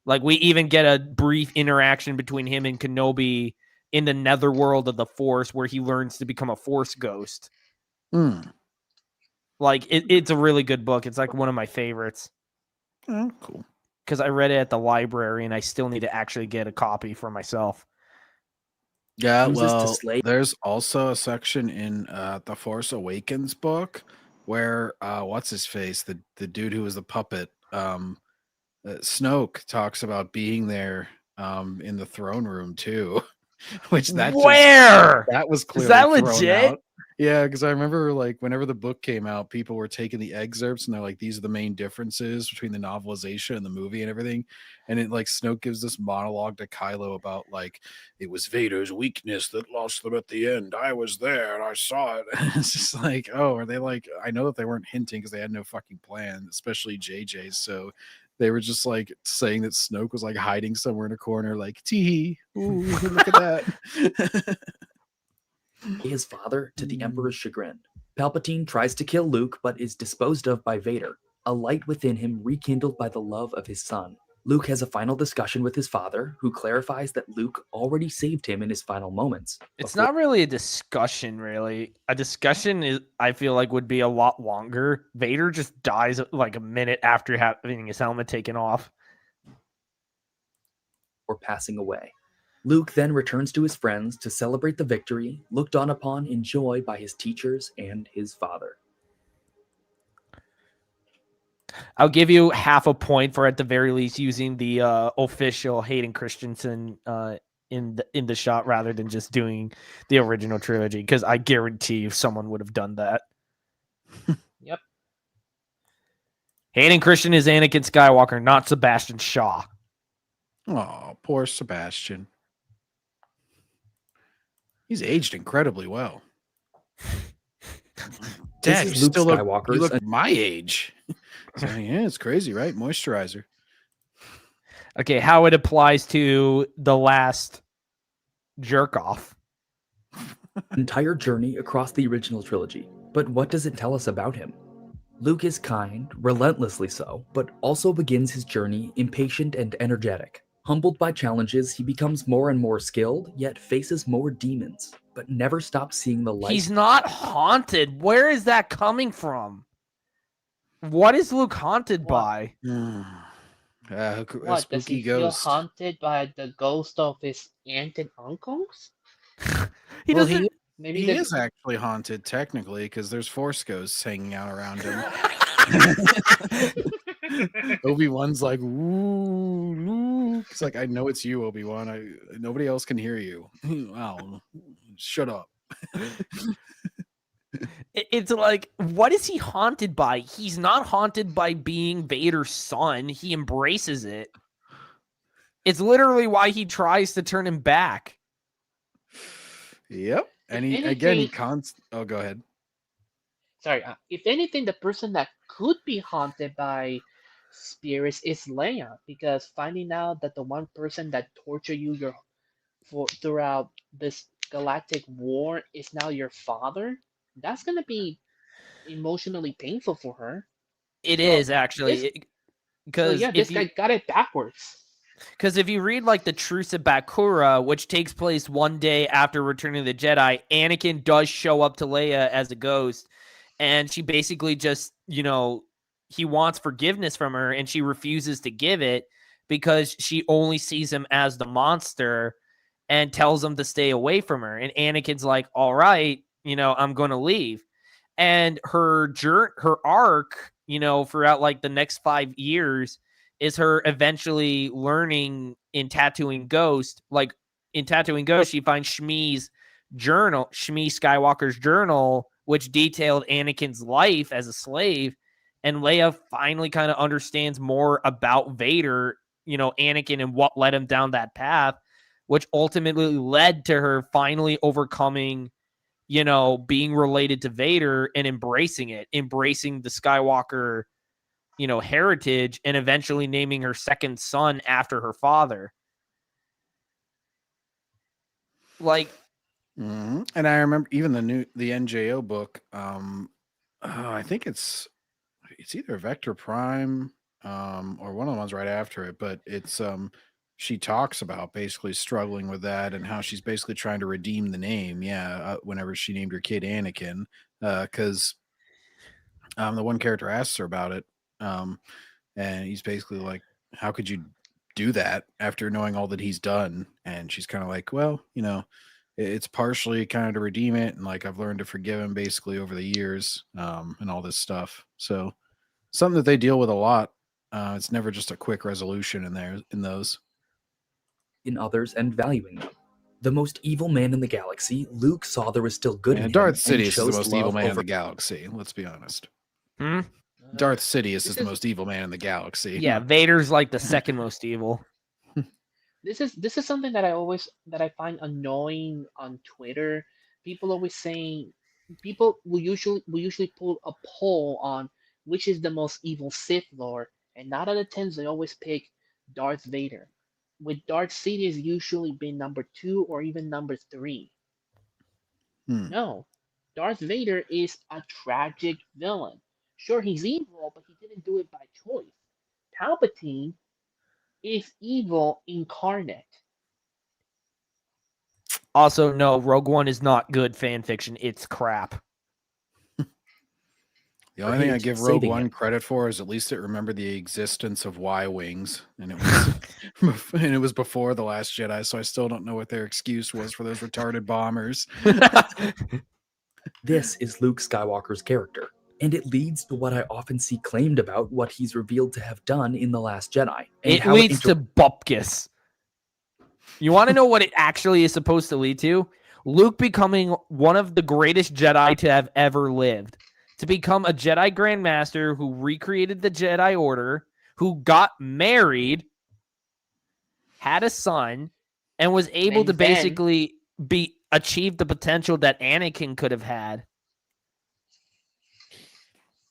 Like, we even get a brief interaction between him and Kenobi in the netherworld of the Force where he learns to become a Force ghost. Like, it's a really good book. It's like one of my favorites. Oh, cool. Because I read it at the library and I still need to actually get a copy for myself. Yeah, well, there's also a section in the Force Awakens book where, what's his face? The dude who was the puppet, Snoke talks about being there in the throne room too, which that was clearly is that thrown legit? out. Yeah, because I remember like whenever the book came out, people were taking the excerpts and they're like, these are the main differences between the novelization and the movie and everything. And it like Snoke gives this monologue to Kylo about like it was Vader's weakness that lost them at the end. I was there and I saw it. It's just like, oh, are they like? I know that they weren't hinting because they had no fucking plan, especially JJ's. So They were just like saying that Snoke was like hiding somewhere in a corner, like tee. Ooh, look at that. His father to the Emperor's chagrin. Palpatine tries to kill Luke, but is disposed of by Vader, a light within him rekindled by the love of his son. Luke has a final discussion with his father, who clarifies that Luke already saved him in his final moments. It's not really a discussion, really. A discussion is, I feel like, would be a lot longer. Vader just dies like a minute after having his helmet taken off. Or passing away. Luke then returns to his friends to celebrate the victory, looked on upon in joy by his teachers and his father. I'll give you half a point for, at the very least, using the official Hayden Christensen in the shot rather than just doing the original trilogy, because I guarantee you someone would have done that. Yep. Hayden Christensen is Anakin Skywalker, not Sebastian Shaw. Oh, poor Sebastian. He's aged incredibly well. Dad, This you is Luke still look, Skywalker's you look my age. So, yeah, it's crazy, right? Moisturizer. Okay, how it applies to the last jerk off. entire journey across the original trilogy. But what does it tell us about him? Luke is kind, relentlessly so, but also begins his journey impatient and energetic. Humbled by challenges, he becomes more and more skilled, yet faces more demons, but never stops seeing the light. He's not haunted. Where is that coming from? What is Luke haunted by? A What, does spooky he feel ghost. haunted by the ghost of his aunt and uncles? He Well, doesn't. Maybe he the- is actually haunted technically because there's Force ghosts hanging out around him. Obi-Wan's like, ooh, Luke. It's like, I know it's you, Obi-Wan. Nobody else can hear you. Wow, shut up. It's like, what is he haunted by? He's not haunted by being Vader's son. He embraces it. It's literally why he tries to turn him back. Yep. And he oh, go ahead. Sorry, if anything, the person that could be haunted by spirits is Leia, because finding out that the one person that tortured you throughout this galactic war is now your father, that's gonna be emotionally painful for her. It So is actually, because this guy got it backwards. Because if you read like the Truce of Bakura, which takes place one day after Returning of the Jedi, Anakin does show up to Leia as a ghost, and she basically just, he wants forgiveness from her, and she refuses to give it because she only sees him as the monster and tells him to stay away from her. And Anakin's like, all right, I'm going to leave. And her arc, throughout like the next 5 years is her eventually learning in Tattooing Ghost. Like in Tattooing Ghost, she finds Shmi Skywalker's journal, which detailed Anakin's life as a slave. And Leia finally kind of understands more about Vader, Anakin, and what led him down that path, which ultimately led to her finally overcoming, being related to Vader and embracing the Skywalker, heritage, and eventually naming her second son after her father. Like, And I remember even the NJO book. I think it's either Vector Prime, or one of the ones right after it, but it's she talks about basically struggling with that and how she's basically trying to redeem the name. Whenever she named her kid Anakin, because the one character asks her about it, and he's basically like, how could you do that after knowing all that he's done? And she's kind of like, well, it's partially kind of to redeem it, and like I've learned to forgive him basically over the years, and all this stuff. So something that they deal with a lot. It's never just a quick resolution in those. In others and valuing them. The most evil man in the galaxy, Luke saw there was still good in him. Darth and Sidious is the chose most evil love man in over- the galaxy. Let's be honest. Darth Sidious is the most evil man in the galaxy. Yeah, Vader's like the second most evil. This is something that I find annoying on Twitter. People always saying, people will usually pull a poll on which is the most evil Sith Lord, And 9 out of 10, they always pick Darth Vader. With Darth Sidious usually being number 2 or even number 3. No, Darth Vader is a tragic villain. Sure, he's evil, but he didn't do it by choice. Palpatine is evil incarnate. Also, no, Rogue One is not good fan fiction. It's crap. The only thing I give Rogue One credit for is at least it remembered the existence of Y-wings, and it was and it was before The Last Jedi, so I still don't know what their excuse was for those retarded bombers. This is Luke Skywalker's character, and it leads to what I often see claimed about what he's revealed to have done in The Last Jedi. And It leads to Bupkis. You want to know what it actually is supposed to lead to? Luke becoming one of the greatest Jedi to have ever lived. To become a Jedi Grand Master who recreated the Jedi Order, who got married, had a son, and was able And to Ben- basically achieve the potential that Anakin could have had.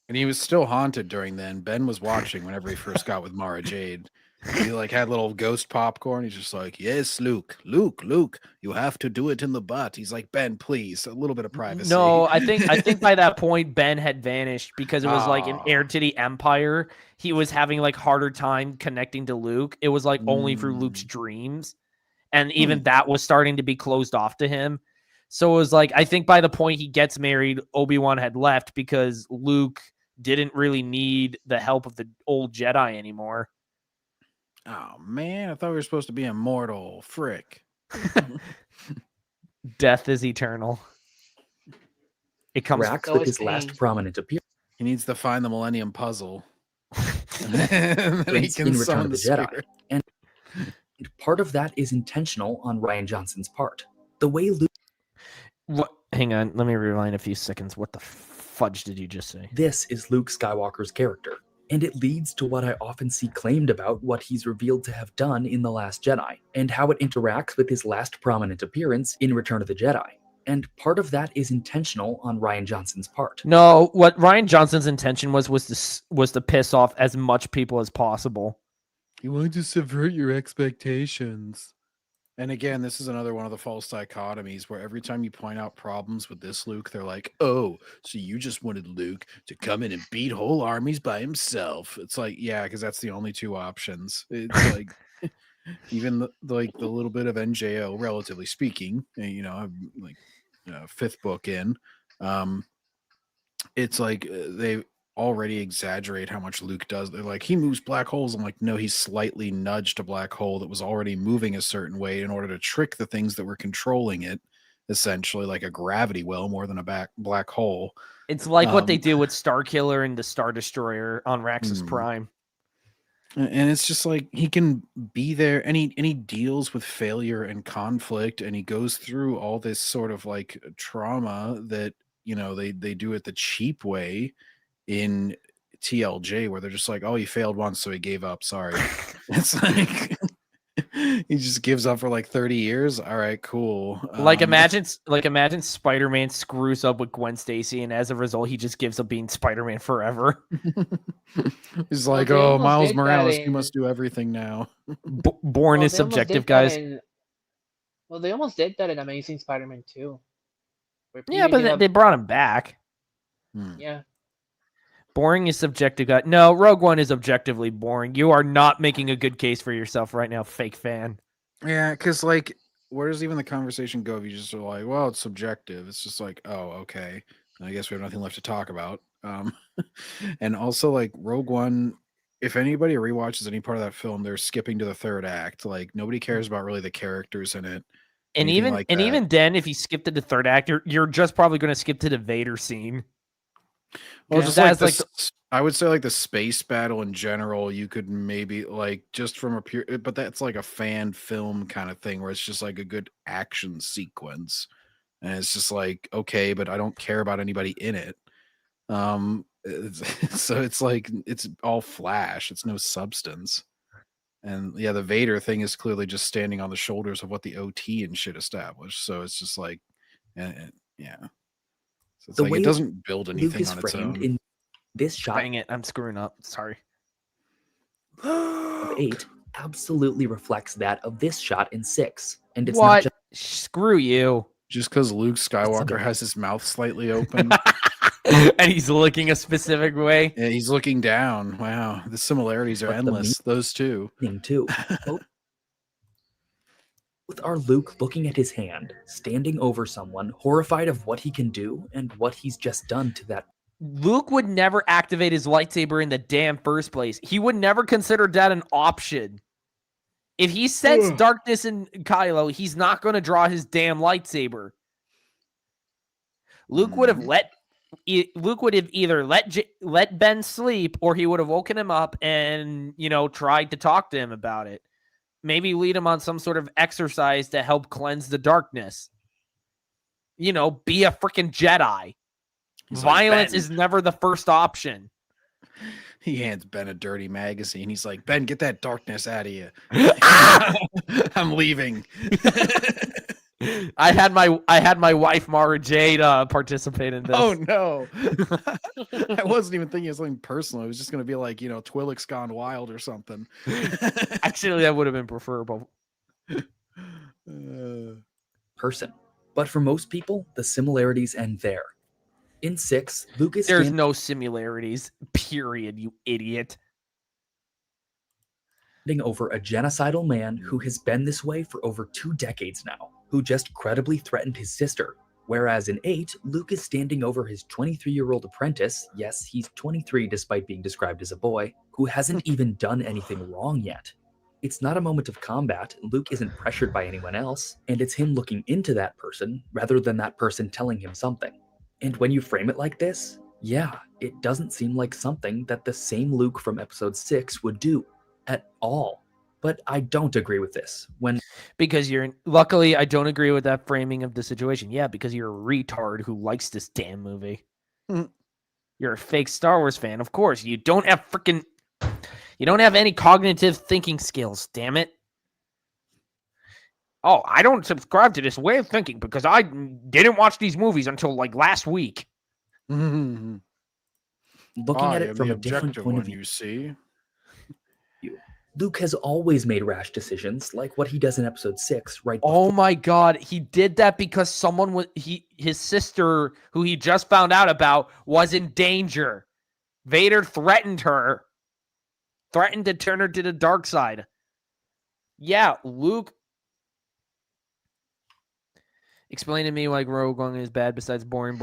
And he was still haunted during then. Ben was watching whenever he first got with Mara Jade. He like had little ghost popcorn. He's just like, yes, Luke, you have to do it in the butt. He's like, Ben, please, a little bit of privacy. No, I think by that point Ben had vanished because it was like an heir to the Empire. He was having like harder time connecting to Luke. It was like only through Luke's dreams. And even that was starting to be closed off to him. So it was like, I think by the point he gets married, Obi-Wan had left because Luke didn't really need the help of the old Jedi anymore. Oh man, I thought we were supposed to be immortal. Frick. Death is eternal. It comes Interact with his last prominent appearance. He needs to find the Millennium Puzzle. And then he can in Return summon of the the Jedi. spirit. And part of that is intentional on Rian Johnson's part. The way Luke... Hang on, let me rewind a few seconds. What the fudge did you just say? This is Luke Skywalker's character, and it leads to what I often see claimed about what he's revealed to have done in The Last Jedi, and how it interacts with his last prominent appearance in Return of the Jedi. And part of that is intentional on Rian Johnson's part. No, what Rian Johnson's intention was to piss off as much people as possible. He wanted to subvert your expectations. And again, this is another one of the false dichotomies where every time you point out problems with this Luke, they're like, oh, so you just wanted Luke to come in and beat whole armies by himself. It's like, yeah, because that's the only two options. It's like, even the little bit of NJO, relatively speaking, you know, I'm like fifth book in, it's like they already exaggerate how much Luke does. They're like, he moves black holes. I'm like, no, he slightly nudged a black hole that was already moving a certain way in order to trick the things that were controlling it, essentially like a gravity well more than a black hole. It's like what they do with Starkiller and the Star Destroyer on Raxus Prime. And it's just like he can be there and he deals with failure and conflict, and he goes through all this sort of like trauma that, you know, they do it the cheap way in TLJ, where they're just like, oh, he failed once, so he gave up. Sorry. It's like he just gives up for like 30 years. All right, cool. Imagine Spider-Man screws up with Gwen Stacy, and as a result, he just gives up being Spider-Man forever. He's like, oh, Miles Morales, you must do everything now. Born is subjective, guys. Well, they almost did that in Amazing Spider-Man 2. Yeah, but they brought him back. Yeah. Boring is subjective. No, Rogue One is objectively boring. You are not making a good case for yourself right now, fake fan. Yeah, because like, where does even the conversation go if you just are like, well, it's subjective? It's just like, oh, okay. I guess we have nothing left to talk about. And also, like, Rogue One, if anybody rewatches any part of that film, they're skipping to the third act. Like, nobody cares about really the characters in it. And even then, if you skip to the third act, you're just probably going to skip to the Vader scene. Well, just like I would say like the space battle in general, you could maybe like just from a pure, but that's like a fan film kind of thing where it's just like a good action sequence, and it's just like, okay, but I don't care about anybody in it. So it's like it's all flash, it's no substance. And yeah, the Vader thing is clearly just standing on the shoulders of what the OT and shit established. So it's just like, yeah. So it's like it doesn't build anything on its own. In this shot, Dang it, I'm screwing up. Sorry. of 8 absolutely reflects that of this shot in 6. And it's What? not Screw you. Just because Luke Skywalker something. has his mouth slightly open. And he's looking a specific way. Yeah, he's looking down. Wow, the similarities are But the endless. Those two. meaning too. Both are Luke looking at his hand, standing over someone, horrified of what he can do and what he's just done to that. Luke would never activate his lightsaber in the damn first place. He would never consider that an option. If he sensed darkness in Kylo, he's not going to draw his damn lightsaber. Luke would have either let Ben sleep, or he would have woken him up and, tried to talk to him about it. Maybe lead him on some sort of exercise to help cleanse the darkness. Be a freaking Jedi. Violence is never the first option. He hands Ben a dirty magazine. He's like, Ben, get that darkness out of you. I'm leaving. I had my wife Mara Jade participate in this. Oh no. I wasn't even thinking of something personal. It was just gonna be like, Twi'lek's gone wild or something. Actually, that would have been preferable. Person. But for most people, the similarities end there. In 6, Luke is There's no similarities, period, you idiot. standing over a genocidal man who has been this way for over 2 decades now, who just credibly threatened his sister. Whereas in 8, Luke is standing over his 23-year-old apprentice, yes, he's 23 despite being described as a boy, who hasn't even done anything wrong yet. It's not a moment of combat, Luke isn't pressured by anyone else, and it's him looking into that person rather than that person telling him something. And when you frame it like this, yeah, it doesn't seem like something that the same Luke from episode 6 would do at all. But I don't agree with this. Because luckily, I don't agree with that framing of the situation. Yeah, because you're a retard who likes this damn movie. You're a fake Star Wars fan, of course. You don't have any cognitive thinking skills, damn it. Oh, I don't subscribe to this way of thinking because I didn't watch these movies until last week. Looking at it from a different point of view, you see. Luke has always made rash decisions, like what he does in episode 6, right? Oh my God, he did that because his sister, who he just found out about, was in danger. Vader threatened to turn her to the dark side. Yeah, Luke. Explain to me why Rogue One is bad besides boring.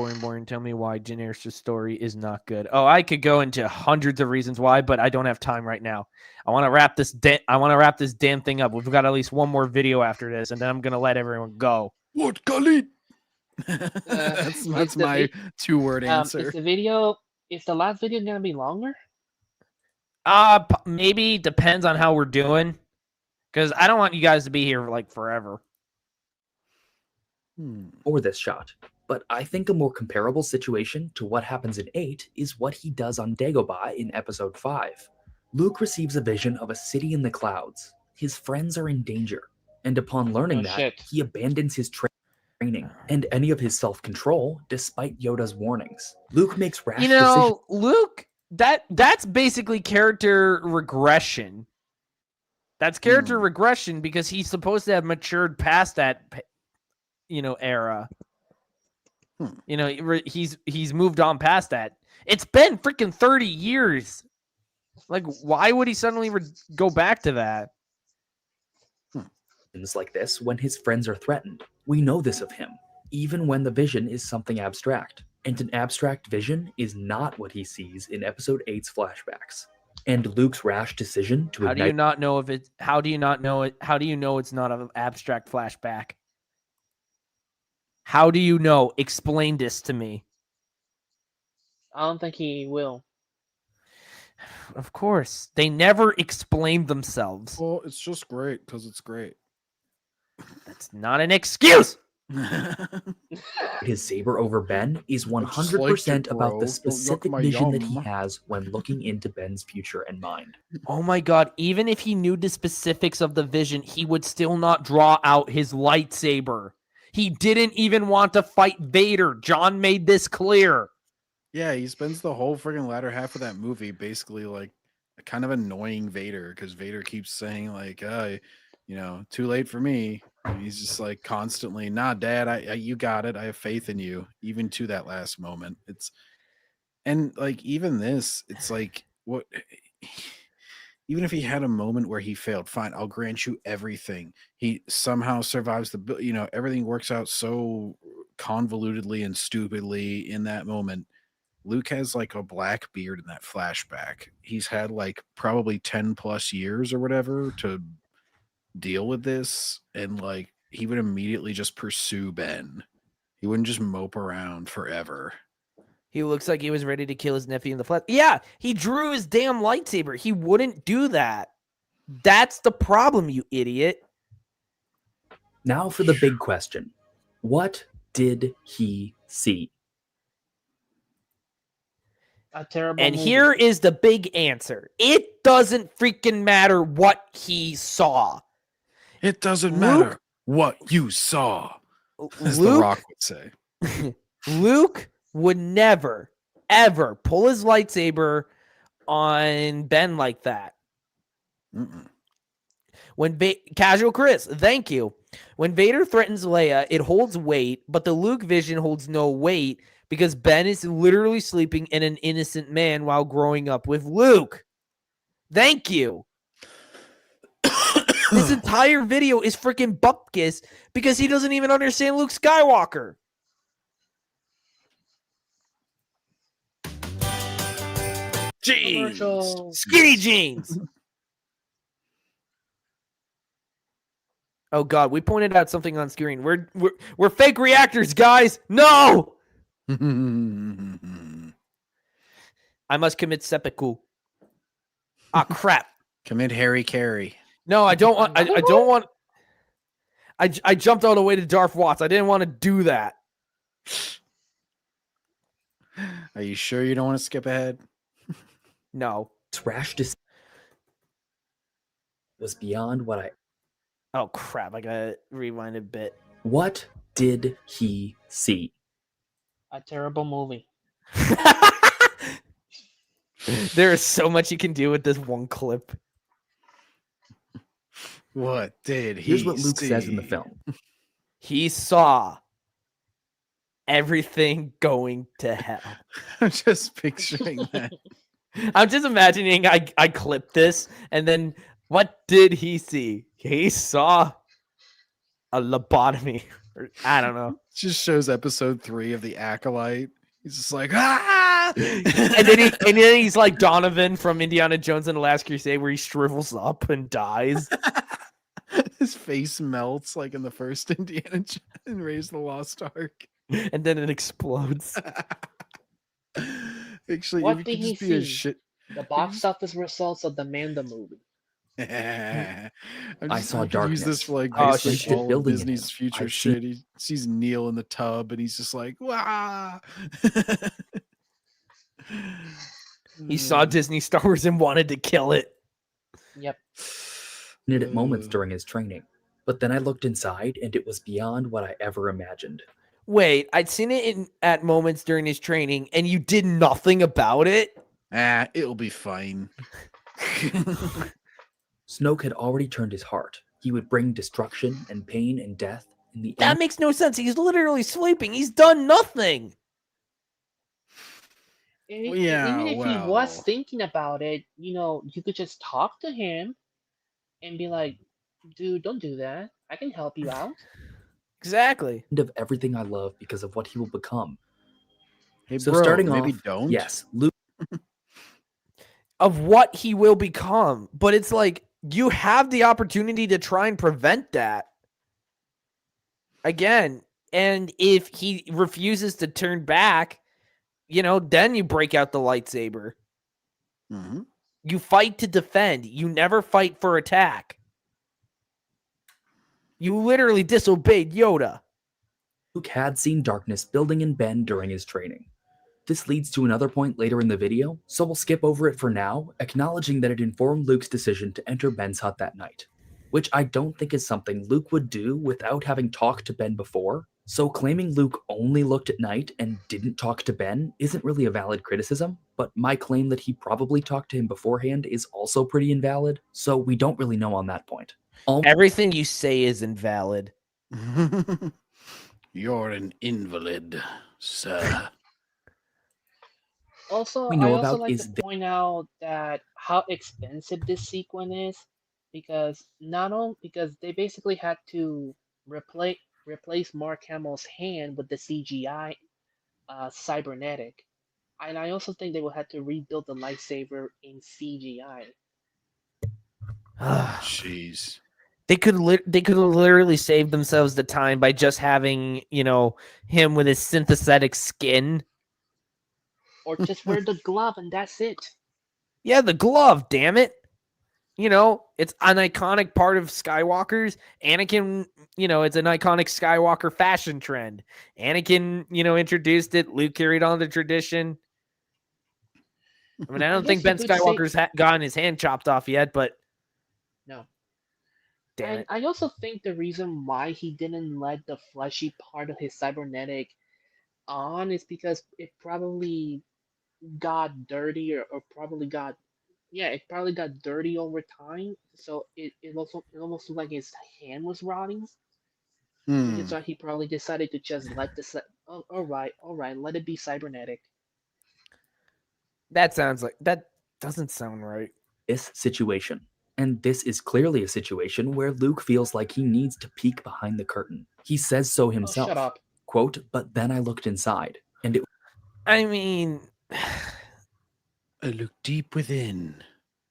Tell me why Jyn Erso's story is not good. Oh, I could go into hundreds of reasons why, but I don't have time right now. I want to wrap this damn thing up. We've got at least one more video after this, and then I'm going to let everyone go. What, Khalid? That's my 2-word answer. Is the last video going to be longer? Maybe. Depends on how we're doing. Because I don't want you guys to be here for forever. Or this shot. But I think a more comparable situation to what happens in 8 is what he does on Dagobah in episode 5. Luke receives a vision of a city in the clouds. His friends are in danger. And upon learning he abandons his training and any of his self-control despite Yoda's warnings. Luke makes rash decisions. Luke, that's basically character regression. That's character regression because he's supposed to have matured past that era. He's moved on past that. It's been freaking 30 years. Why would he suddenly go back to that? Things like this when his friends are threatened. We know this of him, even when the vision is something abstract. And an abstract vision is not what he sees in episode 8's flashbacks. And Luke's rash decision to How do you not know if it's how do you not know it? How do you know it's not an abstract flashback? How do you know? Explain this to me. I don't think he will. Of course. They never explained themselves. Well, it's just great because it's great. That's not an excuse. His saber over Ben is 100% about the specific vision that he has when looking into Ben's future and mind. Oh my God. Even if he knew the specifics of the vision, he would still not draw out his lightsaber. He didn't even want to fight Vader. John made this clear. Yeah, he spends the whole freaking latter half of that movie basically kind of annoying Vader because Vader keeps saying like, too late for me. And he's just like constantly, nah, Dad, I you got it. I have faith in you. Even to that last moment, and like even this, it's like what. Even if he had a moment where he failed, fine, I'll grant you everything. He somehow survives everything works out so convolutedly and stupidly in that moment. Luke has like a black beard in that flashback. He's had like probably 10 plus years or whatever to deal with this. And like he would immediately just pursue Ben. He wouldn't just mope around forever. He looks like he was ready to kill his nephew in the flesh. Yeah, he drew his damn lightsaber. He wouldn't do that. That's the problem, you idiot. Now for the big question. What did he see? A terrible And movie. here is the big answer. It doesn't freaking matter what he saw. It doesn't Luke- matter what you saw, as The Rock would say. Luke would never, ever pull his lightsaber on Ben like that. Mm-mm. When Casual Chris, thank you. When Vader threatens Leia, it holds weight, but the Luke vision holds no weight because Ben is literally sleeping in an innocent man while growing up with Luke. Thank you. This entire video is freaking bupkis because he doesn't even understand Luke Skywalker. Jeans. Commercial. Skinny jeans. Oh God, we pointed out something on screen. We're fake reactors, guys. No. I must commit seppuku. Ah, crap. Commit Harry Carey. No, I don't want. I don't want. I jumped all the way to Darth Watts. I didn't want to do that. Are you sure you don't want to skip ahead? No. Rash was beyond what I... Oh crap! I gotta rewind a bit. What did he see? A terrible movie. There is so much you can do with this one clip. What did he Here's what Luke see? says in the film. He saw everything going to hell. I'm just picturing that. I'm just imagining I clipped this and then what did he see? He saw a lobotomy. I don't know. Just shows episode 3 of The Acolyte. He's just like, ah! and then he's like Donovan from Indiana Jones and the Last Crusade, where he shrivels up and dies. His face melts like in the first Indiana Jones and Raise the Lost Ark. And then it explodes. Actually, What if did you could he just be a see? shit. The box office results of the Manda movie. I saw Use darkness. this for like Oh, basically shit. all of Building in Disney's him. future I've seen- shit. He sees Neil in the tub and he's just like, "Wah!" He saw Disney Star Wars and wanted to kill it. Yep. At moments during his training. But then I looked inside and it was beyond what I ever imagined. Wait, I'd seen it at moments during his training, and you did nothing about it? It'll be fine. Snoke had already turned his heart. He would bring destruction and pain and death in the That end. makes no sense. He's literally sleeping. He's done nothing. And Yeah, even if he was well. thinking about it, you could just talk to him and be like, dude, don't do that. I can help you out. Exactly. Of everything I love because of what he will become. Hey, So bro, starting maybe off, don't. yes, Luke Of what he will become. But it's like, you have the opportunity to try and prevent that. Again, and if he refuses to turn back, then you break out the lightsaber. Mhm. You fight to defend. You never fight for attack. You literally disobeyed Yoda. had seen darkness building in Ben during his training. This leads to another point later in the video, so we'll skip over it for now, acknowledging that it informed Luke's decision to enter Ben's hut that night, which I don't think is something Luke would do without having talked to Ben before, So claiming Luke only looked at night and didn't talk to Ben isn't really a valid criticism, but my claim that he probably talked to him beforehand is also pretty invalid, so we don't really know on that point. Everything you say is invalid. You're an invalid, sir. Also, We know I also about like is to the- point out that how expensive this sequence is, because not only because they basically had to replace Mark Hamill's hand with the CGI cybernetic, and I also think they will have to rebuild the lightsaber in CGI. Jeez. They could literally save themselves the time by just having, him with his synthetic skin. Or just wear the glove and that's it. Yeah, the glove, damn it. It's an iconic part of Skywalker's. Anakin, it's an iconic Skywalker fashion trend. Anakin, introduced it. Luke carried on the tradition. I mean, I don't think Ben Skywalker's gotten his hand chopped off yet, but no. Damn and it. I also think the reason why he didn't let the fleshy part of his cybernetic on is because it probably got dirty or probably got it probably got dirty over time. So it almost looked like his hand was rotting. Which is why he probably decided to just let the all right, let it be cybernetic. That doesn't sound right. This situation. And this is clearly a situation where Luke feels like he needs to peek behind the curtain. He says so himself. Shut up. Quote, but then I looked inside, and it... I mean... I look deep within.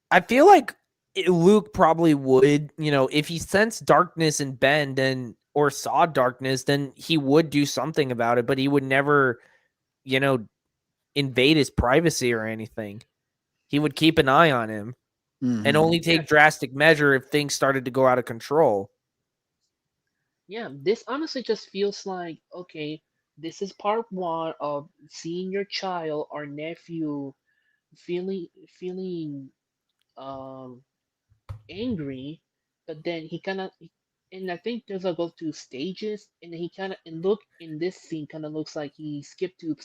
I feel like Luke probably would, if he sensed darkness in Ben, or saw darkness, then he would do something about it, but he would never, invade his privacy or anything. He would keep an eye on him and only take drastic measure if things started to go out of control. Yeah, this honestly just feels like, okay, this is part one of seeing your child or nephew feeling angry, but then he kind of, and I think there's a go to stages, and he kind of, and look in this scene kind of looks like he skipped to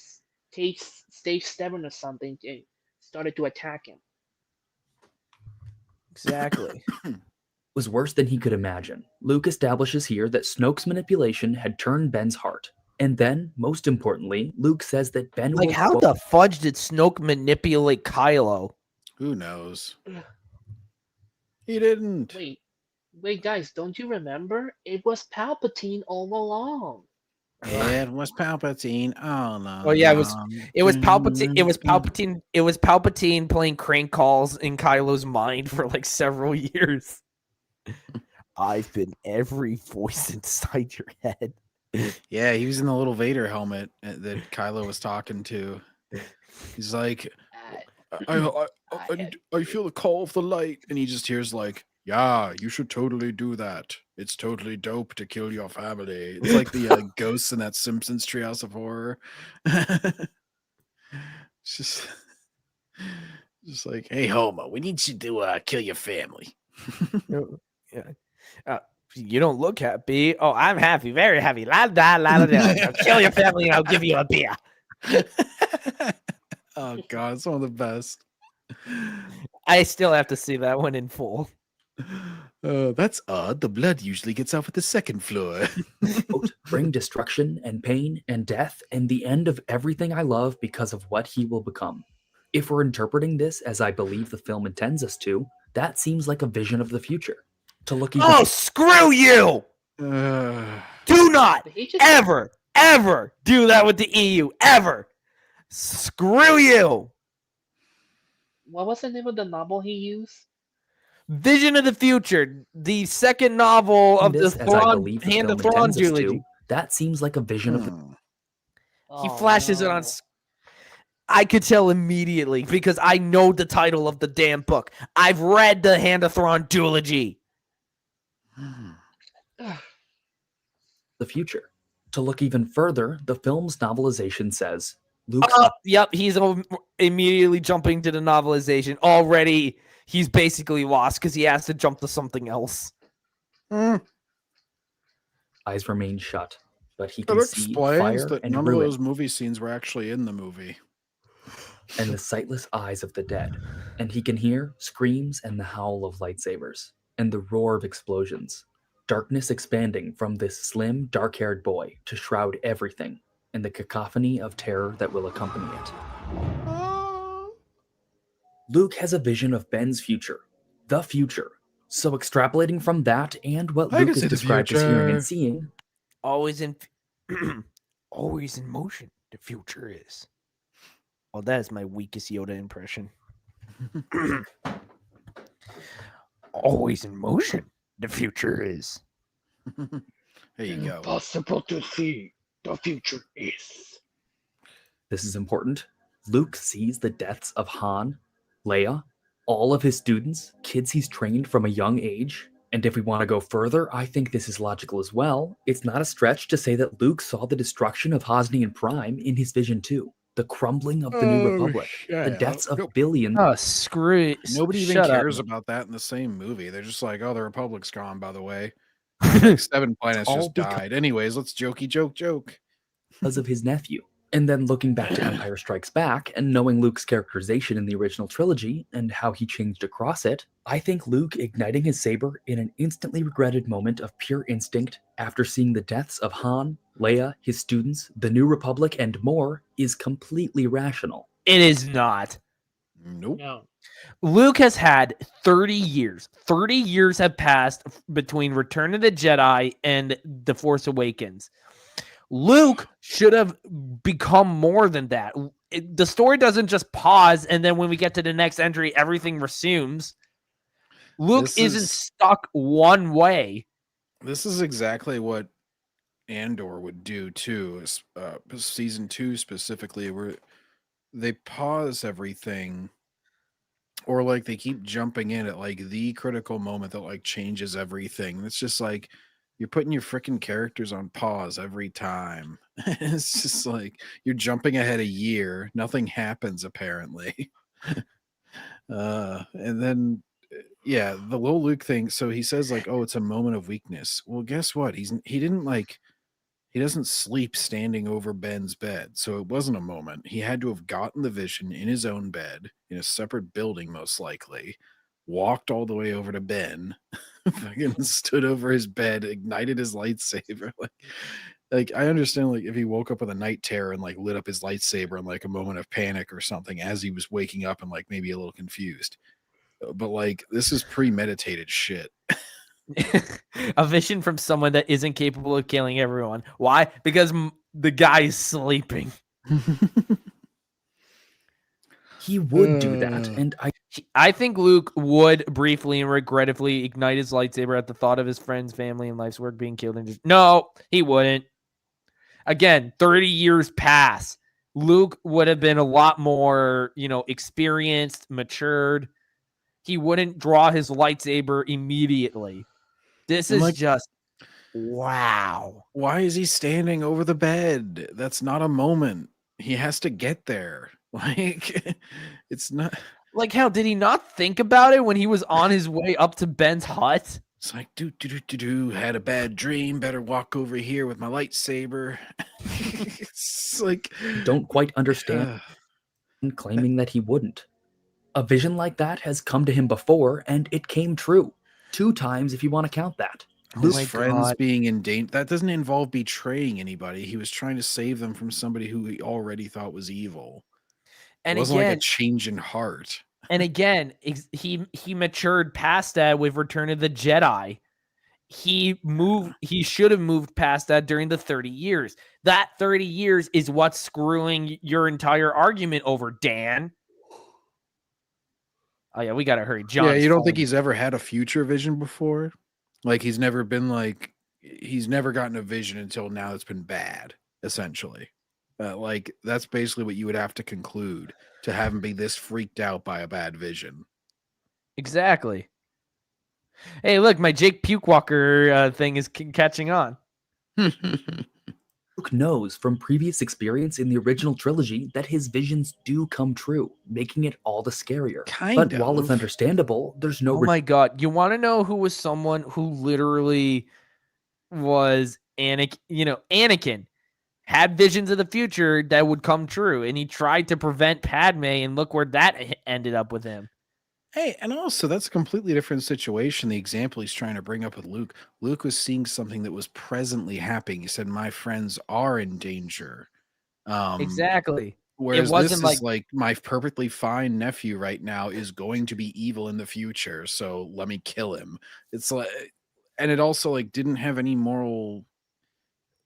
stage 7 or something and started to attack him. Exactly. was worse than he could imagine. Luke establishes here that Snoke's manipulation had turned Ben's heart. And then, most importantly, Luke says that Ben will... how the fudge did Snoke manipulate Kylo? Who knows? He didn't. Wait, guys, don't you remember? It was Palpatine all along. It was Palpatine. Oh no. Oh yeah, it was Palpatine. It was Palpatine playing crank calls in Kylo's mind for like several years. I've been every voice inside your head. Yeah, he was in the little Vader helmet that Kylo was talking to. He's like, I feel the call of the light, and he just hears like, yeah, you should totally do that. It's totally dope to kill your family. It's like the ghosts in that Simpsons Treehouse of Horror. It's just like, hey, Homo, we need you to kill your family. Yeah. You don't look happy. Oh, I'm happy, very happy. La da la da. I'll kill your family and I'll give you a beer. Oh God, it's one of the best. I still have to see that one in full. That's odd. The blood usually gets off at the second floor. Bring destruction and pain and death and the end of everything I love because of what he will become. If we're interpreting this as I believe the film intends us to, that seems like a vision of the future. To look even... Oh, screw you! Do not ever do that with the EU. Ever. Screw you. What was the name of the novel he used? Vision of the Future, the second novel of the Hand of Thrawn trilogy. That seems like a vision of the... He flashes it on... I could tell immediately because I know the title of the damn book. I've read the Hand of Thrawn duology. The future. To look even further, the film's novelization says, Luke... Yep, he's immediately jumping to the novelization. Already, he's basically lost because he has to jump to something else. Eyes remain shut. but he That can see explains fire that and none of ruin those movie scenes were actually in the movie. and the sightless eyes of the dead, and he can hear screams and the howl of lightsabers and the roar of explosions. Darkness expanding from this slim, dark-haired boy to shroud everything and the cacophony of terror that will accompany it. Luke has a vision of Ben's future, the future. So extrapolating from that and what I can Luke is see the described as hearing and future. seeing, Always in always in motion, the future is. Well, that is my weakest Yoda impression. Always in motion, the future is. There you go. Impossible to see. The future is. this is important, Luke sees the deaths of Han, Leia, all of his students, kids he's trained from a young age. And if we want to go further, I think this is logical as well. It's not a stretch to say that Luke saw the destruction of Hosnian Prime in his vision too. The crumbling of the New Republic, the deaths of billions. Oh, screw it. Nobody even Shut cares up. about that in the same movie. They're just like, oh, the Republic's gone, by the way. Like 7 planets all just died. Anyways, let's joke. Because of his nephew. And then looking back to Empire Strikes Back and knowing Luke's characterization in the original trilogy and how he changed across it, I think Luke igniting his saber in an instantly regretted moment of pure instinct after seeing the deaths of Han, Leia, his students, the New Republic, and more is completely rational. It is not. Nope. No. Luke has had 30 years. 30 years have passed between Return of the Jedi and The Force Awakens. Luke should have become more than that. The story doesn't just pause, and then when we get to the next entry, everything resumes. Luke isn't stuck one way. This is exactly what Andor would do too. Season 2 specifically, where they pause everything, or like they keep jumping in at like the critical moment that like changes everything. It's just like you're putting your freaking characters on pause every time. It's just like you're jumping ahead a year. Nothing happens apparently. And then yeah, the little Luke thing. So he says like, "Oh, it's a moment of weakness." Well, guess what? He doesn't sleep standing over Ben's bed. So it wasn't a moment. He had to have gotten the vision in his own bed in a separate building, most likely, walked all the way over to Ben, fucking stood over his bed, ignited his lightsaber. Like I understand like if he woke up with a night terror and like lit up his lightsaber in like a moment of panic or something as he was waking up and like maybe a little confused. But like this is premeditated shit. A vision from someone that isn't capable of killing everyone. Why? Because the guy is sleeping. He would do that, and I think Luke would briefly and regrettably ignite his lightsaber at the thought of his friends, family, and life's work being killed. No, he wouldn't. Again, 30 years pass. Luke would have been a lot more, experienced, matured. He wouldn't draw his lightsaber immediately. This is just wow. Why is he standing over the bed? That's not a moment. He has to get there. Like, it's not like, hell, did he not think about it when he was on his way up to Ben's hut? It's like, had a bad dream. Better walk over here with my lightsaber. It's like, don't quite understand claiming that he wouldn't. A vision like that has come to him before, and it came true 2 times if you want to count that. His friends being in danger, that doesn't involve betraying anybody. He was trying to save them from somebody who he already thought was evil. And it wasn't again, like a change in heart. And again, he matured past that with Return of the Jedi. He should have moved past that during the 30 years. That 30 years is what's screwing your entire argument over, Dan. Oh yeah, we gotta hurry. John. Yeah, you don't think he's ever had a future vision before? Like he's never gotten a vision until now it's been bad, essentially. Like that's basically what you would have to conclude to have him be this freaked out by a bad vision. Exactly. Hey, look, my Jake Pukewalker thing is catching on. Luke knows from previous experience in the original trilogy that his visions do come true, making it all the scarier. But while it's understandable, there's no... Oh my God. You want to know who was someone who literally was Anakin had visions of the future that would come true, and he tried to prevent Padme, and look where that ended up with him. Hey, and also that's a completely different situation. The example he's trying to bring up with Luke. Luke was seeing something that was presently happening. He said, "My friends are in danger." Exactly. Whereas wasn't this is like my perfectly fine nephew right now is going to be evil in the future, so let me kill him. It's like, and it also like didn't have any moral.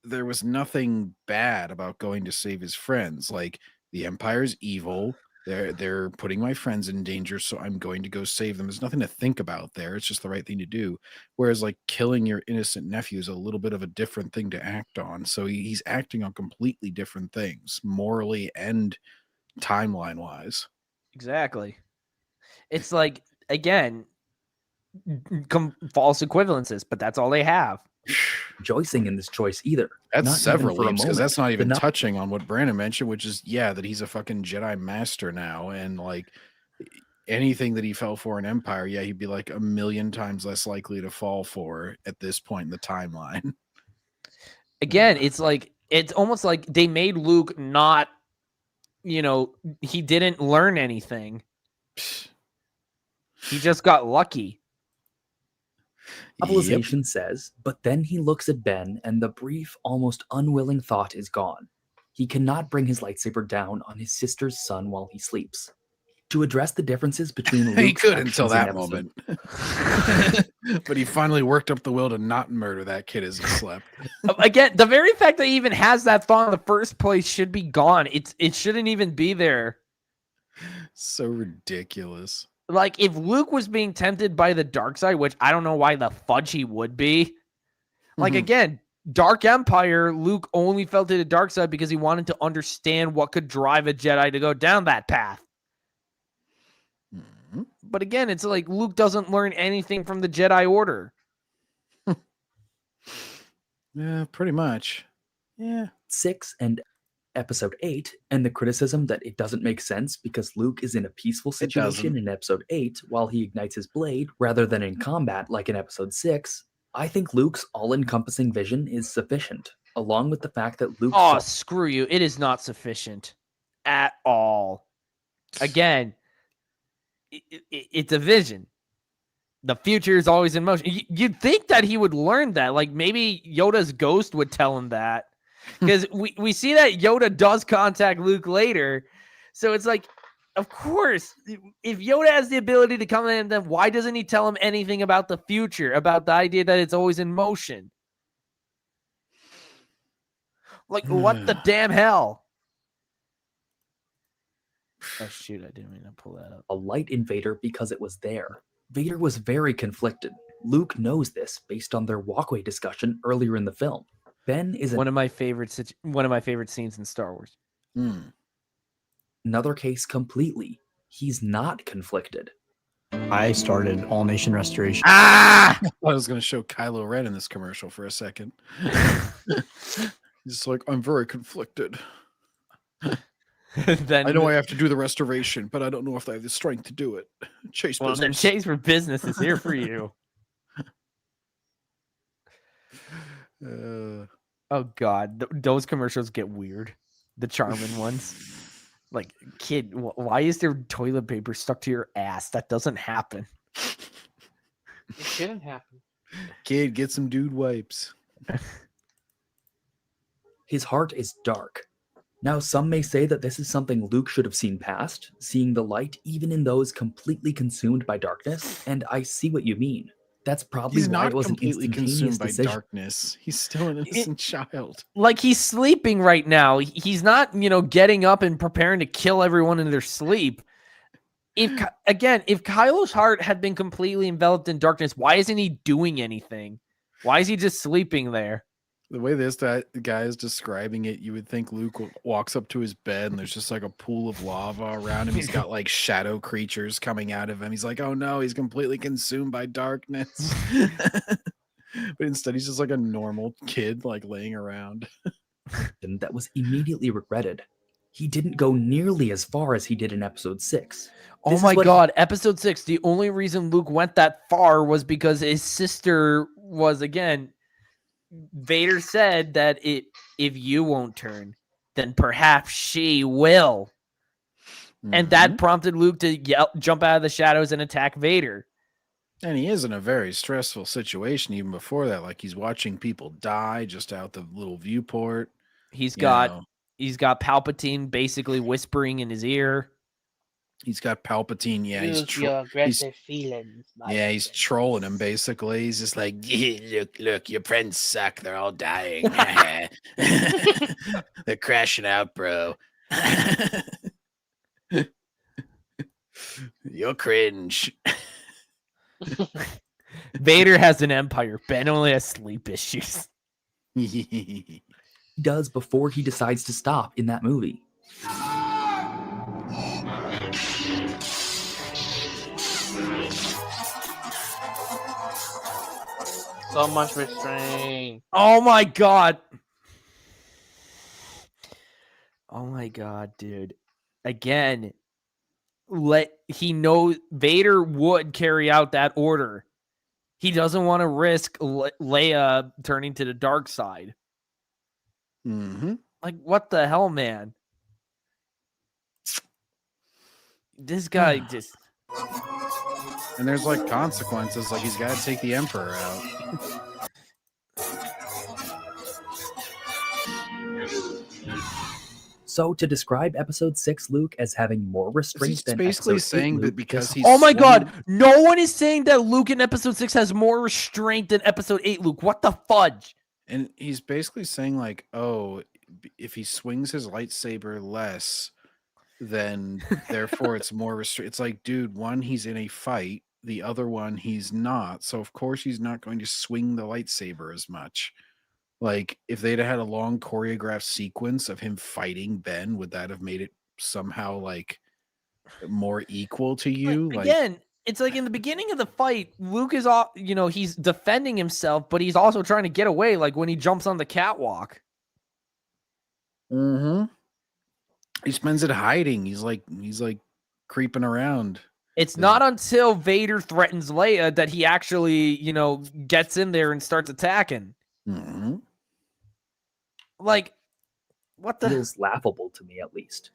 There was nothing bad about going to save his friends. Like the Empire's evil. They're putting my friends in danger, so I'm going to go save them. There's nothing to think about there. It's just the right thing to do. Whereas like killing your innocent nephew is a little bit of a different thing to act on. So he's acting on completely different things, morally and timeline wise. Exactly. It's like, again, false equivalences, but that's all they have. Rejoicing in this choice either. That's Not several even for a leaps, because moment. that's not even The touching on what Brandon mentioned, which is that he's a fucking Jedi master now, and like anything that he fell for in Empire, he'd be like a million times less likely to fall for at this point in the timeline. Again, it's almost like they made Luke not, he didn't learn anything. He just got lucky. Novelization says, but then he looks at Ben and the brief, almost unwilling thought is gone. He cannot bring his lightsaber down on his sister's son while he sleeps. To address the differences between Luke's He could actions until in that episode- moment. But he finally worked up the will to not murder that kid as he slept. Again, the very fact that he even has that thought in the first place should be gone. It shouldn't even be there. So ridiculous. Like, if Luke was being tempted by the dark side, which I don't know why the fudge he would be. Like, again, Dark Empire, Luke only fell to the dark side because he wanted to understand what could drive a Jedi to go down that path. But again, it's like Luke doesn't learn anything from the Jedi Order. Yeah, pretty much. Yeah. 6 and episode 8, and the criticism that it doesn't make sense because Luke is in a peaceful situation in episode 8 while he ignites his blade rather than in combat like in episode 6. I think Luke's all-encompassing vision is sufficient, along with the fact that Luke... Oh, screw you. It is not sufficient at all. Again, it's a vision. The future is always in motion. You'd think that he would learn that. Like, maybe Yoda's ghost would tell him that. Because we see that Yoda does contact Luke later. So it's like, of course, if Yoda has the ability to come in, then why doesn't he tell him anything about the future, about the idea that it's always in motion? Like, what the damn hell? Oh, shoot, I didn't mean to pull that up. A light invader because it was there. Vader was very conflicted. Luke knows this based on their walkway discussion earlier in the film. Ben is one of my favorite scenes in Star Wars. Another case completely. He's not conflicted. I started All Nation Restoration. I was going to show Kylo Ren in this commercial for a second. He's like, I'm very conflicted. Then I know I have to do the restoration, but I don't know if I have the strength to do it. Chase well, business. then Chase for business is here for you. Oh God, those commercials get weird. The Charmin ones. Like, kid, why is there toilet paper stuck to your ass? That doesn't happen. It shouldn't happen. Kid, get some dude wipes. His heart is dark. Now, some may say that this is something Luke should have seen past, seeing the light even in those completely consumed by darkness, and I see what you mean. That's probably He's why not it was an completely instantaneous consumed by decision. darkness. He's still an innocent child. Like, he's sleeping right now. He's not, getting up and preparing to kill everyone in their sleep. If Kylo's heart had been completely enveloped in darkness, why isn't he doing anything? Why is he just sleeping there? The way this guy is describing it, you would think Luke walks up to his bed and there's just like a pool of lava around him. He's got like shadow creatures coming out of him. He's like, oh no, he's completely consumed by darkness. But instead, he's just like a normal kid, like laying around. And that was immediately regretted. He didn't go nearly as far as he did in episode 6. Oh my God, episode 6. The only reason Luke went that far was because his sister was, again, Vader said that if you won't turn, then perhaps she will. And that prompted Luke to jump out of the shadows and attack Vader. And he is in a very stressful situation even before that. Like he's watching people die just out the little viewport. He's got Palpatine basically whispering in his ear. He's got Palpatine. Yeah, Use your aggressive feelings. He's trolling him basically. He's just like, look, your friends suck. They're all dying. They're crashing out, bro. You're cringe. Vader has an empire. Ben only has sleep issues. He does before he decides to stop in that movie. So much restraint. Oh my god. Oh my god, dude. Again, he knows Vader would carry out that order. He doesn't want to risk Leia turning to the dark side. Like, what the hell, man? This guy just... And there's like consequences. Like he's got to take the Emperor out. So to describe Episode 6 Luke as having more restraint than basically Episode saying 8 that Luke, because he's Oh my god, no one is saying that Luke in Episode 6 has more restraint than Episode 8 Luke. What the fudge? And he's basically saying like, oh, if he swings his lightsaber less, then therefore it's more restraint. It's like, dude, one, he's in a fight. The other one, he's not. So of course he's not going to swing the lightsaber as much. Like if they'd had a long choreographed sequence of him fighting Ben, would that have made it somehow like more equal to you? Like, again, it's like in the beginning of the fight, Luke is all, he's defending himself, but he's also trying to get away. Like when he jumps on the catwalk. He spends it hiding. He's like creeping around. It's not until Vader threatens Leia that he actually, gets in there and starts attacking. Like, what the? Feels laughable to me, at least.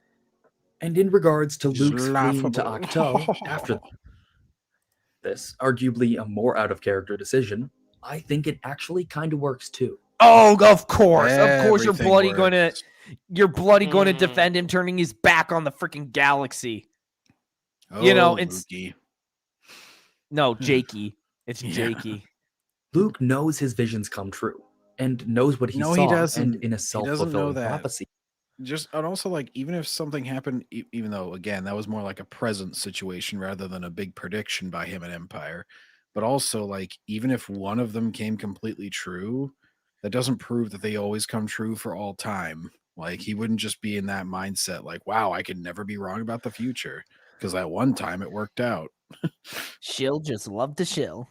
And in regards to Luke's fleeing to Ahch-To after this, arguably a more out-of-character decision, I think it actually kind of works too. Oh, of course. You're bloody works. going to defend him turning his back on the freaking galaxy. It's Lukey. No, Jakey. It's Jakey. Luke knows his visions come true and knows what he saw. He doesn't. And in a self-fulfilling prophecy. And also, like, even if something happened, even though, again, that was more like a present situation rather than a big prediction by him and Empire. But also, like, even if one of them came completely true, that doesn't prove that they always come true for all time. Like, he wouldn't just be in that mindset, like, wow, I could never be wrong about the future. Because that one time it worked out. She'll just love to chill.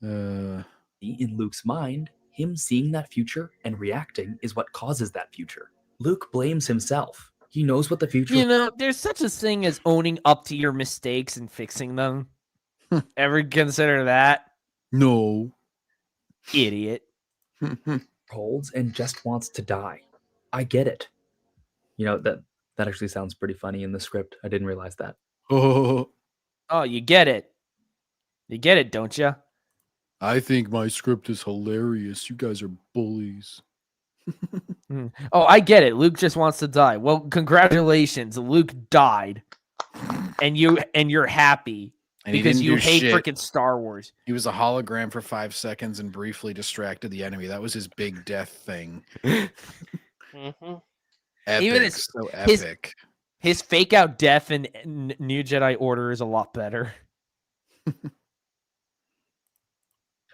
In Luke's mind, him seeing that future and reacting is what causes that future. Luke blames himself. He knows what the future... there's such a thing as owning up to your mistakes and fixing them. Ever consider that? No. Idiot. holds and just wants to die. I get it. That actually sounds pretty funny in the script. I didn't realize that. Oh, you get it. You get it, don't you? I think my script is hilarious. You guys are bullies. Oh, I get it. Luke just wants to die. Well, congratulations. Luke died. And you're happy because you hate freaking Star Wars. He was a hologram for 5 seconds and briefly distracted the enemy. That was his big death thing. Epic. Even so epic. His fake out death in New Jedi Order is a lot better.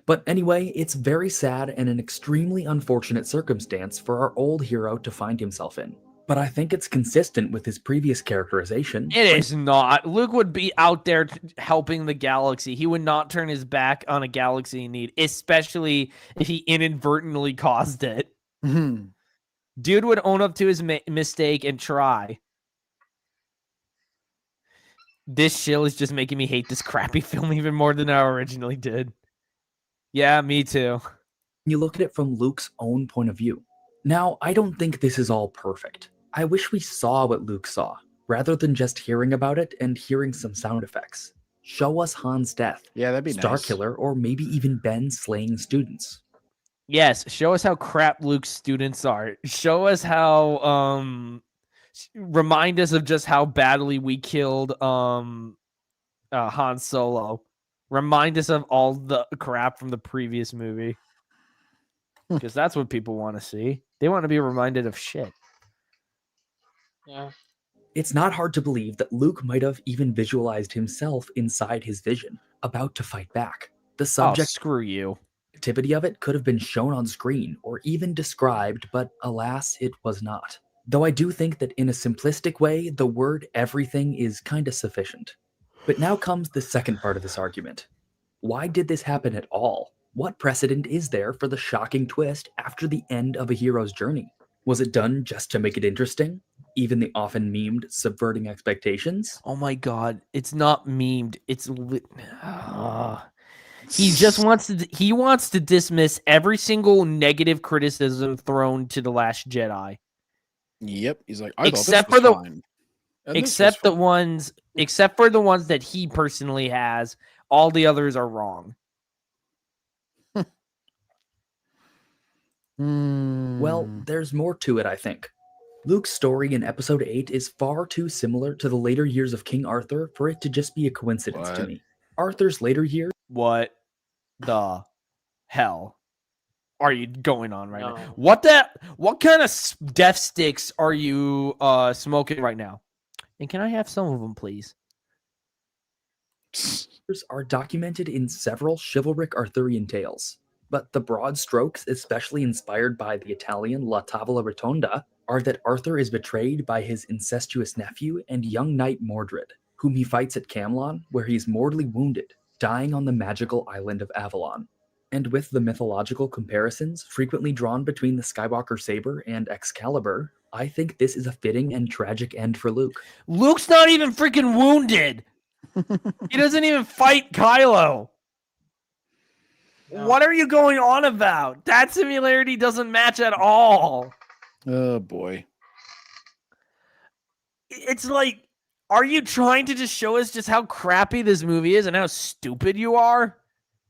But anyway, it's very sad and an extremely unfortunate circumstance for our old hero to find himself in. But I think it's consistent with his previous characterization. It is not. Luke would be out there helping the galaxy. He would not turn his back on a galaxy in need, especially if he inadvertently caused it. Dude would own up to his mistake and try. This shill is just making me hate this crappy film even more than I originally did. Yeah, me too. You look at it from Luke's own point of view. Now, I don't think this is all perfect. I wish we saw what Luke saw, rather than just hearing about it and hearing some sound effects. Show us Han's death, Yeah, that'd be nice. Starkiller, or maybe even Ben slaying students. Yes, show us how crap Luke's students are. Show us how remind us of just how badly we killed Han Solo. Remind us of all the crap from the previous movie. Because that's what people want to see. They want to be reminded of shit. Yeah. It's not hard to believe that Luke might have even visualized himself inside his vision, about to fight back. The Oh, screw you. subjectivity of it could have been shown on screen or even described, but alas, it was not. Though I do think that in a simplistic way, the word everything is kinda sufficient. But now comes the second part of this argument. Why did this happen at all? What precedent is there for the shocking twist after the end of a hero's journey? Was it done just to make it interesting? Even the often memed subverting expectations? Oh my god, it's not memed. It's he wants to dismiss every single negative criticism thrown to The Last Jedi. Yep. He's like, I Except thought this for was fine. And this was except fine. except for the ones that he personally has, all the others are wrong. Well, there's more to it, I think. Luke's story in Episode 8 is far too similar to the later years of King Arthur for it to just be a coincidence to What? me. Arthur's later years What the hell are you going on right now? No. What kind of death sticks are you smoking right now? And can I have some of them, please? are documented in several chivalric Arthurian tales, but the broad strokes, especially inspired by the Italian La Tavola Rotonda, are that Arthur is betrayed by his incestuous nephew and young knight Mordred, whom he fights at Camelot, where he is mortally wounded, dying on the magical island of Avalon. And with the mythological comparisons frequently drawn between the Skywalker saber and Excalibur, I think this is a fitting and tragic end for Luke. Luke's not even freaking wounded. He doesn't even fight Kylo. No. What are you going on about? That similarity doesn't match at all. Oh boy. It's like, are you trying to just show us just how crappy this movie is and how stupid you are?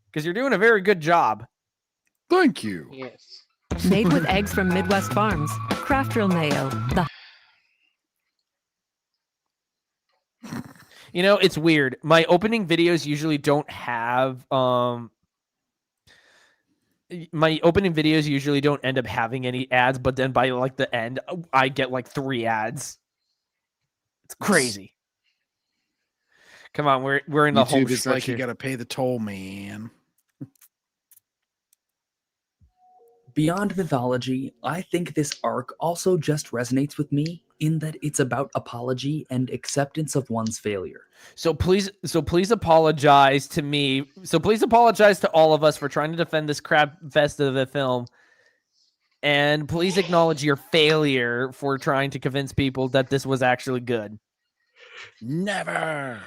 Because you're doing a very good job. Thank you. Yes. Made with eggs from Midwest Farms. Craft Real Mayo. You know, it's weird. My opening videos usually don't have my opening videos usually don't end up having any ads, but then by like the end, I get like 3 ads. It's crazy. Come on, we're in the home YouTube is stretch like, you here. gotta pay the toll, man. Beyond mythology, I think this arc also just resonates with me in that it's about apology and acceptance of one's failure. So please apologize to me. So please apologize to all of us for trying to defend this crap fest of the film. And please acknowledge your failure for trying to convince people that this was actually good. Never.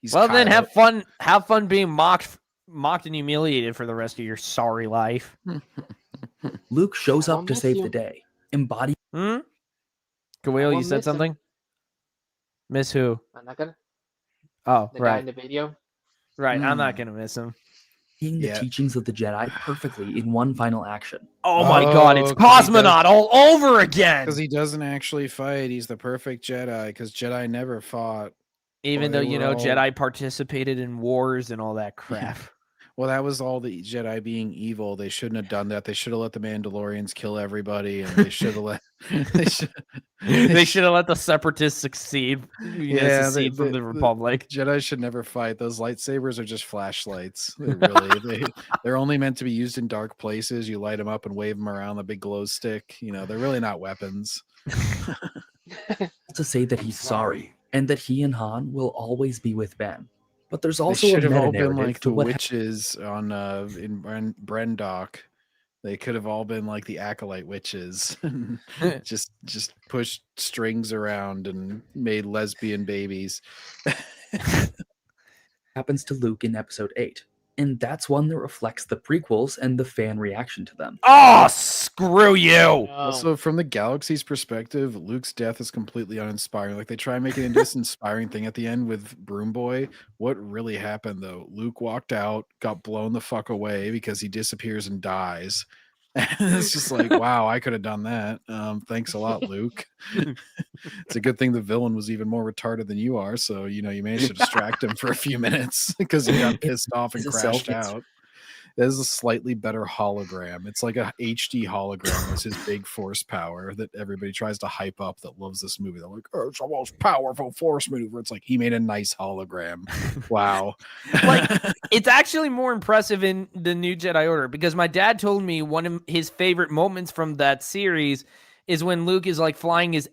He's Well, then Kylo. have fun being mocked and humiliated for the rest of your sorry life. Luke shows I'll up to miss save you. the day, embodying Kawil, I you will said miss him. something? Miss who? I'm not gonna. Oh, The guy right. in the video. Right. I'm not Mm. going to miss him. the Yeah. teachings of the Jedi perfectly in one final action. Oh my God, it's 'cause he Cosmonaut all over again. Because he doesn't actually fight. He's the perfect Jedi. Because Jedi never fought. Even Well, though, they you were know, all- Jedi participated in wars and all that crap. Well, that was all the Jedi being evil. They shouldn't have done that. They should have let the Mandalorians kill everybody, and they should have let. They should have let the Separatists succeed. Secede from the Republic. Jedi should never fight. Those lightsabers are just flashlights. They're only meant to be used in dark places. You light them up and wave them around the big glow stick. You know, they're really not weapons. To say that he's sorry and that he and Han will always be with Ben. But there's They also a should have all meta-narrative been like to the what witches on in Brendok. They could have all been like the acolyte witches. just pushed strings around and made lesbian babies. happens to Luke in Episode 8. And that's one that reflects the prequels and the fan reaction to them. Oh, screw you. Also, from the galaxy's perspective, Luke's death is completely uninspiring. Like, they try and make it into this inspiring thing at the end with Broom Boy. What really happened, though? Luke walked out, got blown the fuck away because he disappears and dies. And it's just like, wow, I could have done that. Thanks a lot, Luke. It's a good thing the villain was even more retarded than you are. So, you managed to distract him for a few minutes because he got pissed off and crashed out. That is a slightly better hologram. It's like a HD hologram is his big force power that everybody tries to hype up that loves this movie. They're like, oh, it's the most powerful force maneuver. It's like he made a nice hologram. Wow. Like, it's actually more impressive in the New Jedi Order because my dad told me one of his favorite moments from that series is when Luke is like flying his,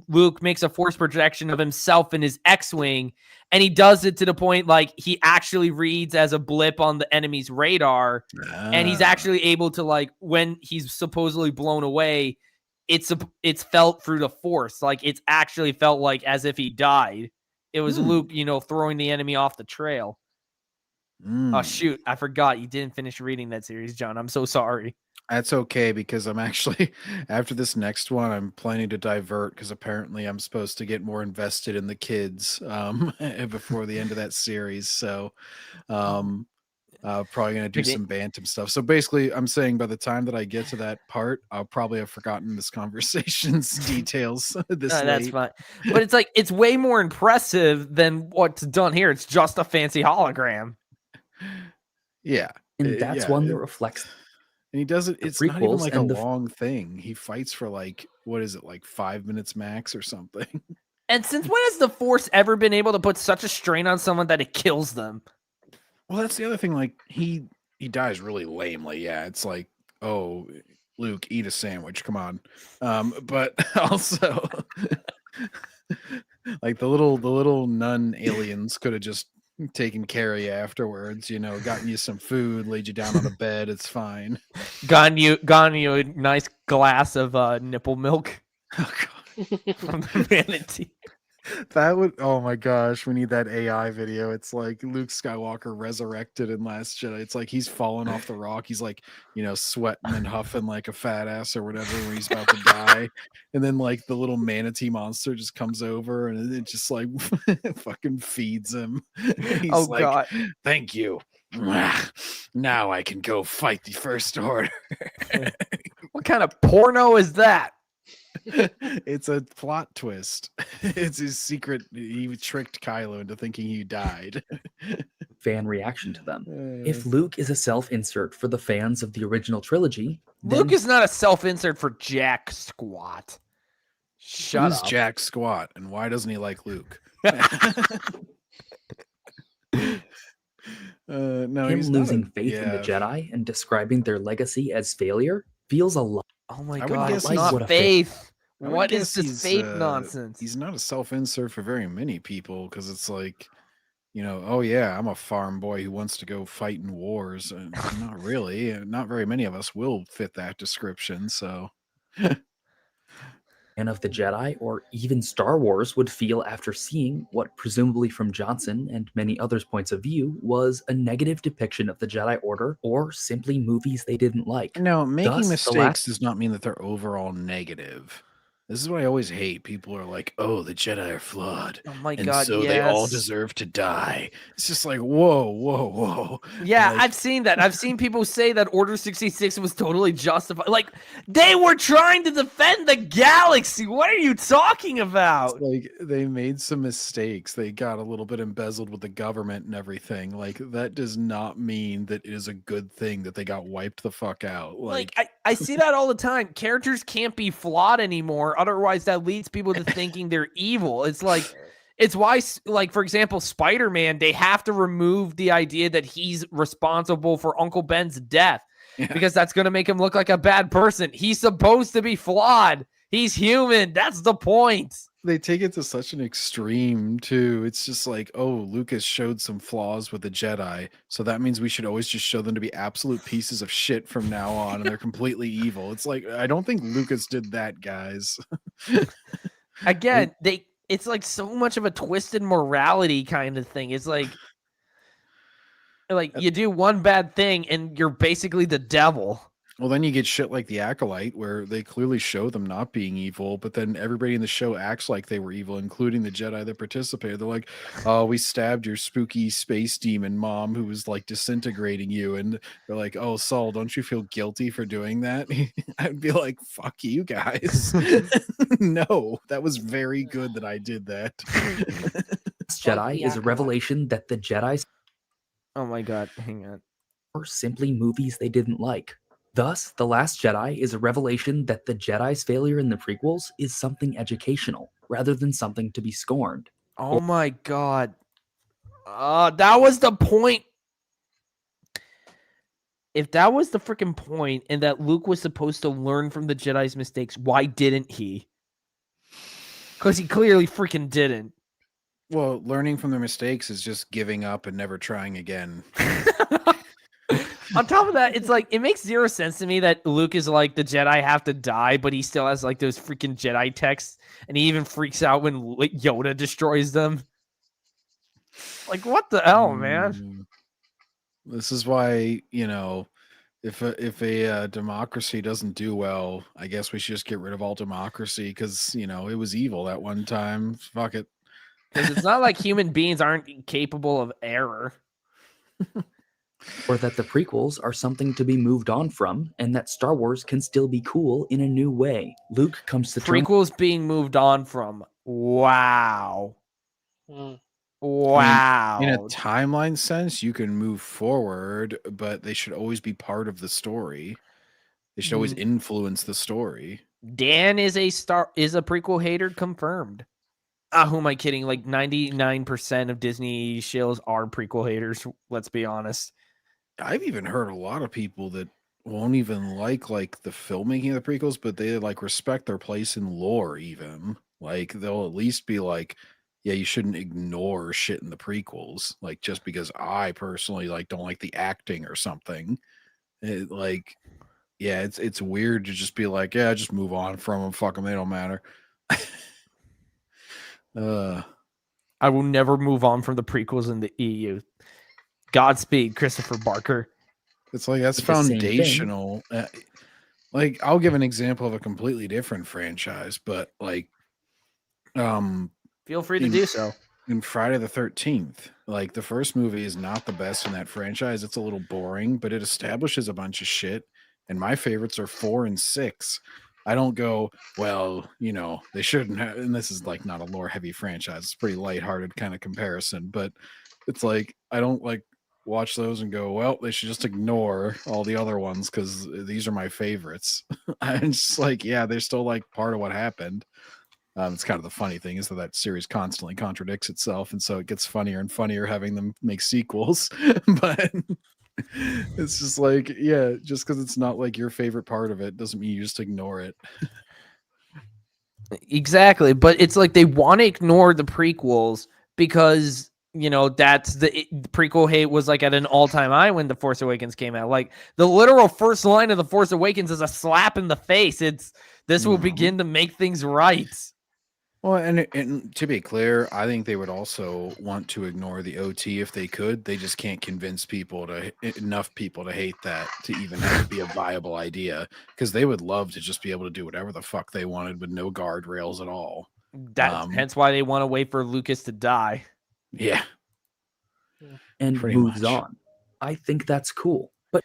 Luke makes a force projection of himself in his X-Wing, and he does it to the point like he actually reads as a blip on the enemy's radar, and he's actually able to, like, when he's supposedly blown away, it's felt through the force. Like, it's actually felt like as if he died. It was Luke, throwing the enemy off the trail. Oh, shoot. I forgot you didn't finish reading that series, John. I'm so sorry. That's okay, because I'm actually, after this next one, I'm planning to divert because apparently I'm supposed to get more invested in the kids before the end of that series. So probably going to do some Bantam stuff. So basically, I'm saying by the time that I get to that part, I'll probably have forgotten this conversation's details this late. That's fine. But it's like, it's way more impressive than what's done here. It's just a fancy hologram. Yeah. And that's one that reflects. And he does it. It's not even like a long thing. He fights for like, what is it, like 5 minutes max or something? And since when has the Force ever been able to put such a strain on someone that it kills them? Well, that's the other thing. Like, he dies really lamely. Yeah, it's like, oh, Luke, eat a sandwich. Come on. But also, like the little nun aliens could have just taken care of you afterwards, gotten you some food, laid you down on a bed. It's fine. Gotten you a nice glass of nipple milk. Oh god. From the manatee. That would, oh my gosh, we need that AI video. It's like Luke Skywalker resurrected in Last Jedi. It's like he's fallen off the rock. He's like, sweating and huffing like a fat ass or whatever when he's about to die. And then like the little manatee monster just comes over and it just like fucking feeds him. He's like, God. Thank you. Now I can go fight the First Order. What kind of porno is that? It's a plot twist. It's his secret. He tricked Kylo into thinking he died. Fan reaction to them. If Luke is a self-insert for the fans of the original trilogy, Luke is not a self-insert for Jack Squat. Shut up. Who's Jack Squat, and why doesn't he like Luke? No, him losing faith in the Jedi and describing their legacy as failure feels a lot. Oh my god, it's not faith. What is this faith nonsense? He's not a self-insert for very many people, because it's like, oh yeah, I'm a farm boy who wants to go fight in wars. Not really. Not very many of us will fit that description, so... And of the Jedi, or even Star Wars, would feel after seeing what, presumably from Johnson and many others' points of view, was a negative depiction of the Jedi Order, or simply movies they didn't like. No, making mistakes does not mean that they're overall negative. This is what I always hate. People are like, oh, the Jedi are flawed. Oh my and god, so they all deserve to die. It's just like, whoa. Yeah, like, I've seen that. I've seen people say that Order 66 was totally justified. Like, they were trying to defend the galaxy. What are you talking about? It's like, they made some mistakes. They got a little bit embezzled with the government and everything. Like, that does not mean that it is a good thing that they got wiped the fuck out. Like I see that all the time. Characters can't be flawed anymore. Otherwise, that leads people to thinking they're evil. It's like, it's why, like, for example, Spider-Man, they have to remove the idea that he's responsible for Uncle Ben's death because that's going to make him look like a bad person. He's supposed to be flawed. He's human. That's the point. They take it to such an extreme too. It's just like, oh, Lucas showed some flaws with the Jedi, so that means we should always just show them to be absolute pieces of shit from now on, and they're completely evil. It's like, I don't think Lucas did that, guys. Again, it's like so much of a twisted morality kind of thing. It's like, Like you do one bad thing and you're basically the devil. Well, then you get shit like the Acolyte, where they clearly show them not being evil, but then everybody in the show acts like they were evil, including the Jedi that participated. They're like, "Oh, we stabbed your spooky space demon mom who was like disintegrating you," and they're like, "Oh, Saul, don't you feel guilty for doing that?" I'd be like, "Fuck you guys." No, that was very good that I did that. Jedi is a revelation that the Jedi Oh my god, hang on. are simply movies they didn't like. Thus, The Last Jedi is a revelation that the Jedi's failure in the prequels is something educational, rather than something to be scorned. Oh my god. That was the point. If that was the freaking point and that Luke was supposed to learn from the Jedi's mistakes, why didn't he? Because he clearly freaking didn't. Well, learning from their mistakes is just giving up and never trying again. On top of that, it's like it makes zero sense to me that Luke is like the Jedi have to die, but he still has like those freaking Jedi texts, and he even freaks out when Yoda destroys them. Like, what the hell, man? This is why, if a democracy doesn't do well, I guess we should just get rid of all democracy because it was evil that one time. Fuck it. Because it's not like human beings aren't capable of error. Or that the prequels are something to be moved on from, and that Star Wars can still be cool in a new way. Luke comes to terms. Prequels being moved on from. Wow. Mm. Wow. In a timeline sense, you can move forward, but they should always be part of the story. They should always influence the story. Dan is a prequel hater confirmed. Who am I kidding? Like 99% of Disney shills are prequel haters. Let's be honest. I've even heard a lot of people that won't even like the filmmaking of the prequels, but they like respect their place in lore even. Like they'll at least be like, yeah, you shouldn't ignore shit in the prequels. Like just because I personally don't like the acting or something. It's weird to just be like, yeah, just move on from them. Fuck them. They don't matter. I will never move on from the prequels in the EU. Godspeed, Christopher Barker. It's like that's foundational. I'll give an example of a completely different franchise, but feel free to do so. In Friday the 13th, the first movie is not the best in that franchise. It's a little boring, but it establishes a bunch of shit. And my favorites are 4 and 6. I don't go, well, they shouldn't have, and this is not a lore heavy franchise. It's a pretty lighthearted kind of comparison, but it's I don't watch those and go, well, they should just ignore all the other ones because these are my favorites. I'm just yeah, they're still part of what happened. It's kind of the funny thing is that series constantly contradicts itself, and so it gets funnier and funnier having them make sequels. But it's just yeah, just because it's not your favorite part of it doesn't mean you just ignore it. Exactly, but it's they want to ignore the prequels because that's the prequel hate was at an all-time high when The Force Awakens came out. The literal first line of The Force Awakens is a slap in the face. It's this will begin to make things right. Well, and to be clear, I think they would also want to ignore the OT if they could. They just can't convince enough people to hate that to even have it be a viable idea, because they would love to just be able to do whatever the fuck they wanted with no guardrails at all. That's hence why they want to wait for Lucas to die. Yeah. And moves on. I think that's cool. But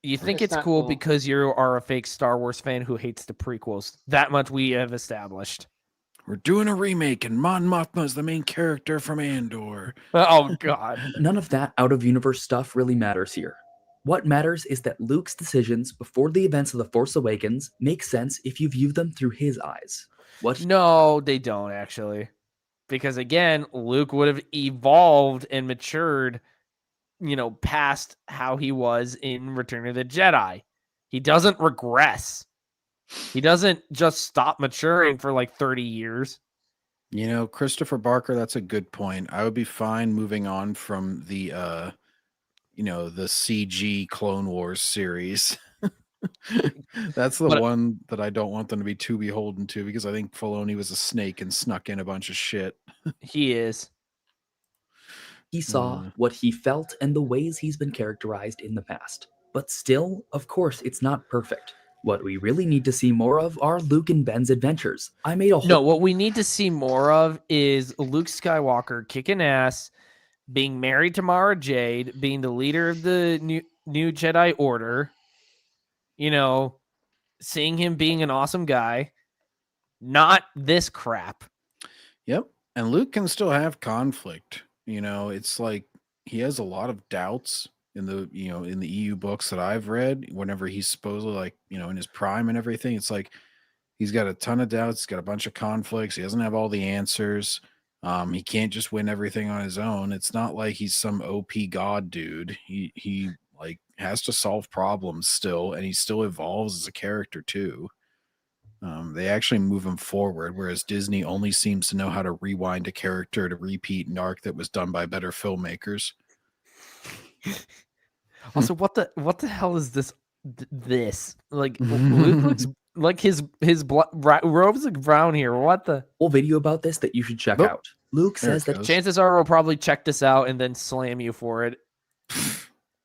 you think it's cool because you are a fake Star Wars fan who hates the prequels. That much we have established. We're doing a remake, and Mon Mothma is the main character from Andor. Oh, God. None of that out-of-universe stuff really matters here. What matters is that Luke's decisions before the events of The Force Awakens make sense if you view them through his eyes. What? No, they don't, actually. Because, again, Luke would have evolved and matured, past how he was in Return of the Jedi. He doesn't regress. He doesn't just stop maturing for 30 years. Christopher Barker, that's a good point. I would be fine moving on from the, the CG Clone Wars series. That's the one that I don't want them to be too beholden to, because I think Filoni was a snake and snuck in a bunch of shit. He is. He saw what he felt and the ways he's been characterized in the past. But still, of course, it's not perfect. What we really need to see more of are Luke and Ben's adventures. I made a whole... No, what we need to see more of is Luke Skywalker kicking ass, being married to Mara Jade, being the leader of the new Jedi Order, you know, seeing him being an awesome guy, not this crap. Yep. And Luke can still have conflict. You know, it's like he has a lot of doubts in the EU books that I've read. Whenever he's supposedly like, in his prime and everything, it's like he's got a ton of doubts. He's got a bunch of conflicts. He doesn't have all the answers. He can't just win everything on his own. It's not like he's some OP god dude. He like has to solve problems still, and he still evolves as a character too. They actually move him forward, whereas Disney only seems to know how to rewind a character to repeat an arc that was done by better filmmakers. Also, what the hell is this? This like Luke looks like his robes look brown here. What the whole video about this that you should check out. Luke says that chances are we'll probably check this out and then slam you for it,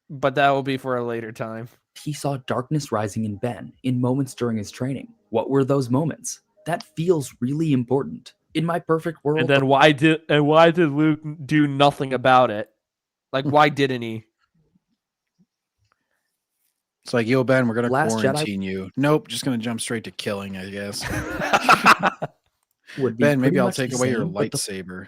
but that will be for a later time. He saw darkness rising in Ben in moments during his training. What were those moments? That feels really important. In my perfect world. And then why did Luke do nothing about it? Like, why didn't he? It's like, yo, Ben, we're going to quarantine you. Nope, just going to jump straight to killing, I guess. Ben, maybe I'll take away your lightsaber.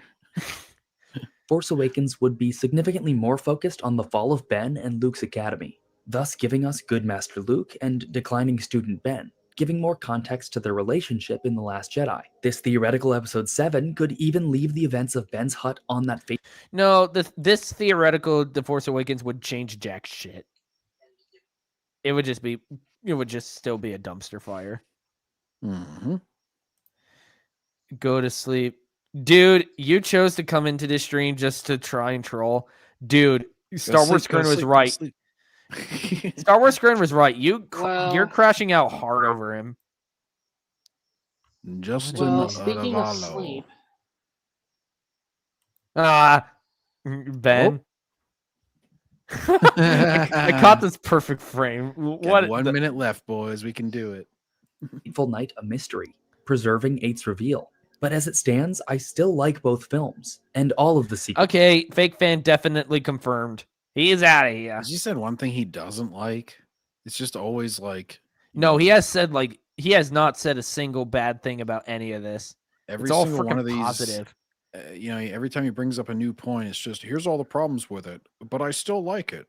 Force Awakens would be significantly more focused on the fall of Ben and Luke's academy, thus giving us good Master Luke and declining student Ben, giving more context to their relationship in The Last Jedi. This theoretical Episode 7 could even leave the events of Ben's hut on that fate. No, this theoretical The Force Awakens would change jack shit. It would just still be a dumpster fire. Mm-hmm. Go to sleep. Dude, you chose to come into this stream just to try and troll. Dude, Star Wars Screen was right. Star Wars Screen was right. You're crashing out hard over him. Justin speaking of sleep. Ben. I caught this perfect frame. What? 1 minute left, boys. We can do it. Fateful Night a mystery, preserving 8's reveal. But as it stands, I still like both films and all of the sequels. Okay, fake fan definitely confirmed. He is out of here. Has he said one thing he doesn't like? It's just always like... No, he has not said a single bad thing about any of this. Every it's all single one of these, positive. Every time he brings up a new point, it's just, here's all the problems with it, but I still like it.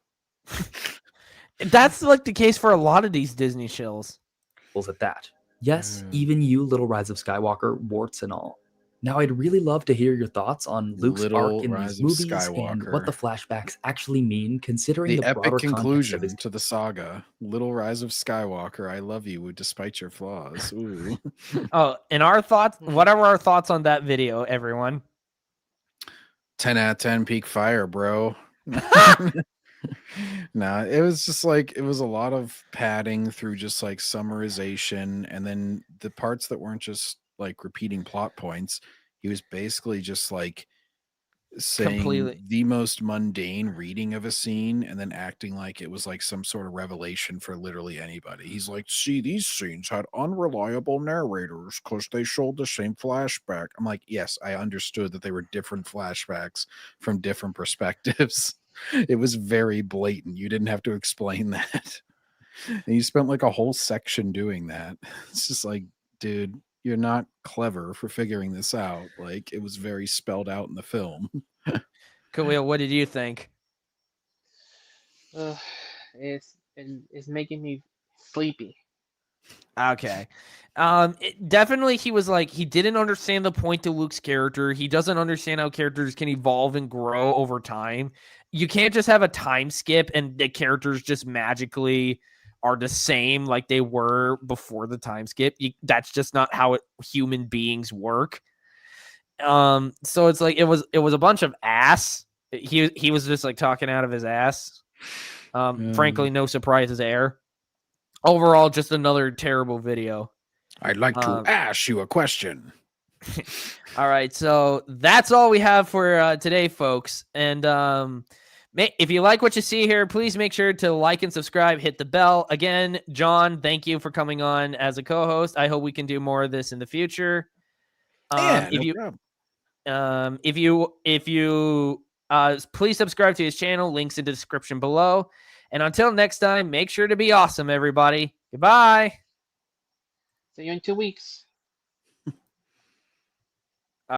That's like the case for a lot of these Disney shills. At that. Yes, even you, Little Rise of Skywalker, warts and all. Now, I'd really love to hear your thoughts on Luke's arc in these movies and what the flashbacks actually mean, considering the epic broader conclusion context to the saga. Little Rise of Skywalker, I love you despite your flaws. Ooh. Oh, and our thoughts, what are our thoughts on that video, everyone? 10 out of 10 peak fire, bro. No, it was just like, it was a lot of padding through just like summarization, and then the parts that weren't just like repeating plot points, he was basically just like saying the most mundane reading of a scene and then acting like it was like some sort of revelation for literally anybody. He's like, see, these scenes had unreliable narrators because they showed the same flashback. I'm like, yes, I understood that they were different flashbacks from different perspectives. It was very blatant. You didn't have to explain that. And you spent like a whole section doing that. It's just like, dude, you're not clever for figuring this out. Like, it was very spelled out in the film. Khalil, what did you think? It's making me sleepy. Okay. Definitely he was like, he didn't understand the point to Luke's character. He doesn't understand how characters can evolve and grow over time. You can't just have a time skip and the characters just magically are the same like they were before the time skip. That's just not how human beings work. So it's like it was a bunch of ass. He was just like talking out of his ass. Frankly, no surprises there. Overall, just another terrible video. I'd like to ask you a question. All right, so that's all we have for today, folks. And if you like what you see here, please make sure to like and subscribe, hit the bell. Again, John, thank you for coming on as a co-host. I hope we can do more of this in the future. If you please subscribe to his channel, links in the description below. And until next time, make sure to be awesome, everybody. Goodbye. See you in 2 weeks.